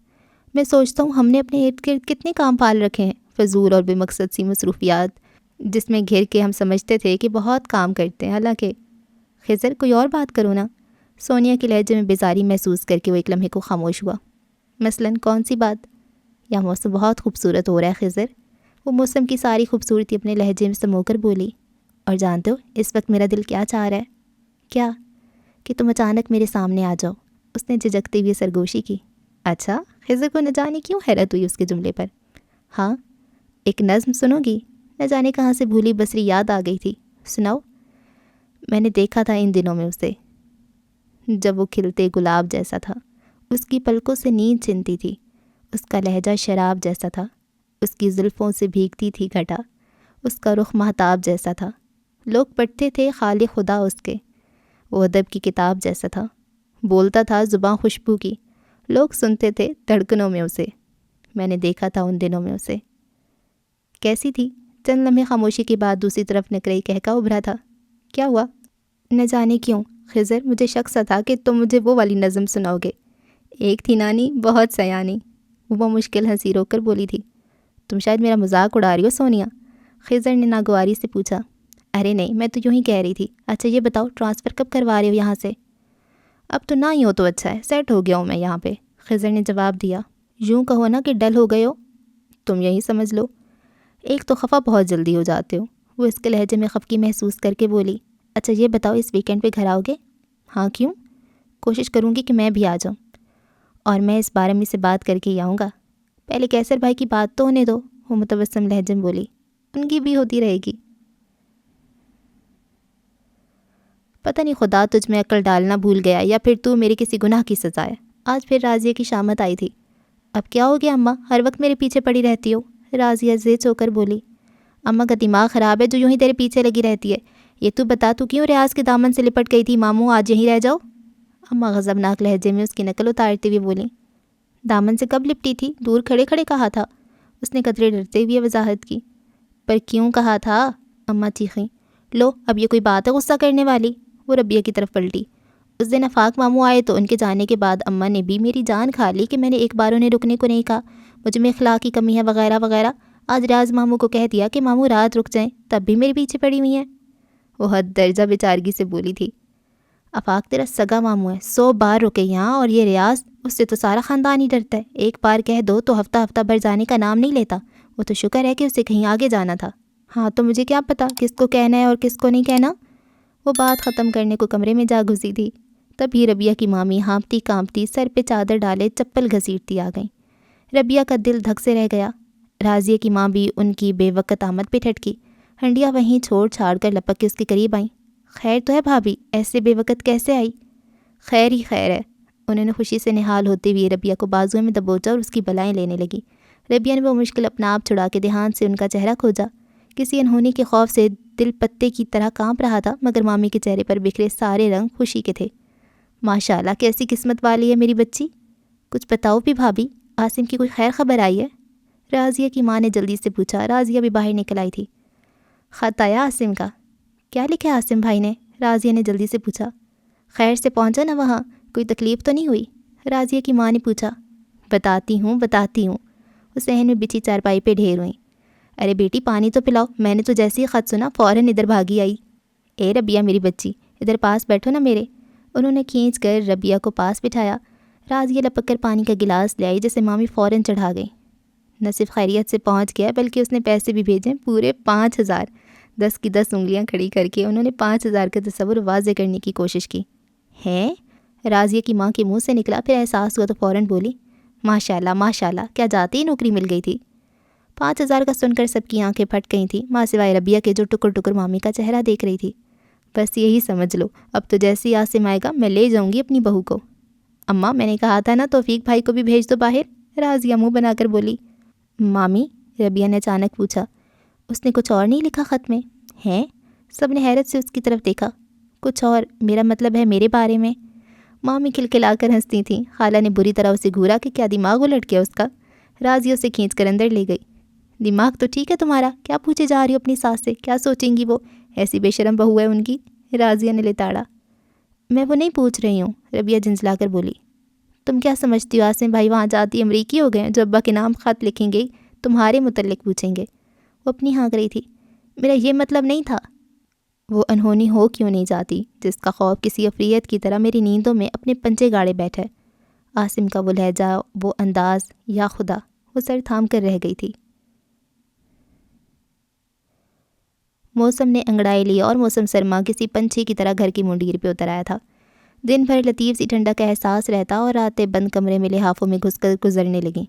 میں سوچتا ہوں ہم نے اپنے ارد گرد کتنے کام پال رکھے ہیں، فضول اور بے مقصد سی مصروفیات جس میں گھر کے ہم سمجھتے تھے کہ بہت کام کرتے ہیں، حالانکہ۔ خضر کوئی اور بات کرو نا، سونیا کے لہجے میں بیزاری محسوس کر کے وہ ایک لمحے کو خاموش ہوا۔ مثلاً کون سی بات؟ یہ موسم بہت خوبصورت ہو رہا ہے خضر، وہ موسم کی ساری خوبصورتی اپنے لہجے میں سمو کر بولی، اور جانتے ہو اس وقت میرا دل کیا چاہ رہا ہے؟ کیا؟ کہ تم اچانک میرے سامنے آ جاؤ۔ اس نے جھجکتے ہوئے سرگوشی کی۔ اچھا؟ خضر کو نہ جانے کیوں حیرت ہوئی اس کے جملے پر۔ ہاں، ایک نظم سنو گی؟ نہ جانے کہاں سے بھولی بسری یاد آ گئی تھی۔ سناؤ۔ میں نے دیکھا تھا ان دنوں میں اسے، جب وہ کھلتے گلاب جیسا تھا، اس کی پلکوں سے نیند چھنتی تھی، اس کا لہجہ شراب جیسا تھا، اس کی زلفوں سے بھیگتی تھی گھٹا، اس کا رخ مہتاب جیسا تھا، لوگ پڑھتے تھے خالق خدا اس کے، وہ ادب کی کتاب جیسا تھا، بولتا تھا زباں خوشبو کی، لوگ سنتے تھے دھڑکنوں میں اسے، میں نے دیکھا تھا ان دنوں میں اسے۔ کیسی تھی؟ چند لمحے خاموشی کے بعد دوسری طرف نکرئی کہکا ابھرا تھا۔ کیا ہوا؟ نہ جانے کیوں خضر، مجھے شک سا تھا کہ تم مجھے وہ والی نظم سناؤ گے۔ ایک تھی نانی بہت سیانی، وہ مشکل ہنسی رو کر بولی تھی۔ تم شاید میرا مذاق اڑا رہی ہو سونیا، خضر نے ناگواری سے پوچھا۔ ارے نہیں، میں تو یوں ہی کہہ رہی تھی۔ اچھا یہ بتاؤ ٹرانسفر کب کروا رہے ہو یہاں سے؟ اب تو نہ ہی ہو تو اچھا ہے، سیٹ ہو گیا ہوں میں یہاں پہ، خضر نے جواب دیا۔ یوں کہو نا کہ ڈل ہو گئے ہو، تم یہی سمجھ لو۔ ایک تو خفا بہت جلدی ہو جاتے ہو، وہ اس کے لہجے میں خفگی محسوس کر کے بولی۔ اچھا یہ بتاؤ اس ویکینڈ پہ گھر آؤ گے؟ ہاں کیوں؟ کوشش کروں گی کہ میں بھی آ جاؤں، اور میں اس بارے میں سے بات کر کے ہی آؤں گا۔ پہلے کیسر بھائی کی بات تو ہونے دو، وہ متبسم لہجے میں بولی۔ ان کی بھی ہوتی رہے گی۔ پتہ نہیں خدا تجھ میں عقل ڈالنا بھول گیا یا پھر تو میرے کسی گناہ کی سزا ہے۔ آج پھر راضیہ کی شامت آئی تھی۔ اب کیا ہو گیا اماں، ہر وقت میرے پیچھے پڑی رہتی ہو؟ راضیہ زیچ ہو کر بولی۔ اماں کا دماغ خراب ہے جو یوں ہی تیرے پیچھے لگی رہتی ہے۔ یہ تو بتا تو کیوں ریاض کے دامن سے لپٹ گئی تھی؟ ماموں آج یہیں رہ جاؤ۔ اماں غضبناک لہجے میں اس کی نقل اتارتے ہوئے بولیں۔ دامن سے کب لپٹی تھی؟ دور کھڑے کھڑے کہا تھا، اس نے قطرے ڈرتے ہوئے وضاحت کی۔ پر کیوں کہا تھا؟ اماں چیخیں۔ لو اب یہ کوئی بات ہے غصہ کرنے والی؟ وہ ربیہ کی طرف پلٹی۔ اس دن آفاق ماموں آئے تو ان کے جانے کے بعد اماں نے بھی میری جان کھا لی کہ میں نے ایک بار انہیں رکنے کو نہیں کہا، مجھ میں اخلاق کی کمی ہے وغیرہ وغیرہ۔ آج ریاض ماموں کو کہہ دیا کہ ماموں رات رک جائیں، تب بھی میرے پیچھے پڑی ہوئی ہیں۔ وہ حد درجہ بیچارگی سے بولی تھی۔ آفاق تیرا سگا ماموں ہے، 100 بار رکے یہاں، اور یہ ریاض، اس سے تو سارا خاندان ہی ڈرتا ہے، ایک بار کہہ دو تو ہفتہ ہفتہ بھر جانے کا نام نہیں لیتا۔ وہ تو شکر ہے کہ اسے کہیں آگے جانا تھا۔ ہاں تو مجھے کیا پتا کس کو کہنا ہے اور کس کو نہیں کہنا؟ وہ بات ختم کرنے کو کمرے میں جا گھسی تھی، تبھی ربیہ کی مامی ہانپتی کانپتی سر پہ چادر ڈالے چپل گھسیٹتی آ گئیں۔ ربیہ کا دل دھک سے رہ گیا۔ راضیہ کی ماں بھی ان کی بے وقت آمد پہ ٹھٹکی، ہنڈیا وہیں چھوڑ چھاڑ کر لپک کے اس کے قریب آئیں۔ خیر تو ہے بھابھی، ایسے بے وقت کیسے آئی؟ خیر ہی خیر ہے۔ انہوں نے خوشی سے نہال ہوتے ہوئے ربیہ کو بازوؤں میں دبوچا اور اس کی بلائیں لینے لگی۔ ربیہ نے وہ مشکل اپنا آپ چھڑا کے دھیان سے ان کا چہرہ کھوجا۔ کسی انہونی کے خوف سے دل پتے کی طرح کانپ رہا تھا، مگر مامی کے چہرے پر بکھرے سارے رنگ خوشی کے تھے۔ ماشاءاللہ کیسی قسمت والی ہے میری بچی۔ کچھ بتاؤ بھی بھابھی، عاصم کی کوئی خیر خبر آئی ہے؟ راضیہ کی ماں نے جلدی سے پوچھا۔ راضیہ بھی باہر نکل آئی تھی۔ خط آیا عاصم کا؟ کیا لکھا عاصم بھائی نے؟ راضیہ نے جلدی سے پوچھا۔ خیر سے پہنچا نا وہاں، کوئی تکلیف تو نہیں ہوئی؟ راضیہ کی ماں نے پوچھا۔ بتاتی ہوں۔ وہ صحن میں بچھی چارپائی پہ ڈھیر ہوئیں۔ ارے بیٹی پانی تو پلاؤ، میں نے تو جیسے ہی خط سنا فوراً ادھر بھاگی آئی۔ اے ربیہ میری بچی، ادھر پاس بیٹھو نا میرے۔ انہوں نے کھینچ کر ربیہ کو پاس بٹھایا۔ راضیہ لپک کر پانی کا گلاس لے آئی جسے مامی فوراً چڑھا گئی۔ نہ صرف خیریت سے پہنچ گیا بلکہ اس نے پیسے بھی بھیجے، پورے 5000۔ 10 کی 10 انگلیاں کھڑی کر کے انہوں نے 5000 کا تصور واضح کرنے کی کوشش کی۔ ہیں؟ راضیہ کی ماں کے منہ سے نکلا، پھر احساس ہوا تو فوراً بولی۔ ماشاءاللہ، کیا جاتی ہی نوکری مل گئی تھی؟ 5000 کا سن کر سب کی آنکھیں پھٹ گئی تھیں، ماں سوائے ربیہ کے جو ٹکر ٹکر مامی کا چہرہ دیکھ رہی تھی۔ بس یہی سمجھ لو، اب تو جیسے ہی عاصم آئے گا میں لے جاؤں گی اپنی بہو کو۔ اماں میں نے کہا تھا نا توفیق بھائی کو بھی بھیج دو باہر، راضیہ منہ بنا کر بولی۔ مامی؟ ربیہ نے اچانک پوچھا۔ اس نے کچھ اور نہیں لکھا خط میں؟ ہیں؟ سب نے حیرت سے اس کی طرف دیکھا۔ کچھ اور؟ میرا مطلب ہے میرے بارے میں؟ مامی کھلکھلا کر ہنستی تھیں۔ خالہ نے بری طرح اسے گھورا کہ کیا دماغ الٹ گیا اس کا۔ راضیہ اسے کھینچ کر اندر لے گئی۔ دماغ تو ٹھیک ہے تمہارا، کیا پوچھے جا رہی ہو اپنی ساس سے؟ کیا سوچیں گی وہ، ایسی بے شرم بہو ہے ان کی؟ راضیہ نے لتاڑا۔ میں وہ نہیں پوچھ رہی ہوں، ربیہ جھنجھلا کر بولی۔ تم کیا سمجھتی ہو عاصم بھائی وہاں جاتی امریکی ہو گئے جو ابا کے نام خط لکھیں گے تمہارے متعلق پوچھیں گے؟ وہ اپنی ہانک رہی تھی۔ میرا یہ مطلب نہیں تھا۔ وہ انہونی ہو کیوں نہیں جاتی جس کا خوف کسی افریت کی طرح میری نیندوں میں اپنے پنجے گاڑے بیٹھے؟ عاصم کا وہ لہجہ، وہ انداز، یا خدا، وہ سر تھام کر رہ گئی تھی۔ موسم نے انگڑائی لی اور موسم سرما کسی پنچھی کی طرح گھر کی منڈیر پہ اتر آیا تھا۔ دن بھر لطیف سی ٹھنڈا کا احساس رہتا اور راتیں بند کمرے میں لحافوں میں گھس کر گزرنے لگیں۔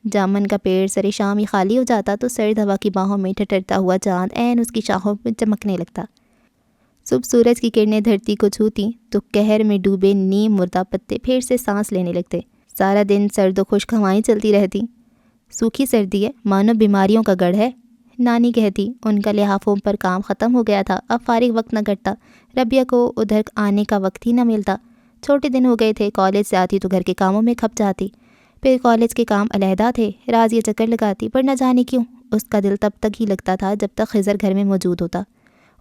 جامن کا پیڑ سر شام ہی خالی ہو جاتا تو سرد ہوا کی باہوں میں ٹھٹرتا ہوا چاند عین اس کی شاخوں میں چمکنے لگتا۔ صبح سورج کی کرنیں دھرتی کو چھوتیں تو قہر میں ڈوبے نیم مردہ پتے پھر سے سانس لینے لگتے۔ سارا دن سرد و خشک ہوائیں چلتی رہتی۔ سوکھی سردی ہے، مانو بیماریوں کا گڑھ ہے، نانی کہتی۔ ان کا لحافوں پر کام ختم ہو گیا تھا، اب فارغ وقت نہ کٹتا۔ ربیہ کو ادھر آنے کا وقت ہی نہ ملتا۔ چھوٹے دن ہو گئے تھے، کالج سے آتی تو گھر کے کاموں میں کھپ جاتی، پھر کالج کے کام علیحدہ تھے۔ راضیہ چکر لگاتی، پر نہ جانے کیوں اس کا دل تب تک ہی لگتا تھا جب تک خضر گھر میں موجود ہوتا۔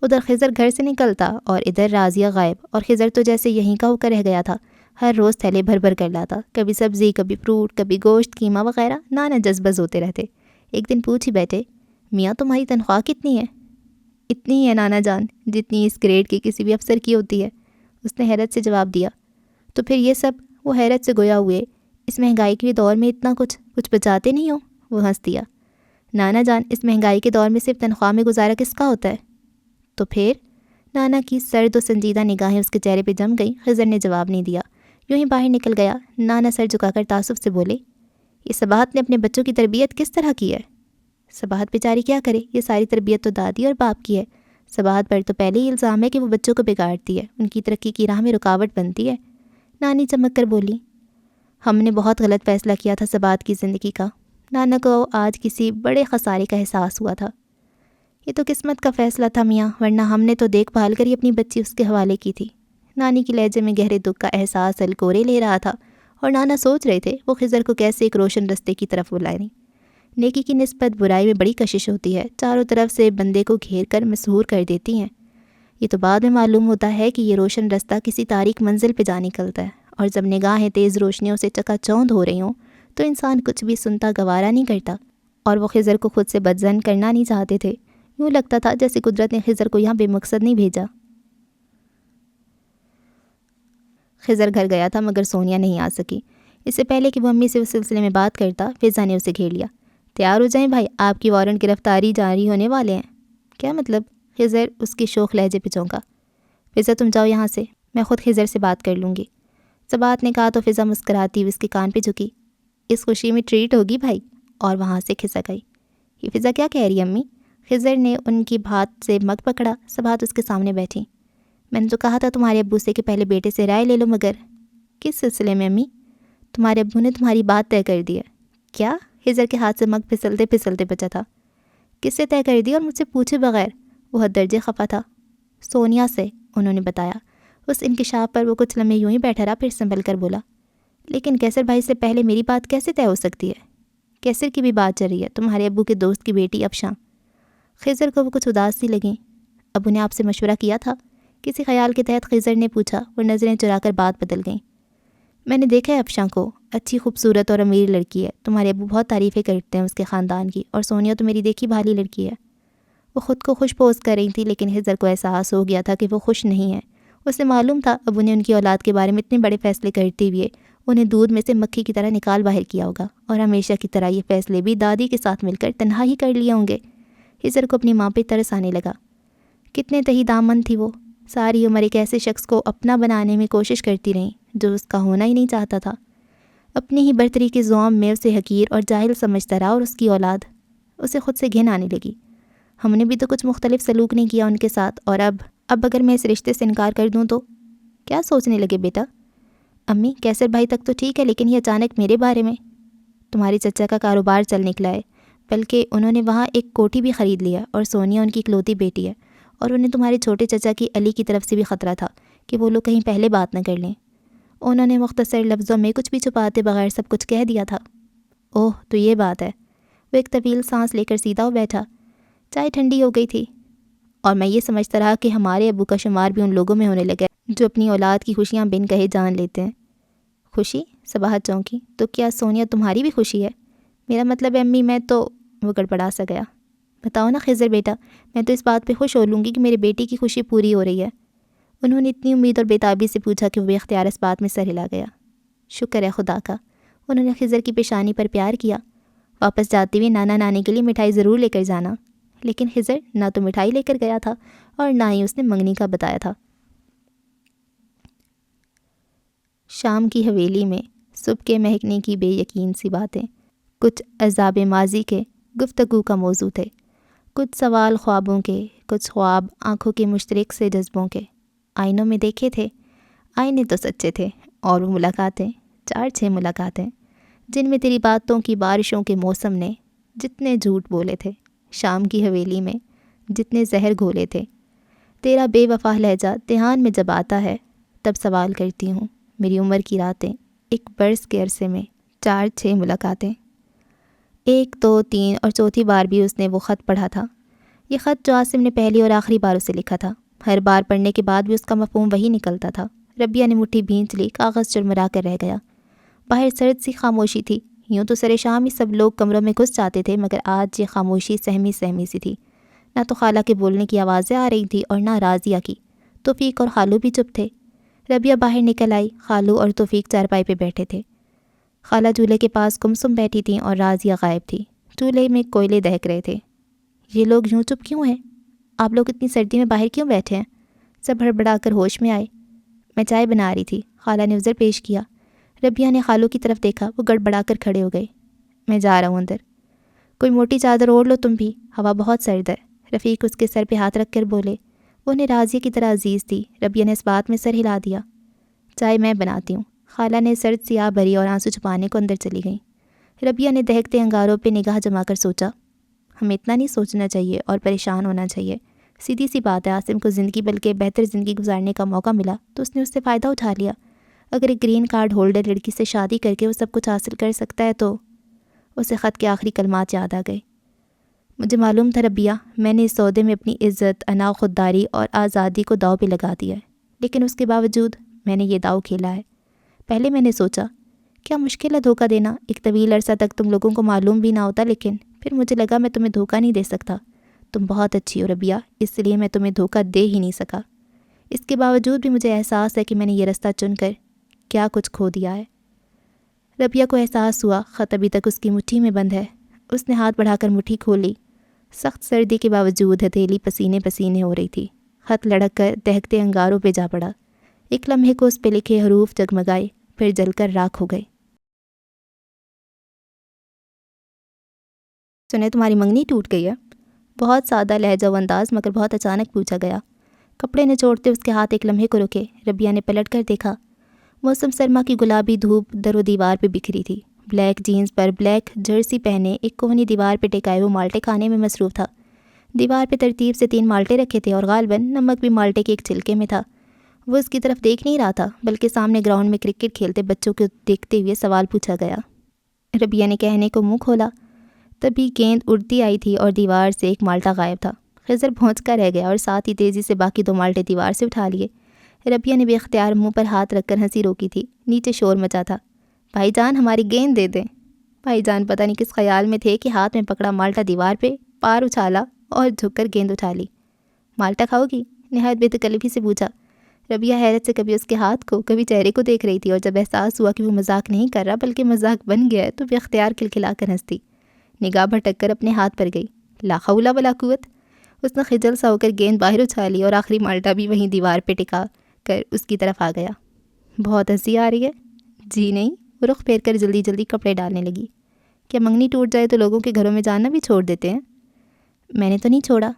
ادھر خضر گھر سے نکلتا اور ادھر راضیہ غائب، اور خضر تو جیسے یہیں کا ہو کر رہ گیا تھا۔ ہر روز تھیلے بھر بھر کر لاتا، کبھی سبزی، کبھی فروٹ، کبھی گوشت، قیمہ وغیرہ۔ نانا جذبز ہوتے رہتے۔ ایک دن پوچھ ہی بیٹھے، میاں تمہاری تنخواہ کتنی ہے؟ اتنی ہی ہے نانا جان، جتنی اس گریڈ کی کسی بھی افسر کی ہوتی ہے، اس نے حیرت سے جواب دیا۔ تو پھر یہ سب؟ وہ حیرت سے گویا ہوئے، اس مہنگائی کے دور میں اتنا کچھ بچاتے نہیں ہو؟ وہ ہنس دیا۔ نانا جان، اس مہنگائی کے دور میں صرف تنخواہ میں گزارا کس کا ہوتا ہے؟ تو پھر؟ نانا کی سرد و سنجیدہ نگاہیں اس کے چہرے پہ جم گئیں۔ خضر نے جواب نہیں دیا، یوں ہی باہر نکل گیا۔ نانا سر جھکا کر تعصب سے بولے، یہ صباحت نے اپنے بچوں کی تربیت کس طرح کی ہے؟ صباحت بیچاری کیا کرے، یہ ساری تربیت تو دادی اور باپ کی ہے۔ صباحت پر تو پہلے ہی الزام ہے کہ وہ بچوں کو بگاڑتی ہے، ان کی ترقی کی راہ میں رکاوٹ بنتی ہے۔ نانی چمک کر بولی، ہم نے بہت غلط فیصلہ کیا تھا صباحت کی زندگی کا۔ نانا کو آج کسی بڑے خسارے کا احساس ہوا تھا۔ یہ تو قسمت کا فیصلہ تھا میاں، ورنہ ہم نے تو دیکھ بھال کر ہی اپنی بچی اس کے حوالے کی تھی۔ نانی کی لہجے میں گہرے دکھ کا احساس الکورے لے رہا تھا، اور نانا سوچ رہے تھے وہ خضر کو کیسے ایک روشن رستے کی طرف بلائیں۔ نیکی کی نسبت برائی میں بڑی کشش ہوتی ہے، چاروں طرف سے بندے کو گھیر کر مسحور کر دیتی ہیں۔ یہ تو بعد میں معلوم ہوتا ہے کہ یہ روشن رستہ کسی تاریک منزل پہ جا نکلتا ہے، اور جب نگاہیں تیز روشنیوں سے چکا چوندھ ہو رہی ہوں تو انسان کچھ بھی سنتا گوارا نہیں کرتا۔ اور وہ خضر کو خود سے بدظن کرنا نہیں چاہتے تھے۔ یوں لگتا تھا جیسے قدرت نے خضر کو یہاں بے مقصد نہیں بھیجا۔ خضر گھر گیا تھا مگر سونیا نہیں آ سکی۔ اس سے پہلے کہ وہ امی سے اس سلسلے میں بات کرتا، فضا نے اسے گھیر لیا۔ تیار ہو جائیں بھائی، آپ کی وارنٹ گرفتاری جاری ہونے والے ہیں۔ کیا مطلب؟ خضر اس کی شوخ لہجے پہ چونکا۔ فضا تم جاؤ یہاں سے، میں خود خضر سے بات کر لوں گی۔ صباحت نے کہا تو فضا مسکراتی ہوئی اس کے کان پہ جھکی۔ اس خوشی میں ٹریٹ ہوگی بھائی، اور وہاں سے کھسک گئی۔ یہ فضا کیا کہہ رہی ہے امی؟ خضر نے ان کی بات سے مگ پکڑا۔ صباحت اس کے سامنے بیٹھی۔ میں نے تو کہا تھا تمہارے ابو سے کہ پہلے بیٹے سے رائے لے لو، مگر کس سلسلے میں امی؟ تمہارے ابو نے تمہاری بات طے کر دی ہے۔ کیا؟ خضر کے ہاتھ سے مگ پھسلتے پھسلتے بچا تھا۔ کس سے طے کر دی اور مجھ سے پوچھے بغیر؟ وہ حد درجے خفا تھا۔ سونیا سے، انہوں نے بتایا۔ اس انکشاف پر وہ کچھ لمحے یوں ہی بیٹھا رہا، پھر سنبھل کر بولا، لیکن کیسر بھائی سے پہلے میری بات کیسے طے ہو سکتی ہے؟ کیسر کی بھی بات چل رہی ہے، تمہارے ابو کے دوست کی بیٹی افشاں۔ خضر کو وہ کچھ اداس سی لگیں۔ ابو نے آپ سے مشورہ کیا تھا؟ کسی خیال کے تحت خضر نے پوچھا۔ وہ نظریں چرا کر بات بدل گئیں۔ میں نے دیکھا ہے افشاں کو، اچھی خوبصورت اور امیر لڑکی ہے، تمہارے ابو بہت تعریفیں کرتے ہیں اس کے خاندان کی، اور سونیا تو میری دیکھی بھالی لڑکی ہے۔ وہ خود کو خوش پوز کر رہی تھی، لیکن خضر کو احساس ہو گیا تھا کہ وہ خوش نہیں ہے۔ اسے معلوم تھا ابو نے ان کی اولاد کے بارے میں اتنے بڑے فیصلے کرتے ہوئے انہیں دودھ میں سے مکھی کی طرح نکال باہر کیا ہوگا، اور ہمیشہ کی طرح یہ فیصلے بھی دادی کے ساتھ مل کر تنہا ہی کر لیے ہوں گے۔ خضر کو اپنی ماں پہ ترس آنے لگا۔ کتنے تہی دامن تھی وہ، ساری عمر ایک ایسے شخص کو اپنا بنانے میں کوشش کرتی رہیں جو اس کا ہونا ہی نہیں چاہتا تھا۔ اپنی ہی برتری کے زوم میں اسے حقیر اور جاہل سمجھتا رہا، اور اس کی اولاد۔ اسے خود سے گھن آنے لگی۔ ہم نے بھی تو کچھ مختلف سلوک نہیں کیا ان کے ساتھ، اور اب اگر میں اس رشتے سے انکار کر دوں تو؟ کیا سوچنے لگے بیٹا؟ امی، کیسر بھائی تک تو ٹھیک ہے، لیکن یہ اچانک میرے بارے میں؟ تمہارے چچا کا کاروبار چل نکلا ہے، بلکہ انہوں نے وہاں ایک کوٹھی بھی خرید لیا، اور سونیا ان کی اکلوتی بیٹی ہے، اور انہیں تمہارے چھوٹے چچا کی علی کی طرف سے بھی خطرہ تھا کہ وہ لوگ کہیں پہلے بات نہ کر لیں۔ انہوں نے مختصر لفظوں میں کچھ بھی چھپاتے بغیر سب کچھ کہہ دیا تھا۔ اوہ، تو یہ بات ہے۔ وہ ایک طویل سانس لے کر سیدھا ہو بیٹھا۔ چائے ٹھنڈی ہو گئی تھی، اور میں یہ سمجھتا رہا کہ ہمارے ابو کا شمار بھی ان لوگوں میں ہونے لگا جو اپنی اولاد کی خوشیاں بن کہے جان لیتے ہیں۔ خوشی؟ صباحت چونکی۔ تو کیا سونیا تمہاری بھی خوشی ہے؟ میرا مطلب ہے امی، میں تو… وہ گڑبڑا سا گیا۔ بتاؤ نا خضر بیٹا، میں تو اس بات پہ خوش ہو لوں گی کہ میرے بیٹی کی خوشی پوری ہو رہی ہے۔ انہوں نے اتنی امید اور بےتابی سے پوچھا کہ وہ بے اختیار اس بات میں سر ہلا گیا۔ شکر ہے خدا کا۔ انہوں نے خضر کی پیشانی پر پیار کیا۔ واپس جاتے ہوئے نانا نانی کے لیے مٹھائی ضرور لے کر جانا۔ لیکن خضر نہ تو مٹھائی لے کر گیا تھا اور نہ ہی اس نے منگنی کا بتایا تھا۔ شام کی حویلی میں صبح کے مہکنے کی بے یقین سی باتیں، کچھ عذاب ماضی کے گفتگو کا موضوع تھے، کچھ سوال خوابوں کے، کچھ خواب آنکھوں کے مشترک سے جذبوں کے۔ آئینوں میں دیکھے تھے، آئینے تو سچے تھے، اور وہ ملاقاتیں 4-6 ملاقاتیں جن میں تیری باتوں کی بارشوں کے موسم نے جتنے جھوٹ بولے تھے، شام کی حویلی میں جتنے زہر گھولے تھے۔ تیرا بے وفا لہجہ دھیان میں جب آتا ہے تب سوال کرتی ہوں، میری عمر کی راتیں، ایک برس کے عرصے میں 4-6 ملاقاتیں۔ 1 2 3 اور چوتھی بار بھی اس نے وہ خط پڑھا تھا، یہ خط جو عاصم نے پہلی اور آخری بار اسے لکھا تھا۔ ہر بار پڑھنے کے بعد بھی اس کا مفہوم وہی نکلتا تھا۔ ربیہ نے مٹھی بھینچ لی، کاغذ چرمرا کر رہ گیا۔ باہر سرد سی خاموشی تھی، یوں تو سر شام ہی سب لوگ کمروں میں گھس جاتے تھے، مگر آج یہ خاموشی سہمی سہمی سی تھی۔ نہ تو خالہ کے بولنے کی آوازیں آ رہی تھی اور نہ راضیہ کی۔ توفیق اور خالو بھی چپ تھے۔ ربیہ باہر نکل آئی، خالو اور توفیق چارپائی پہ بیٹھے تھے۔ خالہ چولہے کے پاس گمسم بیٹھی تھیں اور راضیہ غائب تھی۔ چولہے میں کوئلے دہک رہے تھے۔ یہ لوگ یوں چپ کیوں ہیں؟ آپ لوگ اتنی سردی میں باہر کیوں بیٹھے ہیں؟ سب ہڑبڑا کر ہوش میں آئے۔ میں چائے بنا رہی تھی، خالہ نے عذر پیش کیا۔ ربیہ نے خالو کی طرف دیکھا، وہ گڑبڑا کر کھڑے ہو گئے۔ میں جا رہا ہوں اندر، کوئی موٹی چادر اوڑھ لو تم بھی، ہوا بہت سرد ہے۔ رفیق اس کے سر پہ ہاتھ رکھ کر بولے۔ وہ انہیں راضیہ کی طرح عزیز تھی۔ ربیہ نے اس بات میں سر ہلا دیا۔ چائے میں بناتی ہوں۔ خالہ نے سرد سیاہ بھری اور آنسو چھپانے کو اندر چلی گئیں۔ ربیہ نے دہکتے انگاروں پہ نگاہ جما کر سوچا، ہمیں اتنا نہیں سوچنا چاہیے اور پریشان ہونا چاہیے۔ سیدھی سی بات ہے، عاصم کو زندگی بلکہ بہتر زندگی گزارنے کا موقع ملا تو اس نے اس سے فائدہ اٹھا لیا۔ اگر ایک گرین کارڈ ہولڈر لڑکی سے شادی کر کے وہ سب کچھ حاصل کر سکتا ہے تو اسے خط کے آخری کلمات یاد آ گئے۔ مجھے معلوم تھا ربیہ، میں نے اس سودے میں اپنی عزت، انا، خودداری اور آزادی کو داؤ پہ لگا دیا ہے، لیکن اس کے باوجود میں نے یہ داؤ کھیلا ہے۔ پہلے میں نے سوچا کیا مشکل ہے دھوکہ دینا، ایک طویل عرصہ تک تم لوگوں کو معلوم بھی نہ ہوتا، لیکن پھر مجھے لگا میں تمہیں دھوکہ نہیں دے سکتا۔ تم بہت اچھی ہو ربیہ، اس لیے میں تمہیں دھوکہ دے ہی نہیں سکا۔ اس کے باوجود بھی مجھے احساس ہے کہ میں نے یہ رستہ چن کر کیا کچھ کھو دیا ہے۔ ربیہ کو احساس ہوا خط ابھی تک اس کی مٹھی میں بند ہے۔ اس نے ہاتھ بڑھا کر مٹھی کھولی۔ سخت سردی کے باوجود ہتھیلی پسینے پسینے ہو رہی تھی۔ خط لڑک کر دہکتے انگاروں پہ جا پڑا۔ ایک لمحے کو اس پہ لکھے حروف جگمگائے، پھر جل کر راکھ ہو گئے۔ سنے تمہاری منگنی ٹوٹ گئی ہے؟ بہت سادہ لہجہ و انداز مگر بہت اچانک پوچھا گیا۔ کپڑے نچوڑتے اس کے ہاتھ ایک لمحے کو رکے۔ ربیہ نے پلٹ کر دیکھا۔ موسم سرما کی گلابی دھوپ در و دیوار پہ بکھری تھی۔ بلیک جینز پر بلیک جرسی پہنے ایک کوہنی دیوار پہ ٹکائے وہ مالٹے کھانے میں مصروف تھا۔ دیوار پہ ترتیب سے 3 مالٹے رکھے تھے اور غالباً نمک بھی مالٹے کے ایک چھلکے میں تھا۔ وہ اس کی طرف دیکھ نہیں رہا تھا بلکہ سامنے گراؤنڈ میں کرکٹ کھیلتے بچوں کو دیکھتے ہوئے سوال پوچھا گیا۔ ربیہ نے کہنے کو منہ کھولا، تبھی گیند اڑتی آئی تھی اور دیوار سے ایک مالٹا غائب تھا۔ خضر پہنچ کر رہ گیا اور ساتھ ہی تیزی سے باقی 2 مالٹے دیوار سے اٹھا لیے۔ ربیہ نے بے اختیار منہ پر ہاتھ رکھ کر ہنسی روکی تھی۔ نیچے شور مچا تھا، بھائی جان ہماری گیند دے دیں۔ بھائی جان پتہ نہیں کس خیال میں تھے کہ ہاتھ میں پکڑا مالٹا دیوار پہ پار اچھالا اور جھک کر گیند اٹھا لی۔ مالٹا کھاؤ گی؟ نہایت بے تکلفی سے پوچھا۔ ربیہ حیرت سے کبھی اس کے ہاتھ کو کبھی چہرے کو دیکھ رہی تھی، اور جب احساس ہوا کہ وہ مذاق نہیں کر رہا بلکہ مذاق بن گیا ہے تو بے اختیار کھلکھلا کر ہنستی۔ نگاہ بھٹک کر اپنے ہاتھ پر گئی۔ لا حول ولا قوت۔ اس نے خجل سا ہو کر گیند باہر اچھالی اور آخری مالٹا بھی وہیں دیوار پہ ٹکا کر اس کی طرف آ گیا۔ بہت ہنسی آ رہی ہے؟ جی نہیں۔ وہ رخ پھیر کر جلدی جلدی کپڑے ڈالنے لگی۔ کیا منگنی ٹوٹ جائے تو لوگوں کے گھروں میں جانا بھی چھوڑ دیتے ہیں؟ میں نے تو نہیں چھوڑا۔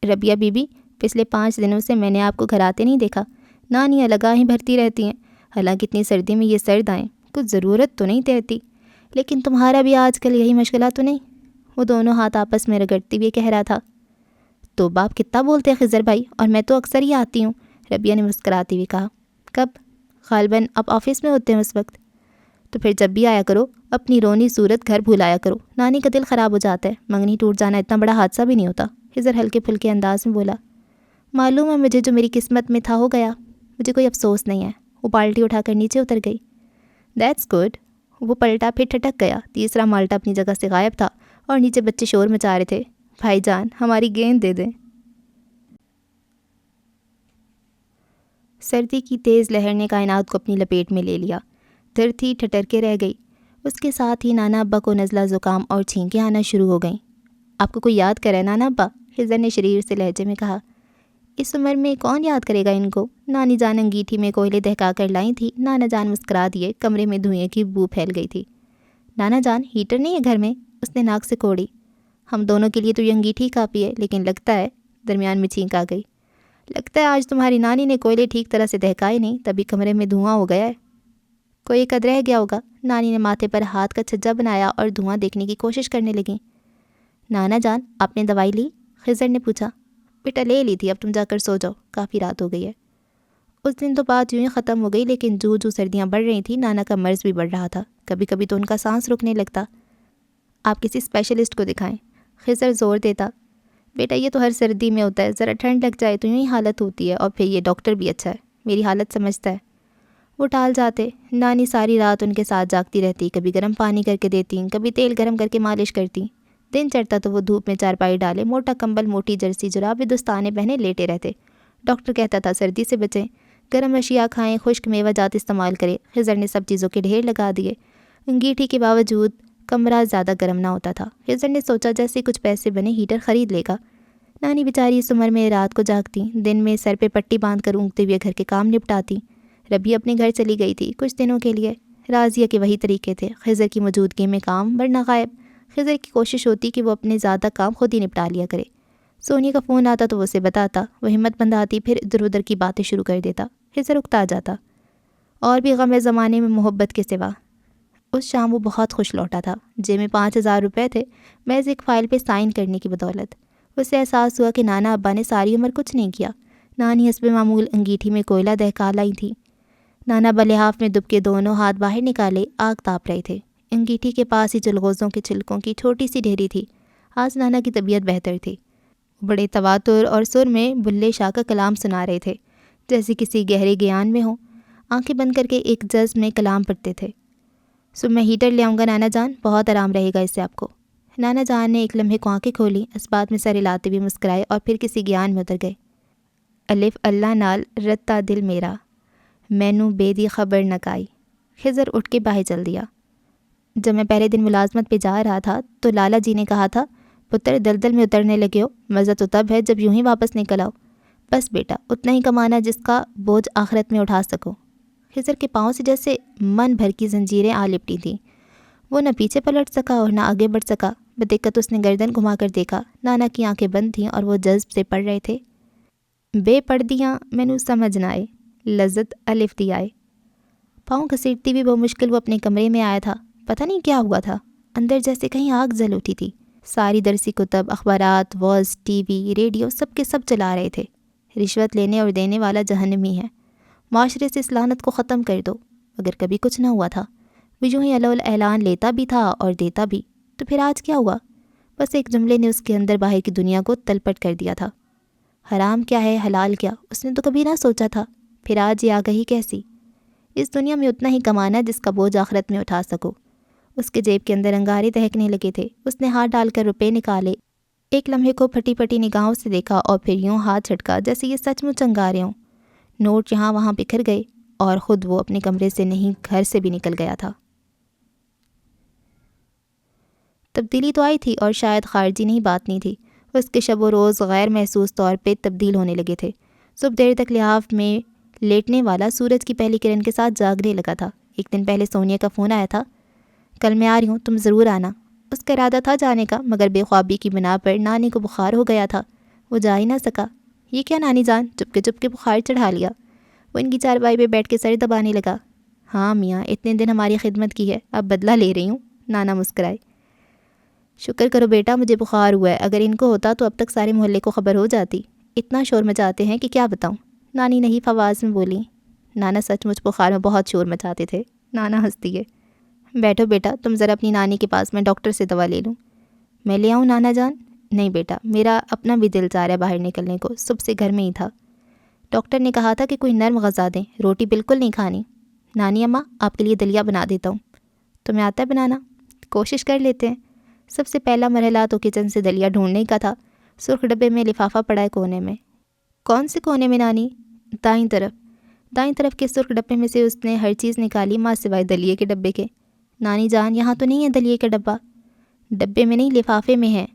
ربیہ بی بی، پچھلے 5 دنوں سے میں نے آپ کو گھر آتے نہیں دیکھا۔ نانیاں لگاہیں بھرتی رہتی ہیں، حالانکہ اتنی سردی میں یہ سرد آئیں کچھ ضرورت تو نہیں تھتی، لیکن تمہارا بھی آج کل یہی مشغلہ تو نہیں؟ وہ دونوں ہاتھ آپس میں رگڑتے ہوئے کہہ رہا تھا۔ تو باپ کتنا بولتے ہیں خضر بھائی، اور میں تو اکثر ہی آتی ہوں، ربیہ نے مسکراتے ہوئے کہا۔ کب؟ غالباً آپ آفس میں ہوتے ہیں اس وقت۔ تو پھر جب بھی آیا کرو اپنی رونی صورت گھر بھولایا کرو، نانی کا دل خراب ہو جاتا ہے۔ منگنی ٹوٹ جانا اتنا بڑا حادثہ بھی نہیں ہوتا، خضر ہلکے پھلکے انداز میں بولا۔ معلوم ہے مجھے، جو میری قسمت میں تھا ہو گیا، مجھے کوئی افسوس نہیں ہے۔ وہ بالٹی اٹھا کر نیچے اتر گئی۔ That's good. وہ پلٹا پھر ٹھٹک گیا۔ تیسرا مالٹا اپنی جگہ سے غائب تھا اور نیچے بچے شور مچا رہے تھے، بھائی جان ہماری گیند دے دیں۔ سردی کی تیز لہر نے کائنات کو اپنی لپیٹ میں لے لیا۔ دھرتی ٹھٹر کے رہ گئی۔ اس کے ساتھ ہی نانا ابا کو نزلہ زکام اور چھینکیں آنا شروع ہو گئیں۔ آپ کو کوئی یاد کرے نانا ابا؟ خضر نے شریر سے لہجے میں کہا۔ اس عمر میں کون یاد کرے گا ان کو؟ نانی جان انگیٹھی میں کوئلے دہکا کر لائی تھی۔ نانا جان مسکرا دیے۔ کمرے میں دھوئیں کی بو پھیل گئی تھی۔ نانا جان ہیٹر نہیں ہے گھر میں؟ اس نے ناک سے کوڑی۔ ہم دونوں کے لیے تو یہ انگیٹھی کافی ہے، لیکن لگتا ہے، درمیان میں چھینک آ گئی، لگتا ہے آج تمہاری نانی نے کوئلے ٹھیک طرح سے دہکائے نہیں، تبھی کمرے میں دھواں ہو گیا ہے۔ کوئی ایک رہ گیا ہوگا۔ نانی نے ماتھے پر ہاتھ کا چھجا بنایا اور دھواں دیکھنے کی کوشش کرنے لگی۔ نانا جان آپ نے دوائی لی؟ خضر نے پوچھا۔ بیٹا لے لی تھی، اب تم جا کر سو جاؤ، کافی رات ہو گئی ہے۔ اس دن تو بات یوں ہی ختم ہو گئی، لیکن جو سردیاں بڑھ رہی تھیں نانا کا مرض بھی بڑھ رہا تھا۔ کبھی کبھی تو ان کا سانس رکنے لگتا۔ آپ کسی اسپیشلسٹ کو دکھائیں، خضر زور دیتا۔ بیٹا یہ تو ہر سردی میں ہوتا ہے، ذرا ٹھنڈ لگ جائے تو یوں ہی حالت ہوتی ہے، اور پھر یہ ڈاکٹر بھی اچھا ہے، میری حالت سمجھتا ہے۔ وہ ٹال جاتے۔ نانی ساری رات ان کے ساتھ جاگتی رہتی، کبھی گرم پانی کر کے دیتی، کبھی تیل گرم کر کے مالش کرتی۔ دن چڑھتا تو وہ دھوپ میں چارپائی ڈالے، موٹا کمبل، موٹی جرسی جرابیں، دستانے پہنے لیٹے رہتے۔ ڈاکٹر کہتا تھا سردی سے بچیں، گرم اشیاء کھائیں، خشک میوہ جات استعمال کریں۔ خضر نے سب چیزوں کے ڈھیر لگا دیے۔ انگیٹھی کے باوجود کمرہ زیادہ گرم نہ ہوتا تھا۔ خضر نے سوچا جیسے کچھ پیسے بنے ہیٹر خرید لے گا۔ نانی بیچاری اس عمر میں رات کو جاگتی، دن میں سر پہ پٹی باندھ کر اونگتے ہوئے گھر کے کام نپٹاتی۔ ربی اپنے گھر چلی گئی تھی کچھ دنوں کے لیے۔ راضیہ کے وہی طریقے تھے، خضر کی موجودگی میں کام ورنہ غائب۔ خضر کی کوشش ہوتی کہ وہ اپنے زیادہ کام خود ہی نپٹا لیا کرے۔ سونیا کا فون آتا تو وہ اسے بتاتا، وہ ہمت بندھاتی، پھر ادھر ادھر کی باتیں شروع کر دیتا۔ خضر اکتا جاتا، اور بھی غم ہے زمانے میں محبت کے سوا۔ اس شام وہ بہت خوش لوٹا تھا۔ جیب میں 5,000 روپے تھے، محض ایک فائل پہ سائن کرنے کی بدولت۔ اسے احساس ہوا کہ نانا ابا نے ساری عمر کچھ نہیں کیا۔ نانی حسب معمول انگیٹھی میں کوئلہ دہکا لائی تھی۔ نانا بلحاف میں دب کے دونوں ہاتھ باہر نکالے آگ تاپ رہے تھے۔ انگیٹھی کے پاس ہی چلغوزوں کے چھلکوں کی چھوٹی سی ڈھیری تھی۔ آج نانا کی طبیعت بہتر تھی۔ بڑے تواتر اور سر میں بلے شاہ کا کلام سنا رہے تھے، جیسے کسی گہرے گیان میں ہوں۔ آنکھیں بند کر کے ایک جذب میں کلام پڑھتے تھے۔ صبح میں ہیٹر لے آؤں گا نانا جان، بہت آرام رہے گا اس سے آپ کو۔ نانا جان نے ایک لمحے کو آنکھیں کھولی، اس بات میں سر ہلاتے ہوئے مسکرائے اور پھر کسی گیان میں اتر گئے۔ الف اللہ نال رتا دل میرا، مینوں بے دی خبر نہ کائی۔ خضر اٹھ کے باہر چل دیا۔ جب میں پہلے دن ملازمت پہ جا رہا تھا تو لالا جی نے کہا تھا، پتر دلدل میں اترنے لگے ہو، مزہ تو تب ہے جب یوں ہی واپس نکل آؤ۔ بس بیٹا اتنا ہی کمانا جس کا بوجھ آخرت میں اٹھا سکو۔ خضر کے پاؤں سے جیسے من بھر کی زنجیریں آ لپٹی تھیں۔ وہ نہ پیچھے پلٹ سکا اور نہ آگے بڑھ سکا۔ بدقت اس نے گردن گھما کر دیکھا۔ نانا کی آنکھیں بند تھیں اور وہ جذب سے پڑھ رہے تھے۔ بے پردیاں مینوں سمجھ نہ آئے، لذت الف دی آئے۔ پاؤں گھسیٹتی بھی بمشکل وہ اپنے کمرے میں آیا تھا۔ پتہ نہیں کیا ہوا تھا، اندر جیسے کہیں آگ جل اٹھی تھی۔ ساری درسی کتب، اخبارات، واز، ٹی وی، ریڈیو، سب کے سب چلا رہے تھے۔ رشوت لینے اور دینے والا جہنمی ہے، معاشرے سے اس لعنت کو ختم کر دو۔ اگر کبھی کچھ نہ ہوا تھا، وہ یوں ہی الول اعلان لیتا بھی تھا اور دیتا بھی، تو پھر آج کیا ہوا؟ بس ایک جملے نے اس کے اندر باہر کی دنیا کو تلپٹ کر دیا تھا۔ حرام کیا ہے، حلال کیا، اس نے تو کبھی نہ سوچا تھا۔ پھر آج یہ آگہی کیسی؟ اس دنیا میں اتنا ہی کمانا جس کا بوجھ آخرت میں اٹھا سکو۔ اس کے جیب کے اندر انگارے دہکنے لگے تھے۔ اس نے ہاتھ ڈال کر روپے نکالے، ایک لمحے کو پھٹی پھٹی نگاہوں سے دیکھا اور پھر یوں ہاتھ چھٹکا جیسے یہ سچ مچ انگارے ہوں۔ نوٹ یہاں وہاں بکھر گئے اور خود وہ اپنے کمرے سے نہیں، گھر سے بھی نکل گیا تھا۔ تبدیلی تو آئی تھی اور شاید خارجی نہیں باطنی تھی۔ اس کے شب و روز غیر محسوس طور پہ تبدیل ہونے لگے تھے۔ صبح دیر تک لحاف میں لیٹنے والا سورج کی پہلی کرن کے ساتھ جاگنے لگا تھا۔ ایک دن پہلے سونیا کا فون آیا تھا، کل میں آ رہی ہوں، تم ضرور آنا۔ اس کا ارادہ تھا جانے کا، مگر بے خوابی کی بنا پر نانی کو بخار ہو گیا تھا، وہ جا ہی نہ سکا۔ یہ کیا نانی جان، چپ کے بخار چڑھا لیا؟ وہ ان کی چارپائی پہ بیٹھ کے سر دبانے لگا۔ ہاں میاں، اتنے دن ہماری خدمت کی ہے، اب بدلہ لے رہی ہوں، نانا مسکرائے۔ شکر کرو بیٹا مجھے بخار ہوا ہے، اگر ان کو ہوتا تو اب تک سارے محلے کو خبر ہو جاتی۔ اتنا شور مچاتے ہیں کہ کیا بتاؤں، نانی نحیف آواز میں بولی۔ نانا سچ مچ بخار میں بہت شور مچاتے تھے، نانا ہنستی ہے۔ بیٹھو بیٹا، تم ذرا اپنی نانی کے پاس، میں ڈاکٹر سے دوا لے لوں۔ میں لے آؤں نانا جان؟ نہیں بیٹا، میرا اپنا بھی دل چاہ رہا ہے باہر نکلنے کو، صبح سے گھر میں ہی تھا۔ ڈاکٹر نے کہا تھا کہ کوئی نرم غذا دیں، روٹی بالکل نہیں کھانی۔ نانی اماں آپ کے لیے دلیا بنا دیتا ہوں، تمہیں آتا ہے بنانا؟ کوشش کر لیتے ہیں۔ سب سے پہلا مرحلہ تو کچن سے دلیا ڈھونڈنے کا تھا۔ سرخ ڈبے میں لفافہ پڑا ہے کونے میں۔ کون سے کونے میں نانی؟ دائیں طرف کے سرخ ڈبے میں سے اس نے ہر چیز نکالی ماں سوائے دلیے کے ڈبے کے۔ نانی جان یہاں تو نہیں ہے دلیے کا ڈبہ۔ ڈبے میں نہیں، لفافے میں ہے۔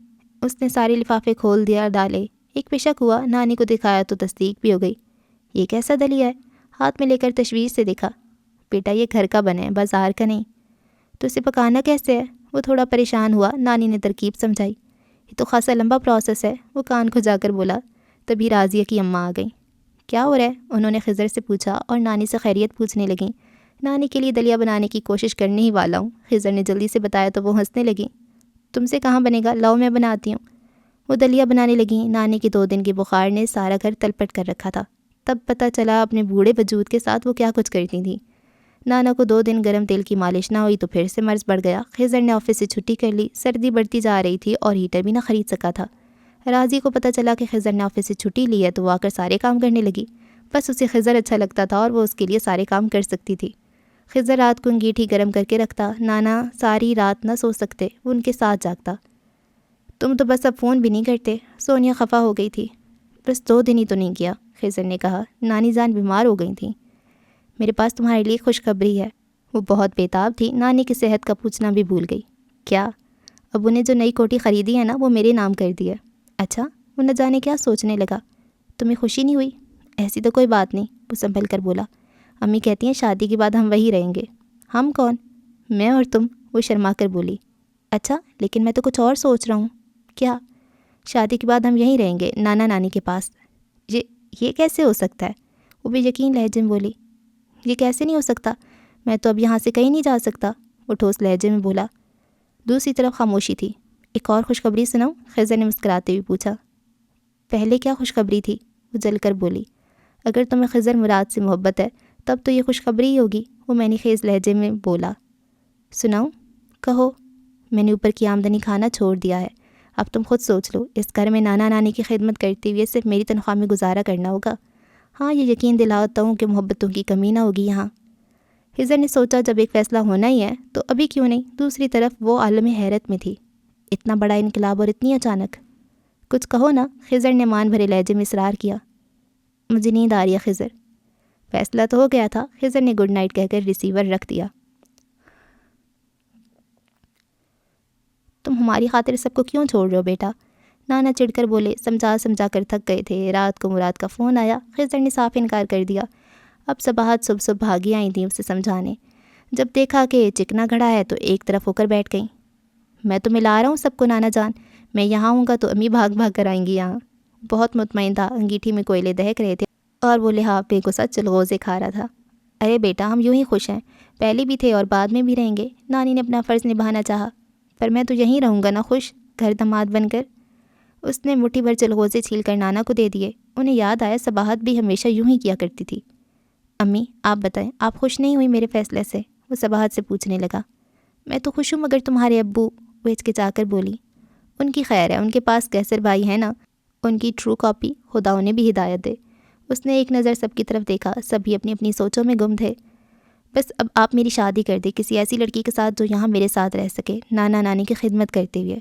اس نے سارے لفافے کھول دیا ڈالے، ایک پشک ہوا، نانی کو دکھایا تو تصدیق بھی ہو گئی۔ یہ کیسا دلیا ہے؟ ہاتھ میں لے کر تشویش سے دیکھا۔ بیٹا یہ گھر کا بنا ہے، بازار کا نہیں۔ تو اسے پکانا کیسے ہے؟ وہ تھوڑا پریشان ہوا۔ نانی نے ترکیب سمجھائی۔ یہ تو خاصا لمبا پروسیس ہے، وہ کان کھجا کر بولا۔ تبھی راضیہ کی اماں آ گئیں۔ کیا ہو رہا ہے؟ انہوں نے خضر سے پوچھا اور نانی سے خیریت پوچھنے لگیں۔ نانی کے لیے دلیا بنانے کی کوشش کرنے ہی والا ہوں، خضر نے جلدی سے بتایا تو وہ ہنسنے لگیں۔ تم سے کہاں بنے گا، لاؤ میں بناتی ہوں۔ وہ دلیا بنانے لگیں۔ نانی کے 2 دن کے بخار نے سارا گھر تلپٹ کر رکھا تھا۔ تب پتہ چلا اپنے بوڑھے وجود کے ساتھ وہ کیا کچھ کرتی تھیں۔ نانا کو 2 دن گرم تیل کی مالش نہ ہوئی تو پھر سے مرض بڑھ گیا۔ خضر نے آفس سے چھٹی کر لی، سردی بڑھتی جا رہی تھی اور ہیٹر بھی نہ خرید سکا تھا۔ راضی کو پتہ چلا کہ خضر نے آفس سے چھٹی لی ہے تو وہ آ کر سارے کام کرنے لگی۔ بس اسے خضر اچھا لگتا تھا اور وہ اس کے لیے سارے کام کر سکتی تھی۔ خضر رات کو انگیٹھی گرم کر کے رکھتا، نانا ساری رات نہ سو سکتے، وہ ان کے ساتھ جاگتا۔ تم تو بس اب فون بھی نہیں کرتے، سونیا خفا ہو گئی تھی۔ بس 2 دن ہی تو نہیں کیا، خضر نے کہا، نانی جان بیمار ہو گئی تھیں۔ میرے پاس تمہارے لیے خوشخبری ہے۔ وہ بہت بےتاب تھی، نانی کی صحت کا پوچھنا بھی بھول گئی۔ کیا؟ ابو نے جو نئی کوٹھی خریدی ہے نا، وہ میرے نام کر دی ہے۔ اچھا؟ وہ نہ جانے کیا سوچنے لگا۔ تمہیں خوشی نہیں ہوئی؟ ایسی تو کوئی بات نہیں، وہ سنبھل کر بولا۔ امی کہتی ہیں شادی کے بعد ہم وہی رہیں گے۔ ہم کون؟ میں اور تم، وہ شرما کر بولی۔ اچھا، لیکن میں تو کچھ اور سوچ رہا ہوں۔ کیا؟ شادی کے بعد ہم یہیں رہیں گے، نانا نانی کے پاس۔ یہ کیسے ہو سکتا ہے؟ وہ بے یقین لہجے میں بولی۔ یہ کیسے نہیں ہو سکتا؟ میں تو اب یہاں سے کہیں نہیں جا سکتا، وہ ٹھوس لہجے میں بولا۔ دوسری طرف خاموشی تھی۔ ایک اور خوشخبری سناؤں؟ خضر نے مسکراتے ہوئے پوچھا۔ پہلے کیا خوشخبری تھی؟ وہ جل کر بولی۔ اگر تمہیں خضر مراد سے محبت ہے تب تو یہ خوشخبری ہی ہوگی، وہ معنی خیز لہجے میں بولا۔ سناؤں؟ کہو۔ میں نے اوپر کی آمدنی کھانا چھوڑ دیا ہے، اب تم خود سوچ لو، اس گھر میں نانا نانی کی خدمت کرتے ہوئے صرف میری تنخواہ میں گزارا کرنا ہوگا۔ ہاں، یہ یقین دلاتا ہوں کہ محبتوں کی کمی نہ ہوگی یہاں۔ خضر نے سوچا جب ایک فیصلہ ہونا ہی ہے تو ابھی کیوں نہیں؟ دوسری طرف وہ عالم حیرت میں تھی۔ اتنا بڑا انقلاب اور اتنی اچانک؟ کچھ کہو نا، خضر نے مان بھرے لہجے میں اصرار کیا۔ مجھے نیند آ رہی ہے خضر۔ فیصلہ تو ہو گیا تھا، خضر نے گڈ نائٹ کہہ کر ریسیور رکھ دیا۔ تم ہماری خاطر سب کو کیوں چھوڑ رہے ہو بیٹا؟ نانا چڑھ کر بولے۔ سمجھا کر تھک گئے تھے۔ رات کو مراد کا فون آیا، خضر نے صاف انکار کر دیا۔ اب صباحت صبح بھاگی آئی تھیں اسے سمجھانے۔ جب دیکھا کہ چکنا گھڑا ہے تو ایک طرف ہو کر بیٹھ گئیں۔ میں تو ملا رہا ہوں سب کو نانا جان، میں یہاں ہوں گا تو امی بھاگ بھاگ کر آئیں گی یہاں۔ بہت مطمئن تھا، انگیٹھی میں کوئلے دہک رہے تھے اور وہ لحافے کو سچ چلغوزے کھا رہا تھا۔ ارے بیٹا، ہم یوں ہی خوش ہیں، پہلے بھی تھے اور بعد میں بھی رہیں گے۔ نانی نے اپنا فرض نبھانا چاہا۔ پر میں تو یہیں رہوں گا نا خوش، گھر داماد بن کر۔ اس نے مٹھی بھر چلغوزے چھیل کر نانا کو دے دیے۔ انہیں یاد آیا صباحت بھی ہمیشہ یوں ہی کیا کرتی تھی۔ امی آپ بتائیں، آپ خوش نہیں ہوئی میرے فیصلے سے؟ وہ صباحت سے پوچھنے لگا۔ میں تو خوش ہوں، مگر تمہارے ابو، وہ ہچکچا کر بولی۔ ان کی خیر ہے، ان کے پاس کیسر بھائی ہے نا، ان کی ٹرو کاپی، خدا انہیں بھی ہدایت دے۔ اس نے ایک نظر سب کی طرف دیکھا، سبھی اپنی اپنی سوچوں میں گم تھے۔ بس اب آپ میری شادی کر دیں کسی ایسی لڑکی کے ساتھ جو یہاں میرے ساتھ رہ سکے، نانا نانی کی خدمت کرتے ہوئے۔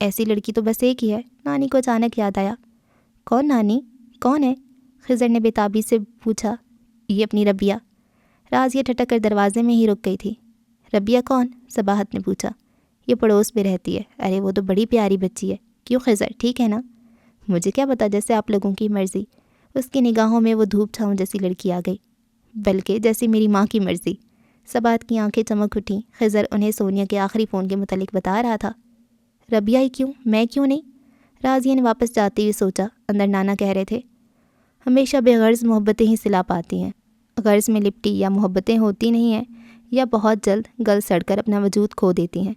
ایسی لڑکی تو بس ایک ہی ہے، نانی کو اچانک یاد آیا۔ کون نانی؟ کون ہے؟ خضر نے بےتابی سے پوچھا۔ یہ اپنی ربیہ۔ راضیہ ٹھٹک کر دروازے میں ہی رک گئی تھی۔ ربیہ کون؟ صباحت نے پوچھا۔ یہ پڑوس میں رہتی ہے۔ ارے وہ تو بڑی پیاری بچی ہے۔ کیوں خضر، ٹھیک ہے نا؟ مجھے کیا پتا، جیسے آپ لوگوں کی مرضی۔ اس کی نگاہوں میں وہ دھوپ چھاؤں جیسی لڑکی آ گئی، بلکہ جیسی میری ماں کی مرضی۔ صباحت کی آنکھیں چمک اٹھیں۔ خضر انہیں سونیا کے آخری فون کے متعلق بتا رہا تھا۔ ربیہ ہی کیوں، میں کیوں نہیں؟ راضیہ نے واپس جاتے ہوئے سوچا۔ اندر نانا کہہ رہے تھے، ہمیشہ بے غرض محبتیں ہی صلا پاتی ہیں، غرض میں لپٹی یا محبتیں ہوتی نہیں ہیں، یا بہت جلد گل سڑ کر اپنا وجود کھو دیتی ہیں۔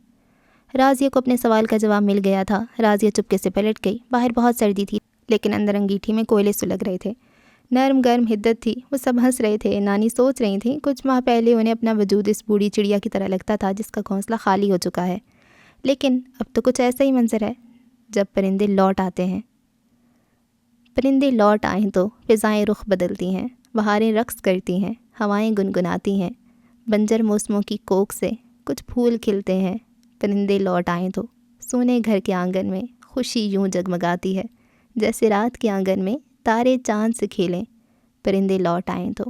راضیہ کو اپنے سوال کا جواب مل گیا تھا۔ راضیہ چپکے سے پلٹ گئی۔ باہر بہت سردی تھی، لیکن اندر انگیٹھی میں کوئلے سلگ رہے تھے۔ نرم گرم حدت تھی۔ وہ سب ہنس رہے تھے۔ نانی سوچ رہی تھیں کچھ ماہ پہلے انہیں اپنا وجود اس بوڑھی چڑیا کی طرح لگتا تھا جس کا گھونسلہ خالی ہو چکا ہے، لیکن اب تو کچھ ایسا ہی منظر ہے جب پرندے لوٹ آتے ہیں۔ پرندے لوٹ آئیں تو فضائیں رخ بدلتی ہیں، بہاریں رقص کرتی ہیں، ہوائیں گنگناتی ہیں، بنجر موسموں کی کوکھ سے کچھ پھول کھلتے ہیں۔ پرندے لوٹ آئیں تو سونے گھر کے آنگن میں خوشی یوں جگمگاتی ہے جیسے رات کے آنگن میں تارے چاند سے کھیلیں۔ پرندے لوٹ آئیں تو،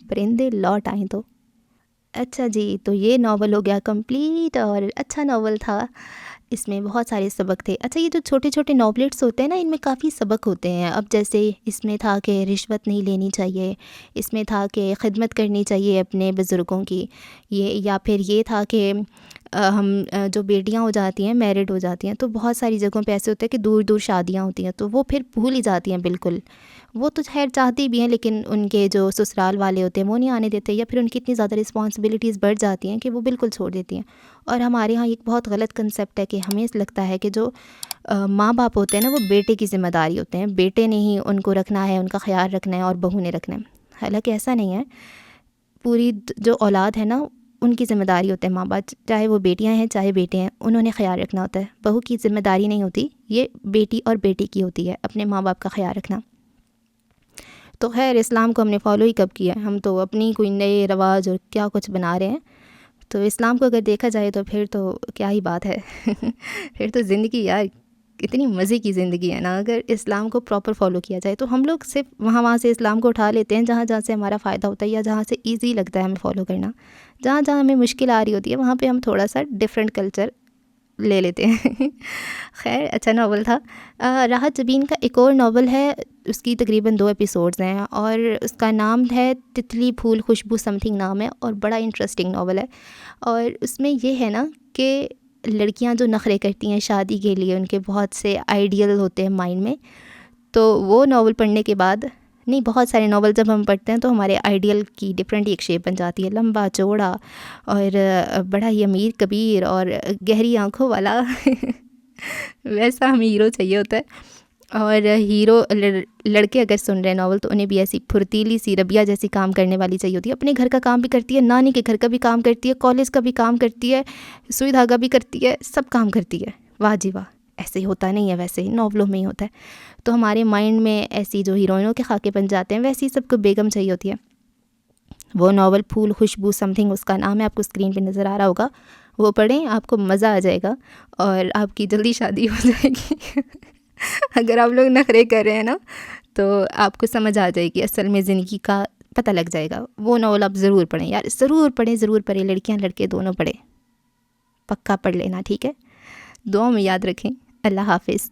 پرندے لوٹ آئیں تو۔ اچھا جی، تو یہ ناول ہو گیا کمپلیٹ، اور اچھا ناول تھا، اس میں بہت سارے سبق تھے. اچھا یہ جو چھوٹے چھوٹے ناولٹس ہوتے ہیں نا ان میں کافی سبق ہوتے ہیں. اب جیسے اس میں تھا کہ رشوت نہیں لینی چاہیے, اس میں تھا کہ خدمت کرنی چاہیے اپنے بزرگوں کی, یا پھر یہ تھا کہ ہم جو بیٹیاں ہو جاتی ہیں میرڈ ہو جاتی ہیں تو بہت ساری جگہوں پہ ایسے ہوتا ہے کہ دور دور شادیاں ہوتی ہیں تو وہ پھر بھول ہی جاتی ہیں بالکل. وہ تو خیر چاہتی بھی ہیں لیکن ان کے جو سسرال والے ہوتے ہیں وہ نہیں آنے دیتے, یا پھر ان کی اتنی زیادہ رسپانسبلٹیز بڑھ جاتی ہیں کہ وہ بالکل چھوڑ دیتی ہیں. اور ہمارے یہاں ایک بہت غلط کنسیپٹ ہے کہ ہمیں لگتا ہے کہ جو ماں باپ ہوتے ہیں نا وہ بیٹے کی ذمہ داری ہوتے ہیں, بیٹے نے ہی ان کو رکھنا ہے, ان کا خیال رکھنا ہے اور بہو نے رکھنا ہے. حالانکہ ایسا نہیں ہے, پوری جو اولاد ہے نا ان کی ذمہ داری ہوتے ہیں ماں باپ, چاہے وہ بیٹیاں ہیں چاہے بیٹے ہیں, انہوں نے خیال رکھنا ہوتا ہے. بہو کی ذمہ داری نہیں ہوتی, یہ بیٹی اور بیٹے کی ہوتی ہے اپنے ماں باپ کا خیال رکھنا. تو خیر اسلام کو ہم نے فالو ہی کب کیا ہے, ہم تو اپنی کوئی نئے رواج اور کیا کچھ بنا رہے ہیں. تو اسلام کو اگر دیکھا جائے تو پھر تو کیا ہی بات ہے پھر تو زندگی یار اتنی مزے کی زندگی ہے نا اگر اسلام کو پراپر فالو کیا جائے. تو ہم لوگ صرف وہاں سے اسلام کو اٹھا لیتے ہیں جہاں جہاں سے ہمارا فائدہ ہوتا ہے یا جہاں سے ایزی لگتا ہے ہمیں فالو کرنا. جہاں جہاں ہمیں مشکل آ رہی ہوتی ہے وہاں پہ ہم تھوڑا سا ڈفرینٹ کلچر لے لیتے ہیں خیر اچھا ناول تھا. راحت جبین کا ایک اور ناول ہے, اس کی تقریباً 2 ایپیسوڈز ہیں اور اس کا نام ہے تتلی پھول خوشبو سم تھنگ نام ہے, اور بڑا انٹرسٹنگ ناول ہے. اور اس میں یہ ہے نا کہ لڑکیاں جو نخرے کرتی ہیں شادی کے لیے, ان کے بہت سے آئیڈیل ہوتے ہیں مائنڈ میں, تو وہ ناول پڑھنے کے بعد, نہیں بہت سارے ناول جب ہم پڑھتے ہیں تو ہمارے آئیڈیل کی ڈفرینٹ ایک شیپ بن جاتی ہے, لمبا چوڑا اور بڑا ہی امیر کبیر اور گہری آنکھوں والا ویسا ہمیں ہیرو چاہیے ہوتا ہے. اور ہیرو لڑکے اگر سن رہے ہیں ناول تو انہیں بھی ایسی پھرتیلی سی ربیہ جیسی کام کرنے والی چاہیے ہوتی ہے. اپنے گھر کا کام بھی کرتی ہے, نانی کے گھر کا بھی کام کرتی ہے, کالج کا بھی کام کرتی ہے, سوئی دھاگا بھی کرتی ہے, سب کام کرتی ہے. واہ جی واہ, ایسے ہی ہوتا نہیں ہے, ویسے ہی ناولوں میں ہی ہوتا ہے. تو ہمارے مائنڈ میں ایسی جو ہیروئنوں کے خاکے بن جاتے ہیں ویسی سب کو بیگم چاہیے ہوتی ہے. وہ ناول پھول خوشبو سم تھنگ اس کا نام ہے, آپ کو اسکرین پہ نظر آ رہا ہوگا, وہ پڑھیں آپ کو مزہ آ جائے گا اور آپ کی جلدی شادی ہو جائے گی اگر آپ لوگ نخرے کر رہے ہیں نا تو آپ کو سمجھ آ جائے گی اصل میں زندگی کا پتہ لگ جائے گا. وہ ناول آپ ضرور پڑھیں یار, ضرور پڑھیں, لڑکیاں لڑکے دونوں پڑھیں, پکا پڑھ لینا ٹھیک ہے. دعاؤں میں یاد رکھیں. اللہ حافظ.